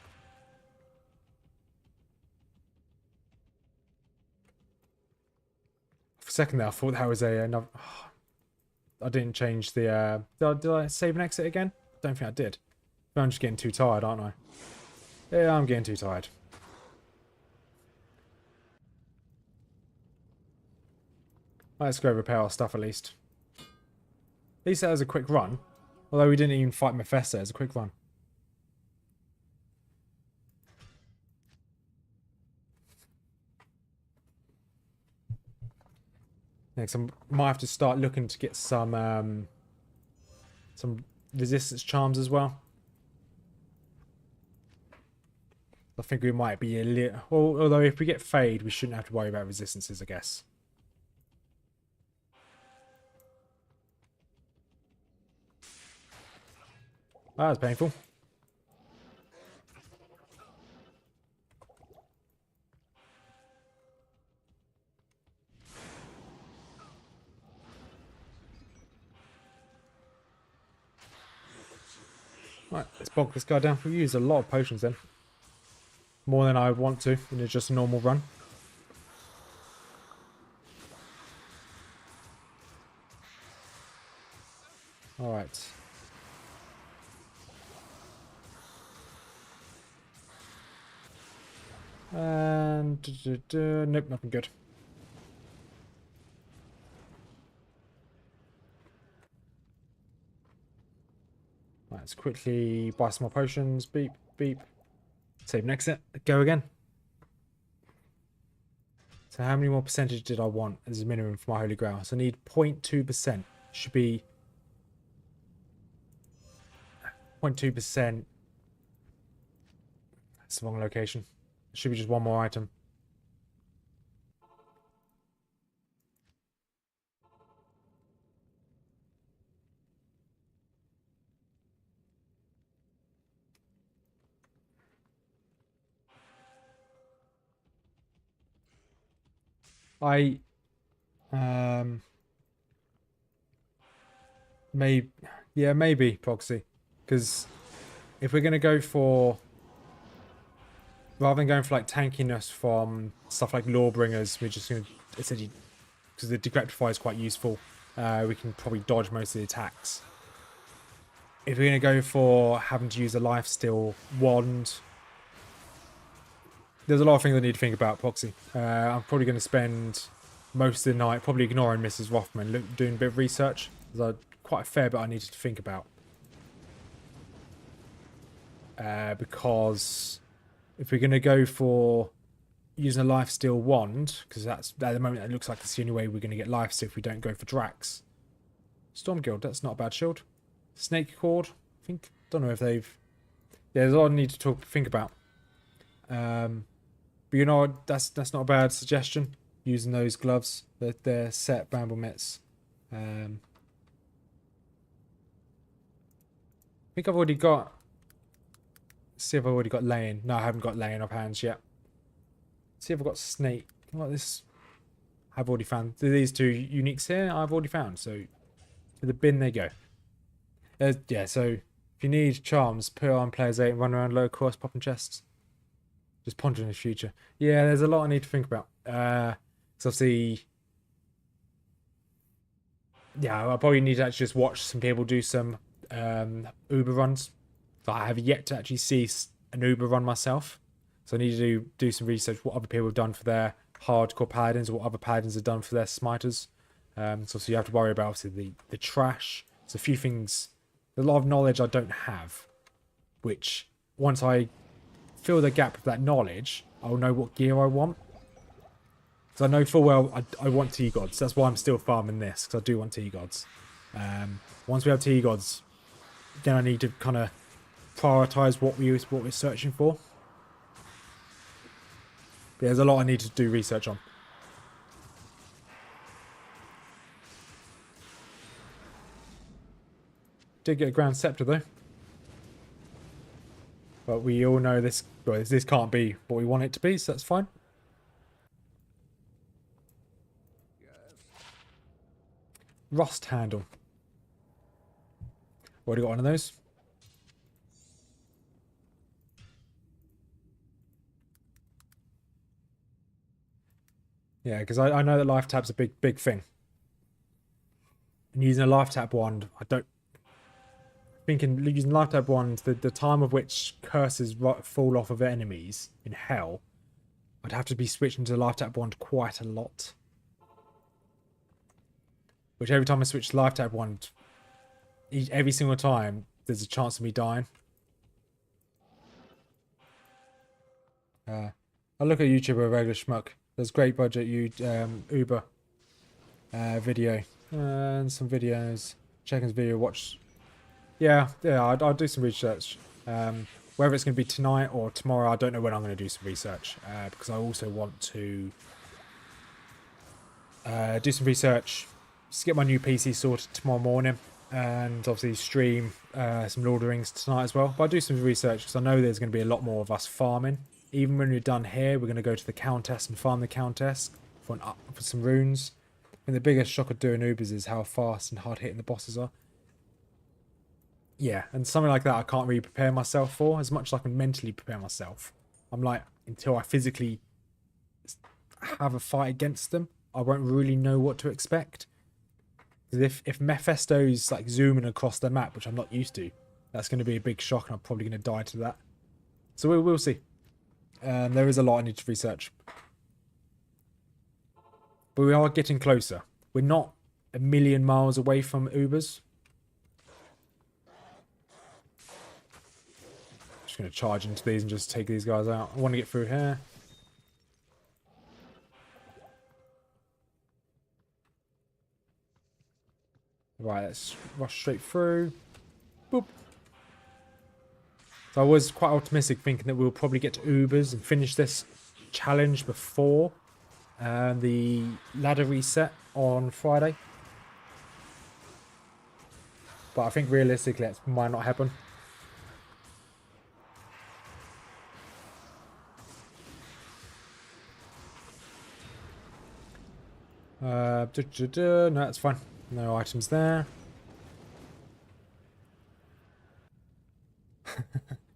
For a second there, I thought that was another... I didn't change the... Did I save and exit again? Don't think I did. I'm just getting too tired, aren't I? Yeah, I'm getting too tired. Let's go repair our stuff at least. At least that was a quick run. Although we didn't even fight Mephisto, it was a quick run. Next, I might have to start looking to get some resistance charms as well. I think we might be a little... Although if we get Fade, we shouldn't have to worry about resistances, I guess. Oh, that was painful. Right, let's bog this guy down. We used a lot of potions then. More than I would want to in just a normal run. Alright. And... nope, nothing good. Right, let's quickly buy some more potions. Beep, beep. Save and exit. Go again. So how many more percentage did I want as a minimum for my Holy Grail? So I need 0.2%. Should be 0.2%. That's the wrong location. Should be just one more item. Maybe proxy, because if we're gonna go for, rather than going for like tankiness from stuff like Lawbringers, we're just gonna essentially, because the Decryptify is quite useful, we can probably dodge most of the attacks. If we're gonna go for having to use a lifesteal wand, there's a lot of things I need to think about, proxy. I'm probably going to spend most of the night probably ignoring Mrs Rothman, doing a bit of research. There's quite a fair bit I needed to think about. Because if we're going to go for using a lifesteal wand, because that's at the moment it looks like it's the only way we're going to get lifesteal if we don't go for Drax. Storm Guild, that's not a bad shield. Snake Cord, I think. Don't know if they've... Yeah, there's a lot I need to think about. But you know what, that's not a bad suggestion. Using those gloves. They're set bramble mitts. I think I've already got... Let's see if I've already got laying. No, I haven't got laying off hands yet. Let's see if I've got snake. What this? I've already found these two uniques here. I've already found. So to the bin they go. Yeah. So if you need charms, put on players 8 and run around low course popping chests. Just pondering the future. Yeah, there's a lot I need to think about. So obviously, yeah, I probably need to actually just watch some people do some Uber runs. So I have yet to actually see an Uber run myself. So I need to do some research, what other people have done for their hardcore paladins, or what other paladins have done for their smiters. So you have to worry about obviously the trash. There's a few things, a lot of knowledge I don't have, which once I fill the gap of that knowledge, I'll know what gear I want. Because I know full well I want T-Gods. That's why I'm still farming this, because I do want T-Gods. Once we have T-Gods, then I need to kind of prioritise what we're searching for. But there's a lot I need to do research on. Did get a Grand Scepter though. But we all know this, well, this can't be what we want it to be, so that's fine. Rust handle. Already got one of those. Yeah, because I know that life tap's a big thing. And using a life tap wand, I don't... Thinking using life tap wand, the time of which curses fall off of enemies in hell, I'd have to be switching to the life tap wand quite a lot. Which every time I switch to life tap wand, every single time, there's a chance of me dying. I look at YouTube, a regular schmuck. There's great budget Uber video and some videos. Check his video, watch. Yeah, I'll do some research. Whether it's going to be tonight or tomorrow, I don't know when I'm going to do some research because I also want to do some research. Just get my new PC sorted tomorrow morning, and obviously stream some Lord of the Rings tonight as well. But I'll do some research because I know there's going to be a lot more of us farming. Even when we're done here, we're going to go to the Countess and farm the Countess for some runes. And the biggest shock of doing Ubers is how fast and hard hitting the bosses are. Yeah, and something like that I can't really prepare myself for as much as I can mentally prepare myself. I'm like, until I physically have a fight against them, I won't really know what to expect. If Mephisto's like zooming across the map, which I'm not used to, that's going to be a big shock, and I'm probably going to die to that. So we'll see. There is a lot I need to research, but we are getting closer. We're not a million miles away from Ubers. Just going to charge into these and just take these guys out. I want to get through here. Right, let's rush straight through. Boop. So I was quite optimistic, thinking that we'll probably get to Ubers and finish this challenge before the ladder reset on Friday. But I think realistically that might not happen. No, that's fine. No items there.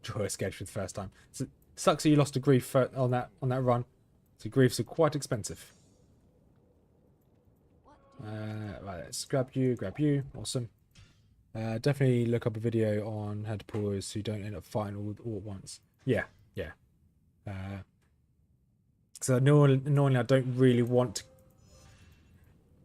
Joy escaped for the first time. So, sucks that you lost a grief on that run. So griefs are quite expensive. Right, let's grab you. Awesome. Definitely look up a video on how to pause so you don't end up fighting all at once. Yeah. So normally I don't really want to,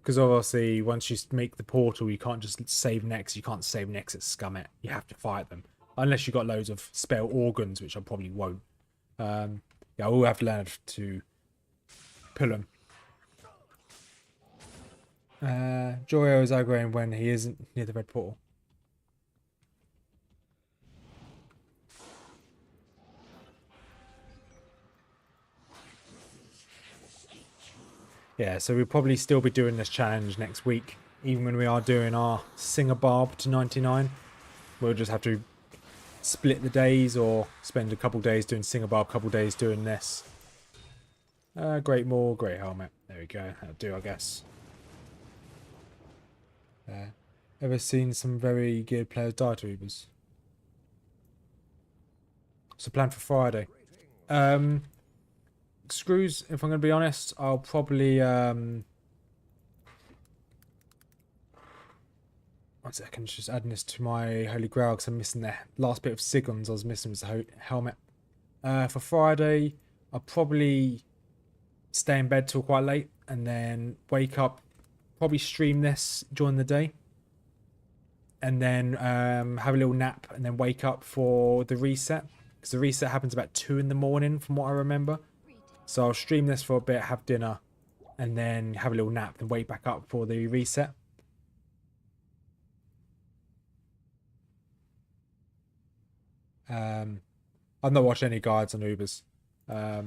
because obviously once you make the portal, you can't just save next. You can't save next at Scummet. You have to fight them. Unless you've got loads of spell organs, which I probably won't. Yeah, I will have to learn to pull them. Joyo is aggroing when he isn't near the red portal. Yeah, so we'll probably still be doing this challenge next week. Even when we are doing our Singer Barb to 99. We'll just have to split the days or spend a couple days doing Singer Barb, a couple days doing this. Great Maul, great helmet. There we go. That'll do, I guess. Ever seen some very geared players die to Ubers? So plan for Friday. Screws, if I'm going to be honest, I'll probably... 1 second, just adding this to my Holy Grail because I'm missing the last bit of Sigons I was missing was the helmet. For Friday, I'll probably stay in bed till quite late and then wake up, probably stream this during the day. And then have a little nap and then wake up for the reset. Because the reset happens about 2 in the morning from what I remember. So I'll stream this for a bit, have dinner, and then have a little nap and wake back up for the reset. I've not watched any guides on Ubers. I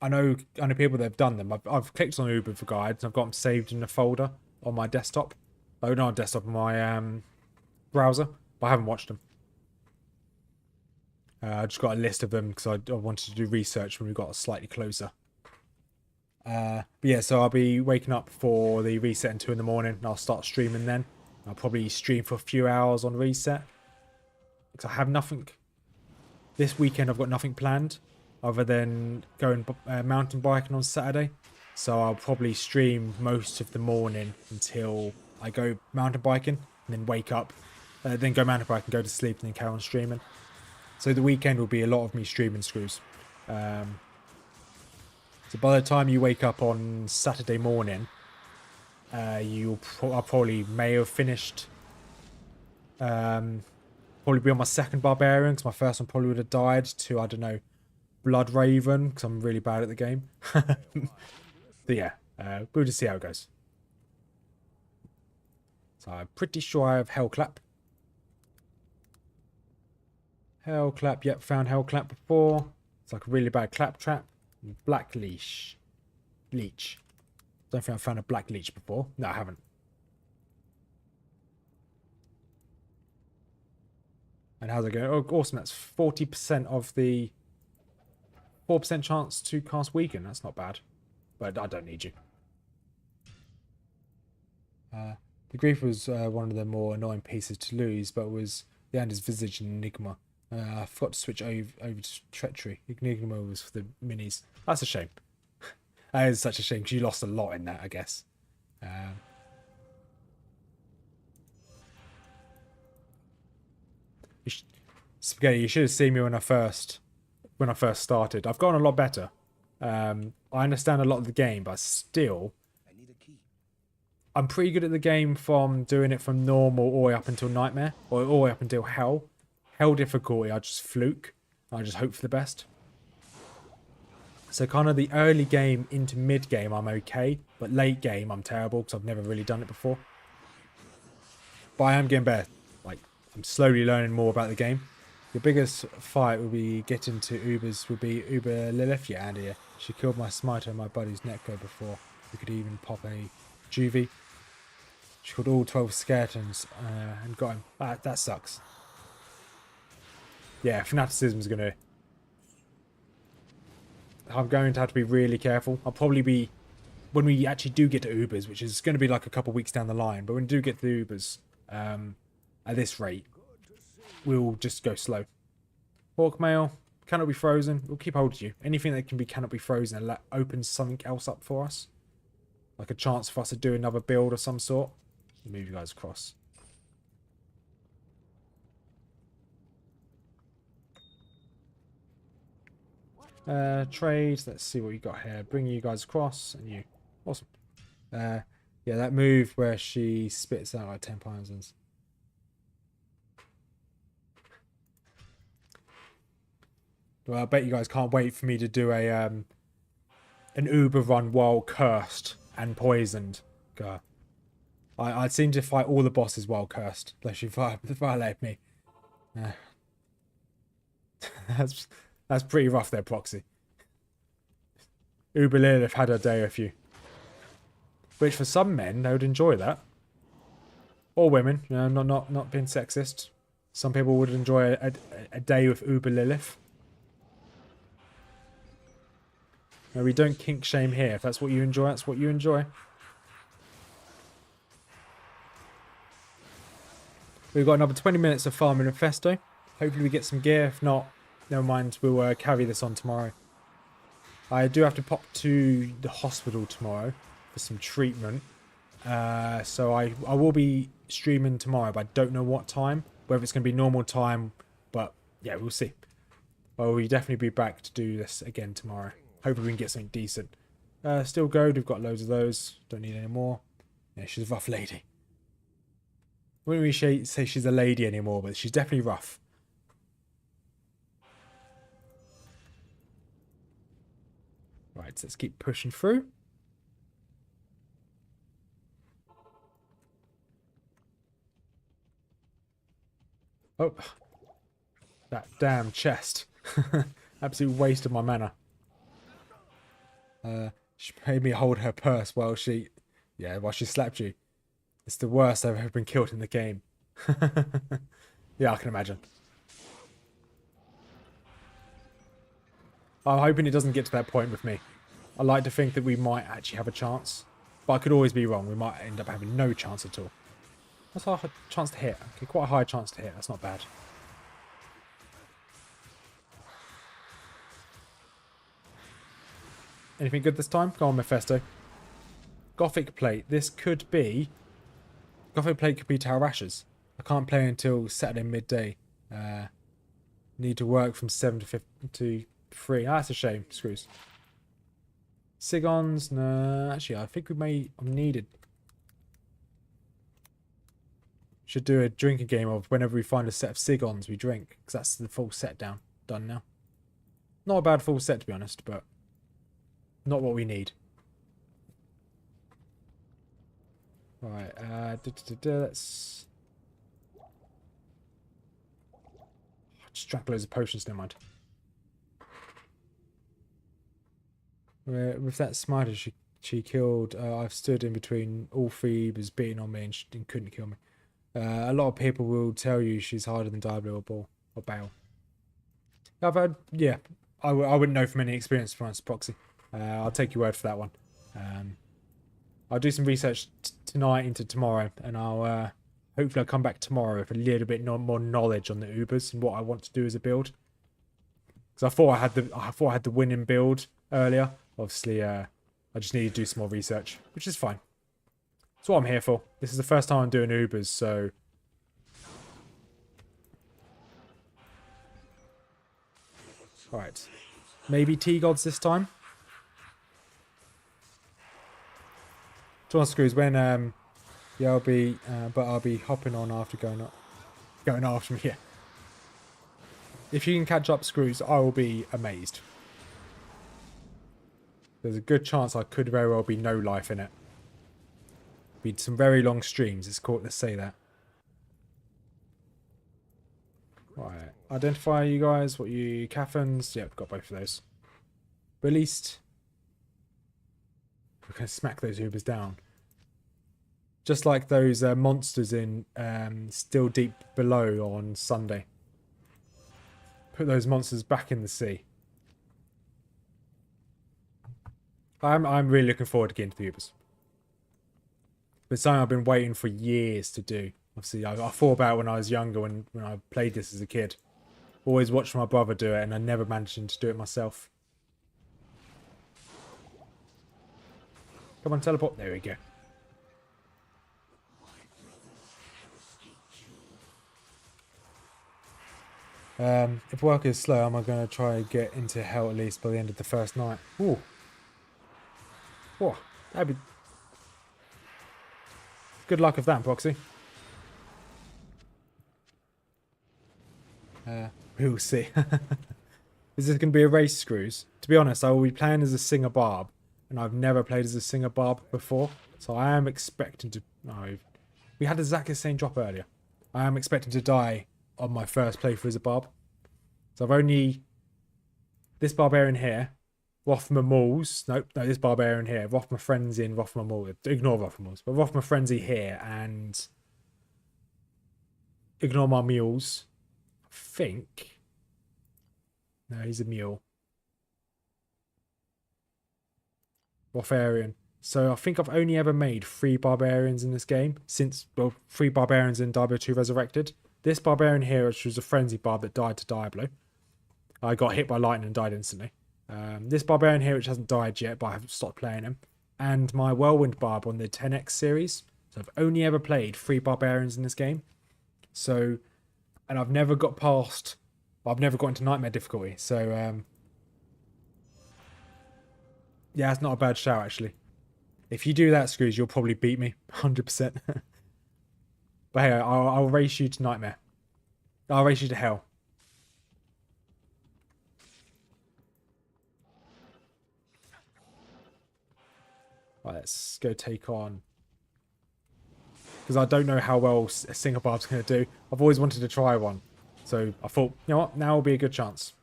know people that have done them. I've clicked on Uber for guides and I've got them saved in a folder on my desktop. Oh, not on desktop, on my browser, but I haven't watched them. I just got a list of them because I wanted to do research when we got slightly closer. But yeah, so I'll be waking up for the reset at 2 in the morning, and I'll start streaming then. I'll probably stream for a few hours on reset because I have nothing. This weekend I've got nothing planned other than going mountain biking on Saturday. So I'll probably stream most of the morning until I go mountain biking and then wake up. Then go mountain biking, go to sleep and then carry on streaming. So the weekend will be a lot of me streaming screws. So by the time you wake up on Saturday morning, I probably may have finished. Probably be on my second barbarian because my first one probably would have died to, I don't know, Blood Raven because I'm really bad at the game. So yeah, we'll just see how it goes. So I'm pretty sure I have Hellclap. Hellclap, yep, found Hellclap before. It's like a really bad claptrap. Black Leech. Don't think I've found a Black Leech before. No, I haven't. And how's it going? Oh, awesome. That's 40% of the 4% chance to cast Weaken. That's not bad. But I don't need you. The Grief was one of the more annoying pieces to lose, but was the end his Visage and Enigma. I forgot to switch over to Treachery. Enigma was for the minis. That's a shame. That is such a shame because you lost a lot in that, I guess. Spaghetti, you should have seen me when I first started. I've gotten a lot better. I understand a lot of the game, but still, I'm pretty good at the game from doing it from normal all the way up until Nightmare, or all the way up until Hell. Hell difficulty, I just fluke. I just hope for the best. So kind of the early game into mid game, I'm okay, but late game, I'm terrible because I've never really done it before. But I am getting better. Like, I'm slowly learning more about the game. Your biggest fight will be getting to Uber's, will be Uber Lilith. Yeah, Andy. She killed my smiter and my buddy's Necro before we could even pop a juvie. She killed all 12 skeletons and got him. That sucks. Yeah, fanaticism is going to... I'm going to have to be really careful. I'll probably be... When we actually do get to Ubers, which is going to be like a couple of weeks down the line, but when we do get to the Ubers, at this rate, we'll just go slow. Hawkmail, cannot be frozen. We'll keep hold of you. Anything that can be cannot be frozen and that opens something else up for us. Like a chance for us to do another build of some sort. Move you guys across. Trade. Let's see what you got here. Bring you guys across and you. Awesome. Yeah, that move where she spits out like 10 pounds. Well, I bet you guys can't wait for me to do a an Uber run while cursed and poisoned. I seem to fight all the bosses while cursed. Bless you, violate me. That's pretty rough there, Proxy. Uber Lilith had her day with you. Which for some men, they would enjoy that. Or women, you know, not being sexist. Some people would enjoy a day with Uber Lilith. No, we don't kink shame here. If that's what you enjoy, that's what you enjoy. We've got another 20 minutes of farming Mephisto. Hopefully we get some gear. If not, never mind. We'll carry this on tomorrow. I do have to pop to the hospital tomorrow for some treatment. So I will be streaming tomorrow, but I don't know what time. Whether it's going to be normal time. But yeah, we'll see. Well, we'll definitely be back to do this again tomorrow. Hopefully we can get something decent. Still gold. We've got loads of those. Don't need any more. Yeah, she's a rough lady. Wouldn't really say she's a lady anymore, but she's definitely rough. Right, so let's keep pushing through. Oh, that damn chest. Absolute waste of my mana. She made me hold her purse while she slapped you. It's the worst I've ever been killed in the game. Yeah, I can imagine. I'm hoping it doesn't get to that point with me. I like to think that we might actually have a chance. But I could always be wrong. We might end up having no chance at all. That's our chance to hit. Okay, quite a high chance to hit. That's not bad. Anything good this time? Go on, Mephisto. Gothic plate. This could be... Gothic plate could be Tower Ashes. I can't play until Saturday midday. Need to work from 7 to 3. Ah, that's a shame. Screws. Sigons? No. Actually, I think we may have needed... Should do a drinking game of whenever we find a set of Sigons we drink. Because that's the full set done now. Not a bad full set to be honest, but not what we need. Right, let's... Just drank loads of potions, never mind. With that smiter she killed, I've stood in between all three, was beating on me and couldn't kill me. A lot of people will tell you she's harder than Diablo or Bale. I've heard, yeah, I wouldn't know from any experience from proxy. I'll take your word for that one. I'll do some research tonight into tomorrow, and I'll hopefully I'll come back tomorrow with a little bit more knowledge on the Ubers and what I want to do as a build. Because I thought I had the winning build earlier. Obviously, I just need to do some more research, which is fine. That's what I'm here for. This is the first time I'm doing Ubers, so... Right. Maybe T-Gods this time? John Screws, when, yeah, I'll be hopping on after going after me, yeah. If you can catch up, Screws, I will be amazed. There's a good chance I could very well be no life in it. Be some very long streams, let's say that. Right, identify you guys, what you Cathans, yep, got both of those. Released. We're going to smack those Ubers down. Just like those monsters in Still Deep Below on Sunday. Put those monsters back in the sea. I'm really looking forward to getting to the Ubers. It's something I've been waiting for years to do. Obviously, I thought about it when I was younger, when I played this as a kid. Always watched my brother do it, and I never managed to do it myself. Come on, teleport. There we go. If work is slow, am I going to try and get into hell at least by the end of the first night? Ooh. Oh, that'd be... Good luck with that, Proxy. We'll see. Is this going to be a race, Screws? To be honest, I will be playing as a Singer Barb. And I've never played as a Singer Barb before. So I am expecting to... Oh, we had exactly the same drop earlier. I am expecting to die on my first playthrough as a Barb. So I've only... This Barbarian here. Rothmer Mauls. Nope, no, this Barbarian here. Rothmer Frenzy and Rothmer Maul. Ignore Rothmer Mauls. But Rothmer Frenzy here and... Ignore my mules. I think... No, he's a mule. Rotharian. So I think I've only ever made 3 barbarians in this game since, well, 3 barbarians in Diablo 2 Resurrected. This barbarian here, which was a frenzy barb that died to Diablo. I got hit by lightning and died instantly. This barbarian here, which hasn't died yet, but I haven't stopped playing him. And my whirlwind barb on the 10x series. So I've only ever played 3 barbarians in this game. So, and I've never got past, I've never got into nightmare difficulty. So, yeah, it's not a bad shout, actually. If you do that, Screws, you'll probably beat me. 100%. But hey, I'll race you to nightmare. I'll race you to hell. Right, let's go take on... Because I don't know how well a Singer Barb's going to do. I've always wanted to try one. So I thought, you know what, now will be a good chance.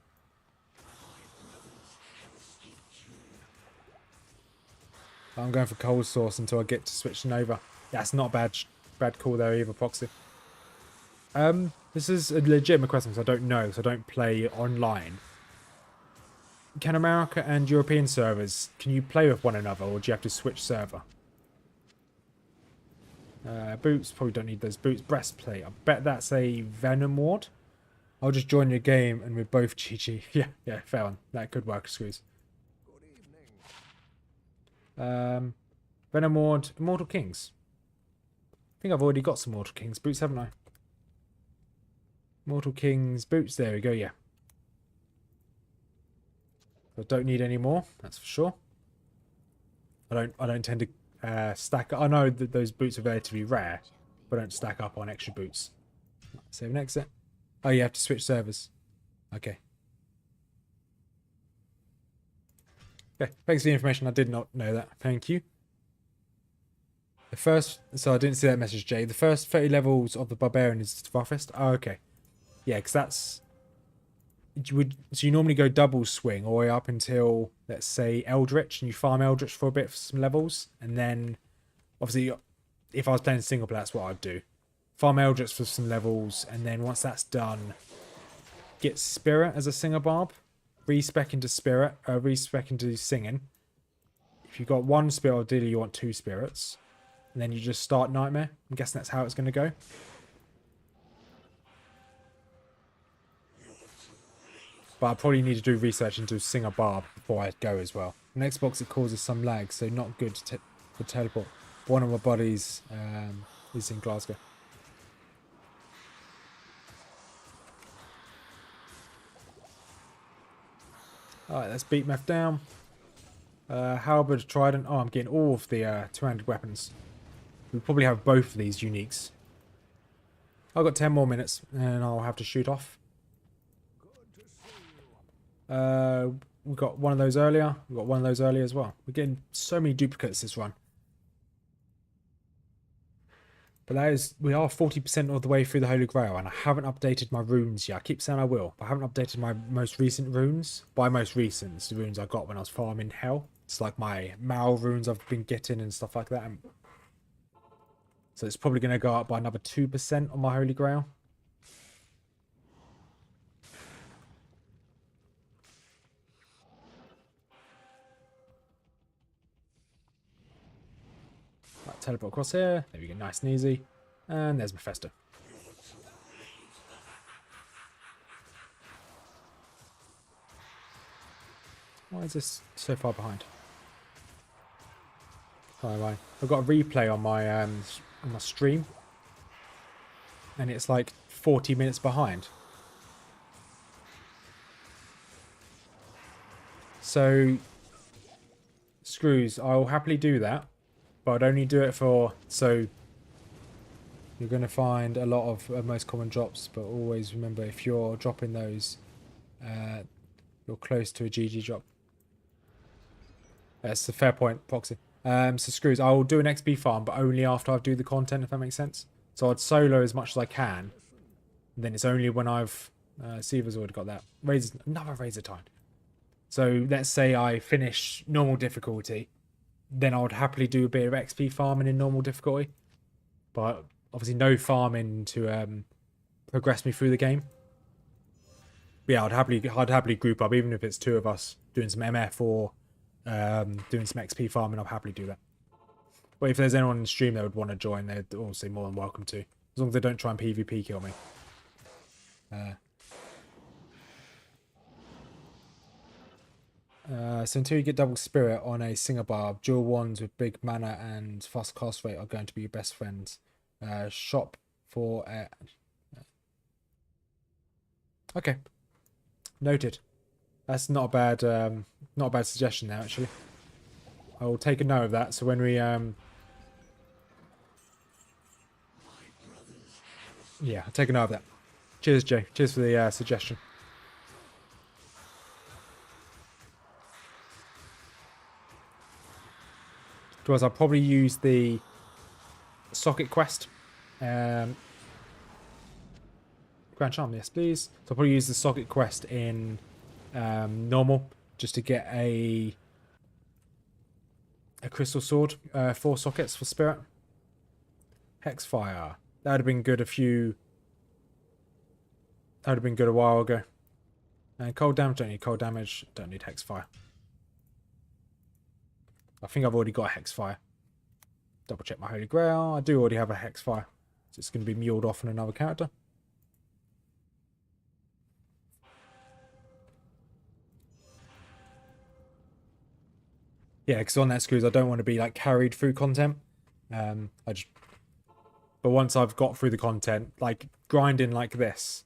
I'm going for cold sauce until I get to switching over. That's not a bad call there either, Proxy. This is a legitimate question because I don't know, so I don't play online. can America and European servers, can you play with one another, or do you have to switch server? Boots, probably don't need those boots. Breastplate, I bet that's a Venom Ward. I'll just join your game and we're both GG. Yeah, fair one. That could work, Screws. Venom Ward, Immortal Kings. I think I've already got some Mortal Kings boots, haven't I? Mortal Kings boots, there we go, yeah. I don't need any more, that's for sure. I don't tend to stack up. I know that those boots are relatively rare, but I don't stack up on extra boots. Save and exit. Oh, you have to switch servers. Okay. Okay, thanks for the information. I did not know that. Thank you. So I didn't see that message, Jay. The first 30 levels of the Barbarian is the roughest. Oh, okay. Yeah, because that's... So you normally go double swing all the way up until, let's say, Eldritch, and you farm Eldritch for a bit for some levels, and then, obviously, if I was playing single player, that's what I'd do. Farm Eldritch for some levels, and then once that's done, get Spirit as a singer barb, respec into Spirit, respec into singing. If you've got one Spirit, ideally you want 2 Spirits, and then you just start Nightmare. I'm guessing that's how it's going to go. But I probably need to do research into Singer Barb before I go as well. On Xbox it causes some lag, so not good for teleport. One of my buddies is in Glasgow. Alright, let's beat Meph down. Halberd, Trident. Oh, I'm getting all of the two-handed weapons. We probably have both of these uniques. I've got 10 more minutes and I'll have to shoot off. We got one of those earlier. We got one of those earlier as well. We're getting so many duplicates this run. But that is, we are 40% of the way through the Holy Grail, and I haven't updated my runes yet. I keep saying I will, but I haven't updated my most recent runes. By most recent, it's the runes I got when I was farming Hell. It's like my Mal runes I've been getting and stuff like that. So it's probably going to go up by another 2% on my Holy Grail. Right, teleport across here. There we go, nice and easy. And there's Mephisto. Why is this so far behind? Right. I've got a replay on my stream, and it's like 40 minutes behind. So, Screws, I'll happily do that, but I'd only do it for, so you're going to find a lot of most common drops, but always remember, if you're dropping those, you're close to a GG drop. That's a fair point, Proxy. So Screws, I will do an XP farm, but only after I do the content, if that makes sense. So I'd solo as much as I can, and then it's only when I've... Seaver's already got that. Another Razor Tide. So let's say I finish normal difficulty, then I would happily do a bit of XP farming in normal difficulty. But obviously no farming to progress me through the game. But yeah, I'd happily group up, even if it's 2 of us doing some MF or doing some XP farming. I'll happily do that. But if there's anyone in the stream that would want to join, they're also more than welcome to, as long as they don't try and PvP kill me. So until you get double spirit on a Singer Barb, dual wands with big mana and fast cast rate are going to be your best friends. Shop for... Okay. Noted. That's not a bad suggestion there, actually. I will take a note of that, so when we... Yeah, I'll take a note of that. Cheers, Jay. Cheers for the suggestion. Otherwise, I'll probably use the socket quest. Grand Charm, yes, please. So I'll probably use the socket quest in normal, just to get a crystal sword, 4 sockets for spirit. Hexfire. That would have been good a while ago. And cold damage, don't need cold damage, don't need hexfire. I think I've already got a hexfire. Double check my Holy Grail. I do already have a hexfire. So it's going to be muled off on another character. Yeah, because on that screws, I don't want to be like carried through content. But once I've got through the content, like grinding like this,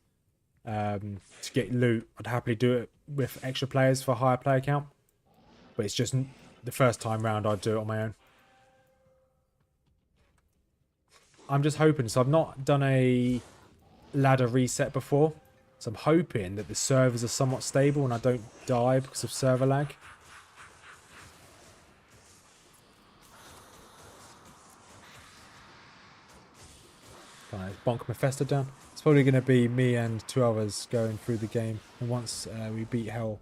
to get loot, I'd happily do it with extra players for a higher player count. But it's just the first time round I'd do it on my own. I'm just hoping, so I've not done a ladder reset before, so I'm hoping that the servers are somewhat stable and I don't die because of server lag. Bonk Mephisto down. It's probably going to be me and 2 others going through the game, and once we beat hell,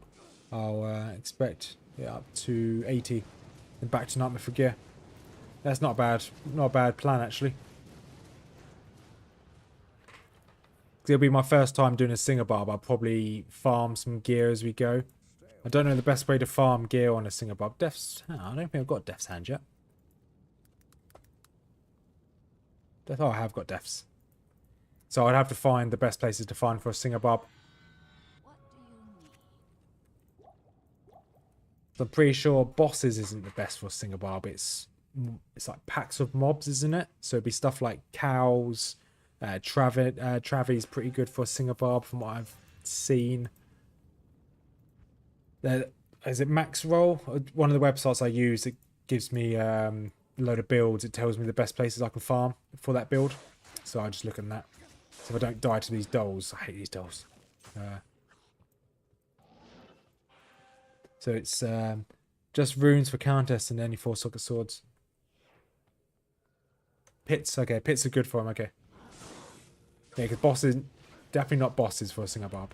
I'll expect it up to 80 and back to Nightmare for gear. That's not bad. Not a bad plan, actually. It'll be my first time doing a Singer Barb. I'll probably farm some gear as we go. I don't know the best way to farm gear on a Singer Barb. Death's... Oh, I don't think I've got Death's Hand yet. Oh, I have got Death's. So I'd have to find the best places to find for a Singer Barb. So I'm pretty sure bosses isn't the best for Singer Barb. It's like packs of mobs, isn't it? So it'd be stuff like cows. Travi's pretty good for Singer Barb from what I've seen. Is it Max Roll? One of the websites I use, it gives me a load of builds. It tells me the best places I can farm for that build. So I just look at that. So if I don't die to these dolls, I hate these dolls. So it's just runes for countess and any 4 socket swords. Pits, okay, pits are good for them, okay. Yeah, because bosses, definitely not bosses for a Singer Barb.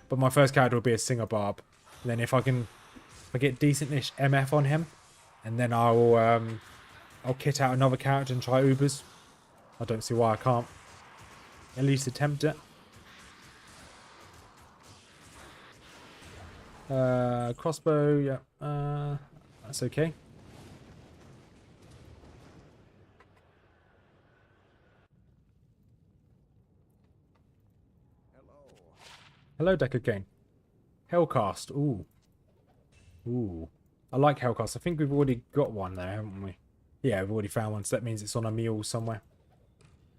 But my first character will be a Singer Barb. And then if I get decent-ish MF on him, and then I'll kit out another character and try Ubers. I don't see why I can't at least attempt it. Crossbow, yeah, that's okay. Hello, Decker Game. Hellcast, ooh. Ooh. I like Hellcast. I think we've already got one there, haven't we? Yeah, we've already found one, so that means it's on a mule somewhere.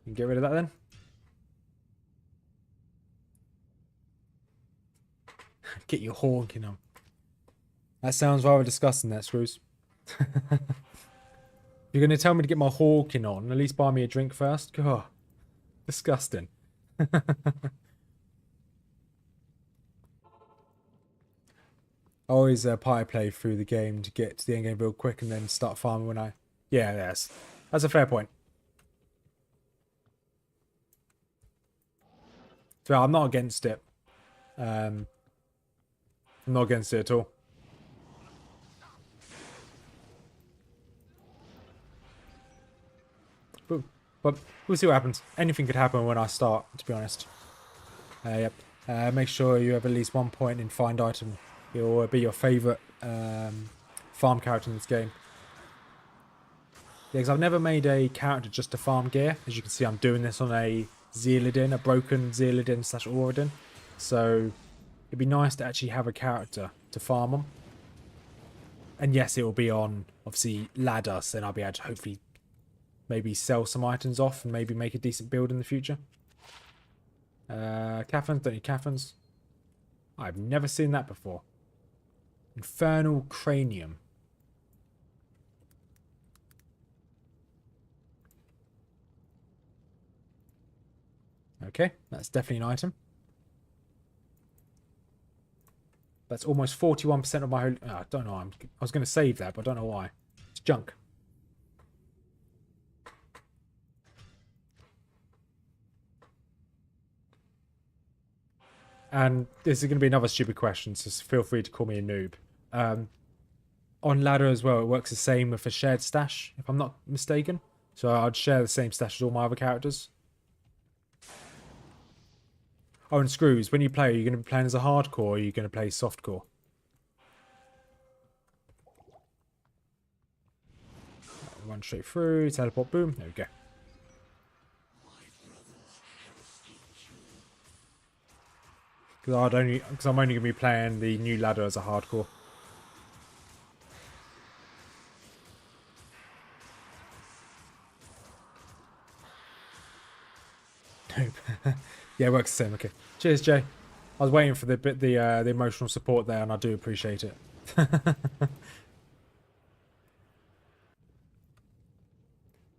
You can get rid of that then. Get your honking on. That sounds rather disgusting, that, Screws. You're going to tell me to get my hawking on, at least buy me a drink first? God, disgusting. I always pie play through the game to get to the end game real quick and then start farming when I... Yeah, that's a fair point. So I'm not against it. I'm not against it at all. But we'll see what happens. Anything could happen when I start, to be honest. Yep. Make sure you have at least 1 point in find item. It'll be your favourite farm character in this game. Yeah, because I've never made a character just to farm gear. As you can see, I'm doing this on a Zealadin, a broken Zealadin / Auradin. So it'd be nice to actually have a character to farm them. And yes, it will be on, obviously, ladder, so then I'll be able to hopefully maybe sell some items off and maybe make a decent build in the future. Caffins, don't need Caffins. I've never seen that before. Infernal Cranium. Okay, that's definitely an item. That's almost 41% of my whole... Oh, I don't know. I was going to save that, but I don't know why. It's junk. And this is going to be another stupid question, so feel free to call me a noob. On ladder as well, it works the same with a shared stash, if I'm not mistaken. So I'd share the same stash as all my other characters. Oh, and Screws, when you play, are you going to be playing as a hardcore or are you going to play softcore? Run straight through, teleport, boom, there we go. Because I'm only going to be playing the new ladder as a hardcore. Nope. Yeah, it works the same. Okay. Cheers, Jay. I was waiting for the emotional support there, and I do appreciate it. Alright,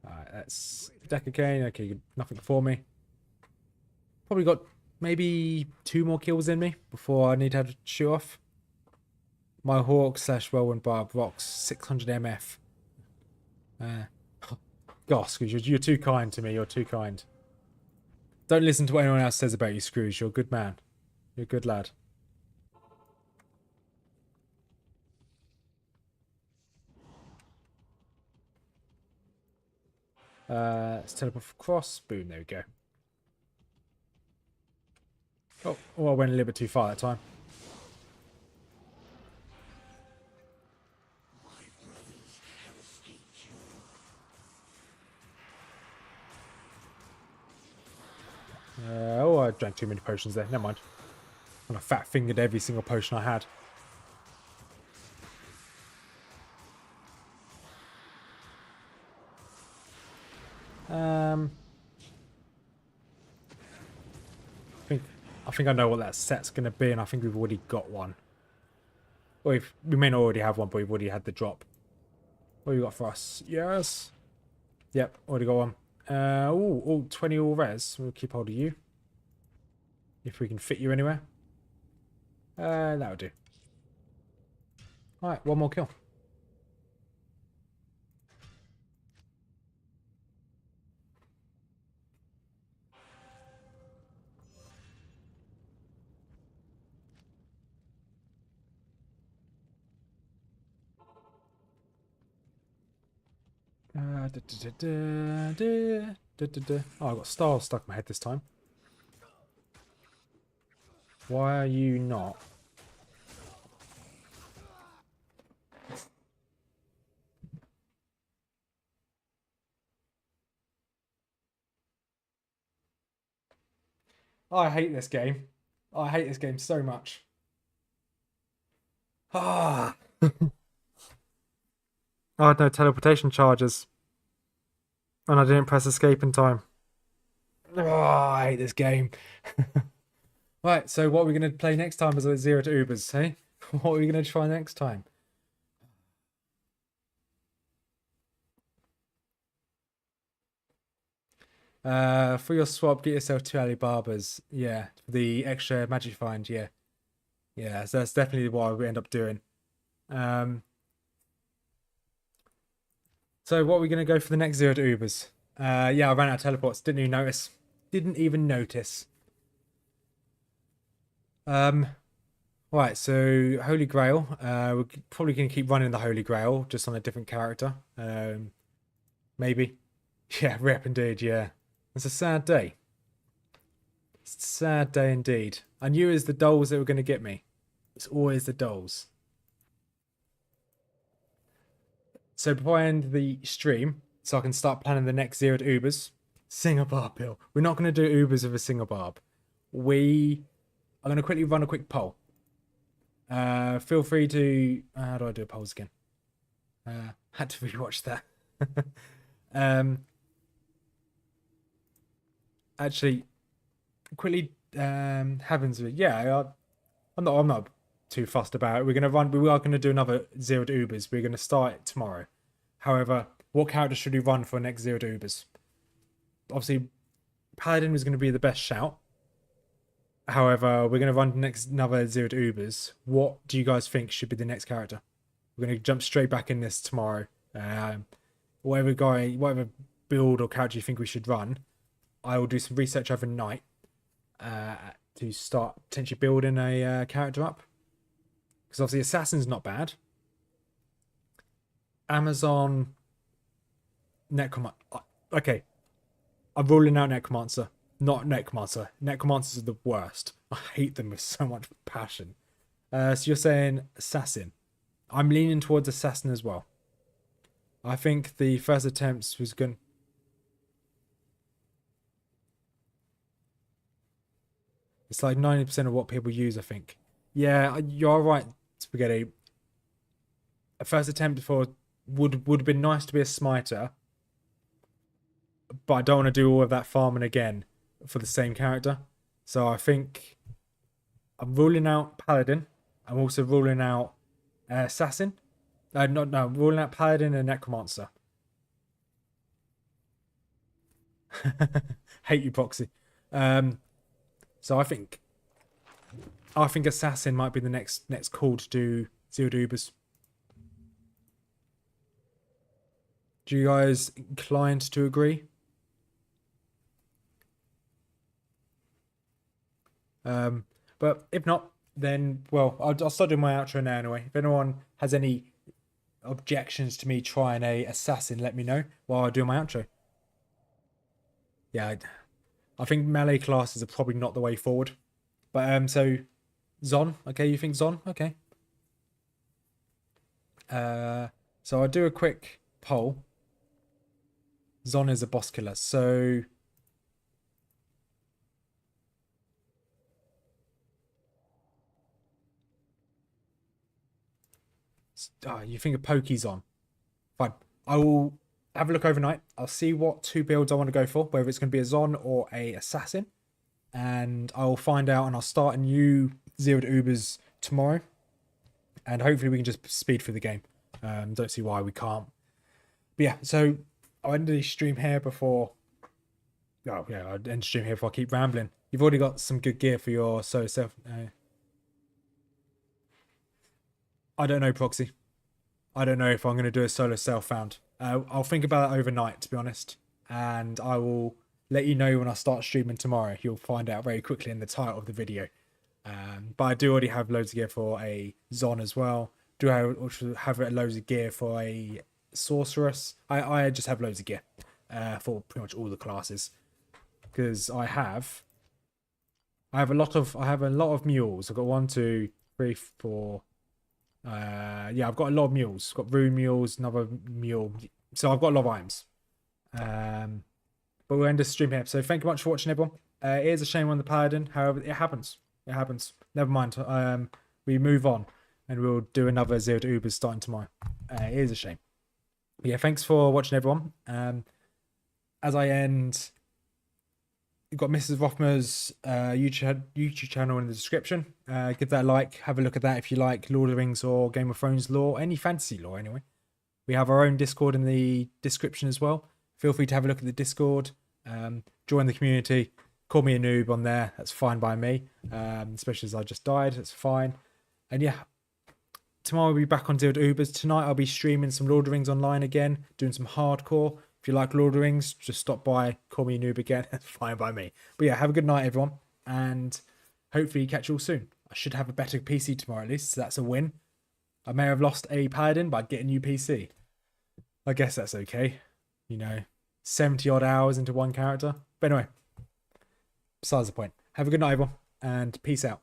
that's deck again. Okay, nothing for me. Probably got maybe 2 more kills in me before I need to have to shoot off. My Hawk / Whirlwind Barb rocks 600 MF. Gosh, Scrooge, you're too kind to me. You're too kind. Don't listen to what anyone else says about you, Scrooge. You're a good man. You're a good lad. Let's teleport across. Boom, there we go. Oh, I went a little bit too far that time. Oh, I drank too many potions there. Never mind. And I fat-fingered every single potion I had. I think I know what that set's going to be, and I think we've already got one. Well, we may not already have one, but we've already had the drop. What have you got for us? Yes. Yep, already got one. All 20 all res. We'll keep hold of you. If we can fit you anywhere. That'll do. Alright, one more kill. Oh, I got stars stuck in my head this time. Why are you not? I hate this game. I hate this game so much. Ah. I had no teleportation charges. And I didn't press escape in time. Oh, I hate this game. Right, so what are we going to play next time as a 0 to Ubers, hey? What are we going to try next time? For your swap, get yourself 2 Alibabas. Yeah, the extra magic find, yeah. Yeah, so that's definitely what we end up doing. So what are we going to go for the next 0 to Ubers? Yeah, I ran out of teleports. Didn't even notice. Didn't even notice. Right, so Holy Grail. We're probably going to keep running the Holy Grail, just on a different character. Maybe. Yeah, rep indeed, yeah. It's a sad day. It's a sad day indeed. I knew it was the dolls that were going to get me. It's always the dolls. So before I end the stream, so I can start planning the next 0 to Ubers, Singer Barb Bill. We're not going to do Ubers with a Singer Barb. We are going to quickly run a quick poll. Feel free to... how do I do polls again? Had to rewatch that. Actually, quickly happens with... Yeah, I'm not too fussed about it. We are going to do another 0 to Ubers. We're going to start it tomorrow. However, what character should we run for next 0 to Ubers? Obviously, Paladin was going to be the best shout. However, we're going to run another 0 to Ubers. What do you guys think should be the next character? We're going to jump straight back in this tomorrow. Whatever build or character you think we should run, I will do some research overnight to start potentially building a character up. Because obviously Assassin's not bad. Amazon... Necromancer. Okay. I'm ruling out Necromancer. Not Necromancer. Necromancers are the worst. I hate them with so much passion. So you're saying Assassin. I'm leaning towards Assassin as well. I think the first attempt was good. It's like 90% of what people use, I think. Yeah, you're right, Spaghetti. A first attempt for would have been nice to be a smiter, but I don't want to do all of that farming again for the same character. So I think I'm ruling out Paladin. I'm also ruling out Assassin. No, ruling out Paladin and Necromancer. Hate you, Proxy. So I think Assassin might be the next call to do Zero Ubers. Do you guys inclined to agree? But if not, then well, I'll start doing my outro now anyway. If anyone has any objections to me trying a Assassin, let me know while I do my outro. Yeah, I think melee classes are probably not the way forward. But so Zon, okay, you think Zon? Okay. So I'll do a quick poll. Zon is a boss killer, so you think a Poke's on. Fine. I will have a look overnight. I'll see what 2 builds I want to go for, whether it's going to be a Zon or a Assassin. And I'll find out and I'll start a new Zero to Ubers tomorrow. And hopefully we can just speed through the game. Don't see why we can't. But yeah, so I'll end the stream here before... Oh, yeah, I'll end the stream here before I keep rambling. You've already got some good gear for your solo self... I don't know, Proxy. I don't know if I'm going to do a solo self-found. I'll think about it overnight, to be honest. And I will let you know when I start streaming tomorrow. You'll find out very quickly in the title of the video. But I do already have loads of gear for a Zon as well. Do I also have loads of gear for a Sorceress? I just have loads of gear for pretty much all the classes. Because I have a lot of mules. I've got 1, 2, 3, 4... yeah, I've got a lot of mules. I've got Rune mules, another mule. So I've got a lot of items. But we'll end the stream here. So thank you much for watching, everyone. It is a shame on the Paladin. However, it happens. It happens. Never mind. We move on. And we'll do another Zero to Ubers starting tomorrow. It is a shame. But yeah, thanks for watching, everyone. As I end... You've got Mrs Rothmers YouTube channel in the description. Give that a like. Have a look at that if you like Lord of the Rings or Game of Thrones lore. Any fantasy lore, anyway. We have our own Discord in the description as well. Feel free to have a look at the Discord. Join the community. Call me a noob on there. That's fine by me. Especially as I just died. That's fine. And yeah. Tomorrow we'll be back on Zero to Ubers. Tonight I'll be streaming some Lord of the Rings online again. Doing some hardcore. If you like Lord of the Rings, just stop by, call me a noob again. That's fine by me. But yeah, have a good night, everyone. And hopefully catch you all soon. I should have a better PC tomorrow at least, so that's a win. I may have lost a Paladin, but I'd get a new PC. I guess that's okay. 70 odd hours into one character. But anyway, besides the point. Have a good night, everyone. And peace out.